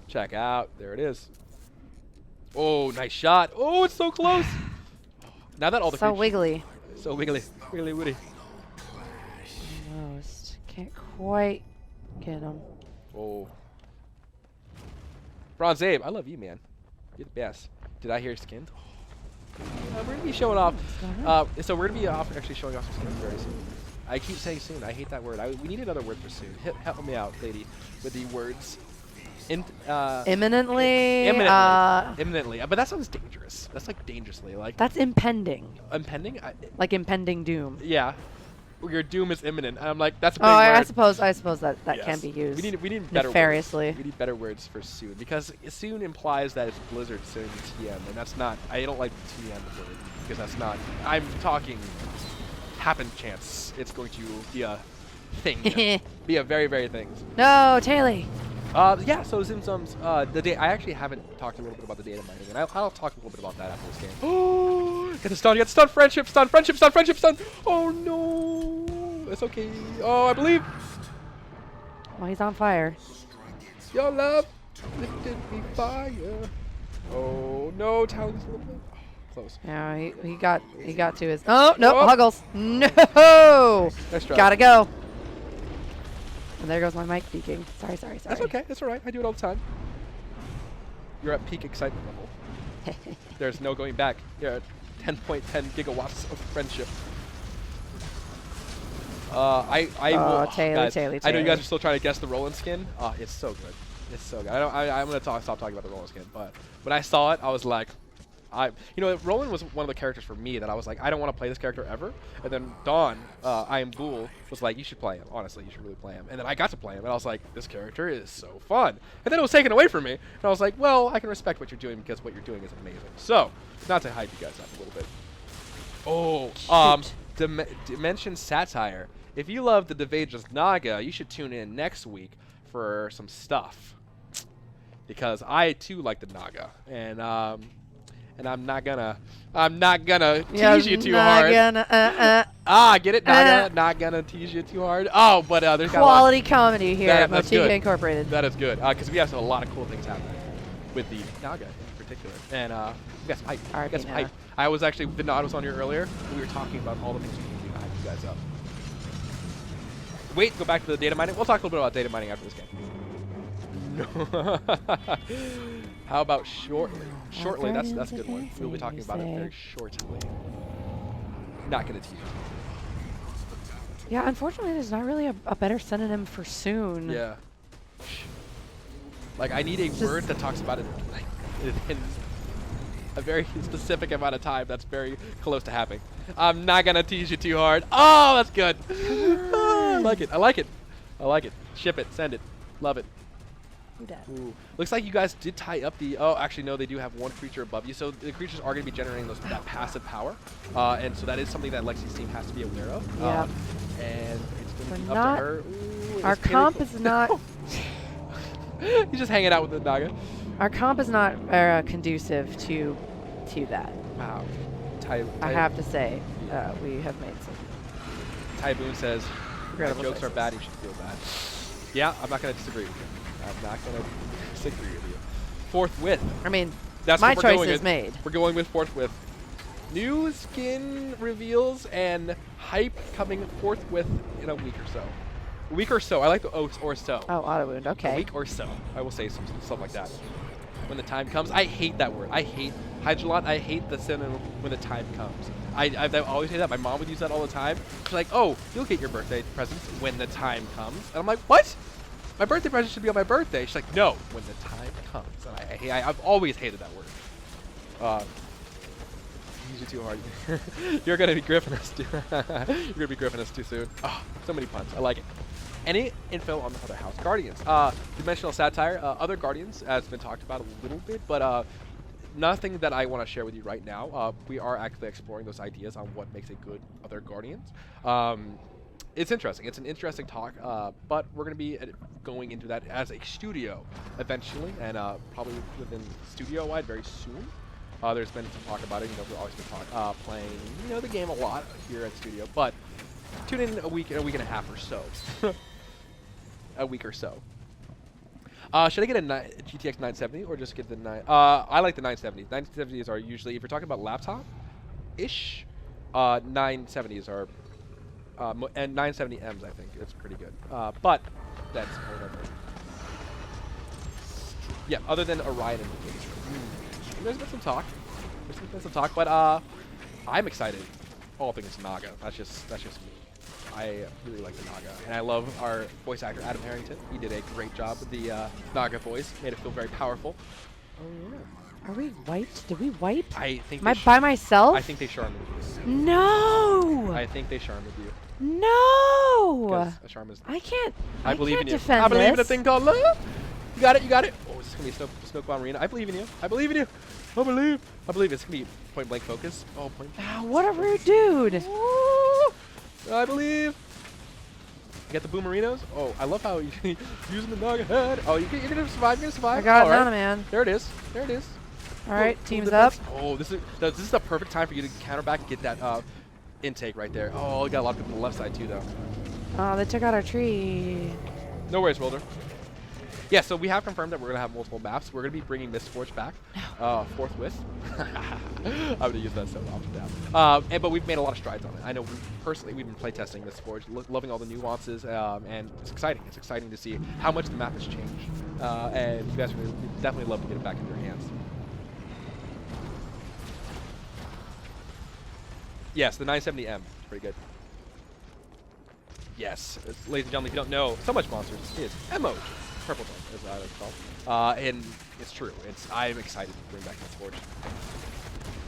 Check out. There it is. Oh, nice shot. Oh, it's so close. Now that all the so creatures- wiggly. So wiggly. Wiggly woody. Almost. Can't quite get him. Oh. Bronze Abe, I love you, man. You're the best. Did I hear skins? We're going to be showing off. So we're going to be actually showing off some skins very soon. I keep saying soon. I hate that word. We need another word for soon. Help me out, lady, with the words. Imminently. Imminently. But that sounds dangerous. That's like dangerously. Like That's impending. impending? Like impending doom. Yeah. Your doom is imminent. And I'm like, that's a big Oh, I word. suppose that Yes. can be used. We need better nefariously. words. We need better words for soon, because soon implies that it's Blizzard soon TM, and that's not. I don't like TM word, because that's not. I'm talking happen chance. It's going to be a thing. Be a very, very thing. No, Taylor. Yeah, so Zimzum's, I actually haven't talked a little bit about the data mining, and I'll talk a little bit about that after this game. Oh, get the stun, friendship, stun. Oh no, it's okay. Oh, I believe. Well, he's on fire. Your love lifted me fire. Oh no, Talon's a little bit close. Yeah, he got to his. Oh no, Oh. Huggles. No. Nice try. Gotta go. And there goes my mic peaking. Sorry. That's okay. That's all right. I do it all the time. You're at peak excitement level. There's no going back. You're at 10.10 gigawatts of friendship. I will, Taylor, guys, Taylor, I know you Taylor. guys are still trying to guess the Roland skin. Oh, it's so good. It's so good. I'm gonna stop talking about the Roland skin, but when I saw it, I was like, Roland was one of the characters for me that I was like, I don't want to play this character ever. And then Dawn, I am Ghoul, was like, you should play him. Honestly, you should really play him. And then I got to play him, and I was like, this character is so fun. And then it was taken away from me, and I was like, well, I can respect what you're doing because what you're doing is amazing. So, not to hype you guys up a little bit. Oh, Dimension Satire. If you love the Devage's Naga, you should tune in next week for some stuff. Because I too like the Naga, and I'm not gonna tease you too hard. Get it? Not gonna tease you too hard. Oh, but there's Quality comedy here at that's Mochica good. Incorporated. That is good because we have a lot of cool things happening with the Naga in particular, and we got some hype. We got some hype. I was actually Vinod was on here earlier. And we were talking about all the things we can do to hype you guys up. Wait, go back to the data mining. We'll talk a little bit about data mining after this game. How about shortly? Shortly, that's a good one. We'll be talking about it very shortly. Not gonna tease you. Yeah, unfortunately, there's not really a better synonym for soon. Yeah. Like I need a word that talks about it like in a very specific amount of time that's very close to happening. I'm not gonna tease you too hard. Oh, that's good. I like it. I like it. I like it. Ship it. Send it. Love it. Ooh. Looks like you guys did tie up the. Oh, actually, no, they do have one creature above you. So the creatures are going to be generating that passive power. And so that is something that Lexi's team has to be aware of. Yeah. And it's going to We're be up not- to her. Ooh, Our it's very comp cool. is not. He's just hanging out with the Naga. Our comp is not conducive to that. Wow. I have to say, we have made some. Tyboon says, "If Regrettable jokes are choices. bad, you should feel bad." Yeah, I'm not going to disagree with you. I'm not going to disagree with you. Forthwith. I mean, That's my what we're choice going is with. made. We're going with forthwith. New skin reveals and hype coming forthwith in a week or so. A week or so. I like the or so. Oh, auto wound. Okay. A week or so. I will say some stuff like that. When the time comes. I hate that word. I hate Hydrolon. I hate the synonym when the time comes. I always say that. My mom would use that all the time. She's like, oh, you'll get your birthday presents when the time comes. And I'm like, what? My birthday present should be on my birthday. She's like, no, when the time comes. And I've always hated that word. Use it too hard. You're gonna be griffing us too. You're gonna be griffing us too soon. Oh, so many puns. I like it. Any info on the other house guardians? Dimensional Satire. Other guardians has been talked about a little bit, but nothing that I want to share with you right now. We are actively exploring those ideas on what makes a good other guardians. It's interesting. It's an interesting talk, but we're going to be going into that as a studio eventually, and probably within studio-wide very soon. There's been some talk about it. We've always been playing, the game a lot here at studio, but tune in a week and a half or so. A week or so. Should I get a GTX 970 or just get the 9? I like the 970s. 970s are usually, if you're talking about laptop-ish, 970s are. And 970Ms, I think, it's pretty good. But that's whatever. Yeah, other than Orion and Vacation. There's been some talk. But I'm excited. All things Naga. That's just me. I really like the Naga, and I love our voice actor Adam Harrington. He did a great job with the Naga voice. Made it feel very powerful. Oh yeah. Are we wiped? Did we wipe? I think. Am I by myself? I think they charmed you. No. I think they charmed you. No. Because a charm is. I can't. I believe can't in you. defend I believe in a this. thing called love. You got it. You got it. Oh, is this gonna be a smoke bomb arena? I believe in you. I believe in you. I believe. It's gonna be point blank focus. Oh, point. What a rude dude. Ooh, I believe. Get the boomerinos. Oh, I love how you using the dog head. Oh, you're gonna survive. You're gonna survive. I got All right. Nana, man. There it is. There it is. All right, Full team's up. defense. Oh, this is the perfect time for you to counter back and get that intake right there. Oh, you got a lot of people on the left side too, though. Oh, they took out our tree. No worries, Wilder. Yeah, so we have confirmed that we're going to have multiple maps. We're going to be bringing Mistforge back forthwith. I'm going to use that so often now. But we've made a lot of strides on it. I know personally we've been playtesting Mistforge, loving all the nuances, and it's exciting. It's exciting to see how much the map has changed. And you guys would definitely love to get it back in your hands. Yes, the 970M. Pretty good. Yes, ladies and gentlemen, if you don't know, so much monsters is MO. Purple Dome, as I like to call it. And it's true. I'm excited to bring back Mistforge.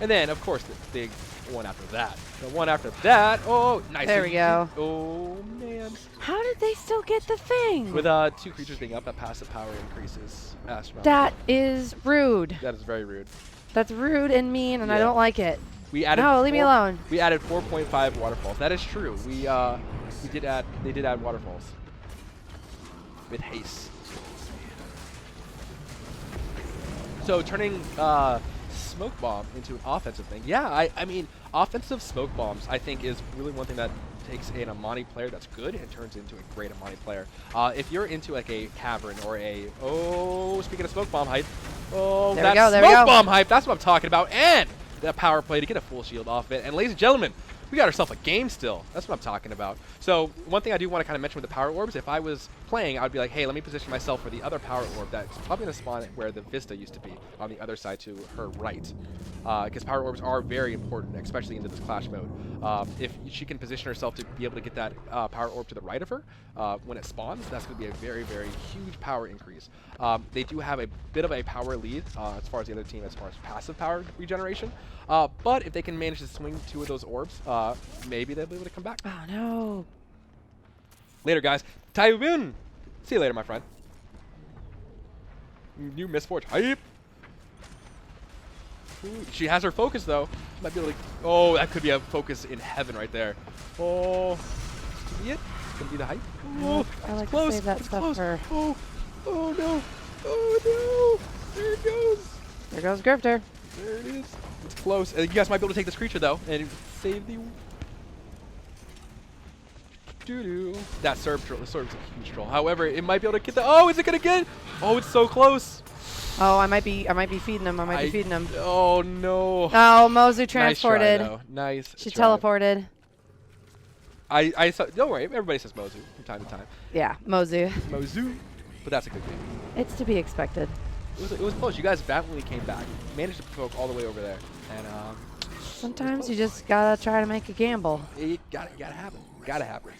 And then, of course, the big one after that. The one after that. Oh, nice. There we go. Oh, man. How did they still get the thing? With 2 creatures being up, that passive power increases. That is rude. That is very rude. That's rude and mean, and I Yeah. don't like it. We added No, leave me alone. We added 4.5 waterfalls. That is true. They did add waterfalls with haste. So turning smoke bomb into an offensive thing. Yeah, I mean, offensive smoke bombs I think is really one thing that takes an Imani player that's good and turns into a great Imani player. If you're into like a cavern or speaking of smoke bomb hype, There that we go, there smoke we go. bomb hype, that's what I'm talking about. And that power play to get a full shield off of it. And ladies and gentlemen, we got ourselves a game still. That's what I'm talking about. So one thing I do want to kind of mention with the power orbs, if I was playing, I would be like, hey, let me position myself for the other power orb that's probably going to spawn where the Vista used to be, on the other side to her right. Because power orbs are very important, especially into this clash mode. If she can position herself to be able to get that power orb to the right of her when it spawns, that's going to be a very, very huge power increase. They do have a bit of a power lead as far as the other team, as far as passive power regeneration. But if they can manage to swing 2 of those orbs, maybe they'll be able to come back. Oh, no. Later, guys. Taiyun! See you later, my friend. New Mistforge hype. Ooh, she has her focus, though. She might be able to... Oh, that could be a focus in heaven right there. Oh. Could be it. Could be the hype. Oh, I like it's close. to save that It's stuff close. for... Oh. Oh, no. Oh, no. There it goes. There goes Grifter. There it is. It's close. You guys might be able to take this creature, though, and save the... Doo-doo. That Serb troll. The Serb's a huge troll. However, it might be able to get the... Oh, is it going to get... Oh, it's so close. Oh, I might be feeding him. I might be feeding him. Oh, no. Oh, Mozu transported. Nice try, though. Nice She try. teleported. I saw... Don't worry. Everybody says Mozu from time to time. Yeah, Mozu. Mozu. But that's a good game. It's to be expected. It was close. You guys valiantly came back. Managed to poke all the way over there. And Sometimes you just gotta try to make a gamble. it gotta happen. Gotta happen.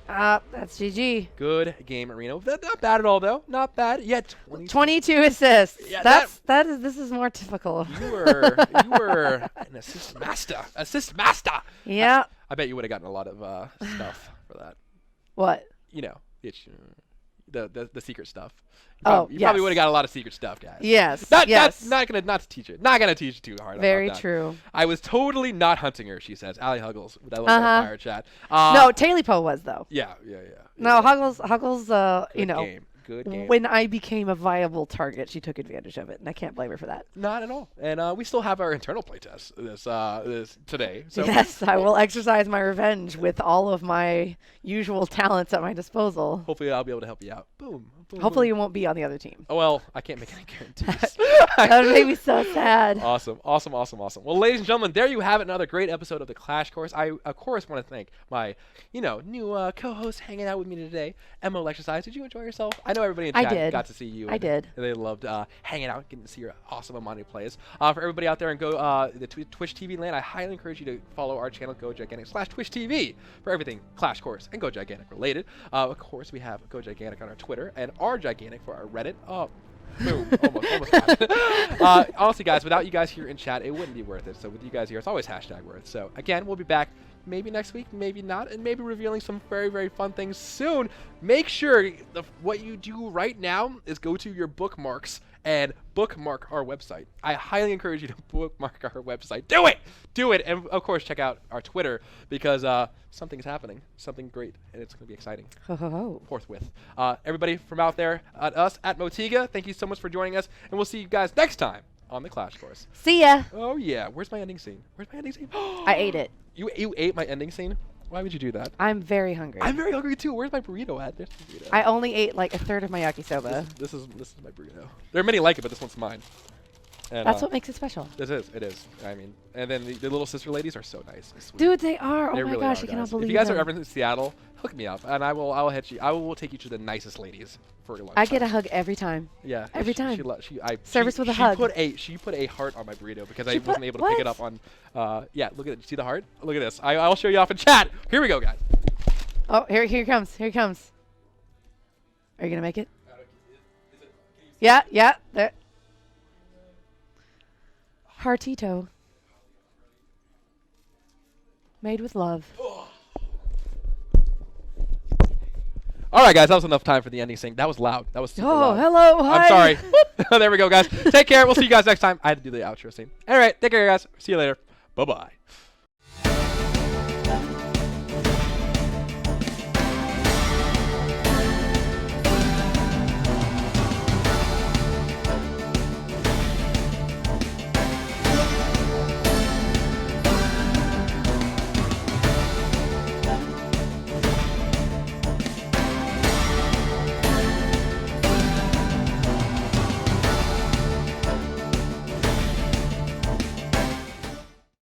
That's GG. Good game, Marino. Not bad at all, though. Not bad. Yeah, 22 assists. Yeah, This is more typical. You were an assist master. Assist master. Yeah. I bet you would have gotten a lot of stuff for that. What? You know, the secret stuff. You probably yes. would have got a lot of secret stuff, guys. Yes. Not yes. not to teach it. Not gonna teach it too hard. Very about that. true. I was totally not hunting her. She says. Allie Huggles. That was Uh-huh. our fire chat. No, Tailipo was though. Yeah. No, Huggles. Good game. Good game. When I became a viable target, she took advantage of it, and I can't blame her for that. Not at all. And we still have our internal playtest this today. So Yes, I will exercise my revenge with all of my usual talents at my disposal. hopefully I'll be able to help you out. Boom. Boom. Hopefully, boom. you won't be on the other team. Oh, well, I can't make any guarantees. That would make me so sad. Awesome. Well, ladies and gentlemen, there you have it. Another great episode of the Clash Course. I, of course, want to thank my, new co-host hanging out with me today, Emma Exercise. Did you enjoy yourself? I know everybody in I chat did. got to see you. I and did. They loved hanging out, getting to see your awesome Imani plays. For everybody out there and go the Twitch TV land, I highly encourage you to follow our channel, Go Gigantic /Twitch TV, for everything Clash Course and Go Gigantic related. Of course, we have Go Gigantic on our Twitter and R Gigantic for our Reddit. Oh, boom. almost got it. Honestly, guys, without you guys here in chat, it wouldn't be worth it. So with you guys here, it's always #worth. So again, we'll be back maybe next week, maybe not, and maybe revealing some very, very fun things soon. Make sure what you do right now is go to your bookmarks and bookmark our website. I highly encourage you to bookmark our website. Do it! Do it! And, of course, check out our Twitter because something's happening. Something great, and it's going to be exciting. Ho, ho, ho. Forthwith. Everybody from out there, at us, at Motiga, thank you so much for joining us, and we'll see you guys next time on the Clash Course. See ya. Oh, yeah. Where's my ending scene? Where's my ending scene? I ate it. You ate my ending scene? Why would you do that? I'm very hungry. I'm very hungry, too. Where's my burrito at? There's the burrito. I only ate like a third of my yakisoba. This is my burrito. There are many like it, but this one's mine. And, That's what makes it special. It is. I mean, and then the little sister ladies are so nice. And sweet. Dude, they are. They Oh my really gosh, are, I cannot guys. believe If you guys them. are ever in Seattle, hook me up, and I will hit you. I will take you to the nicest ladies for your lunch. I get a hug every time. Yeah, every she, time. Service with a she hug. She put a heart on my burrito because I She wasn't put- able to pick it what? up on. Yeah, look at it. See the heart? Look at this. I'll show you off in chat. Here we go, guys. Oh, here he comes. Here he comes. Are you gonna make it? Yeah, there. Heartito. Made with love. All right, guys, that was enough time for the ending scene. That was loud. That was super Oh, loud. hello, hi. I'm sorry. There we go, guys. Take care. We'll see you guys next time. I had to do the outro scene. All right, take care, guys. See you later. Bye-bye.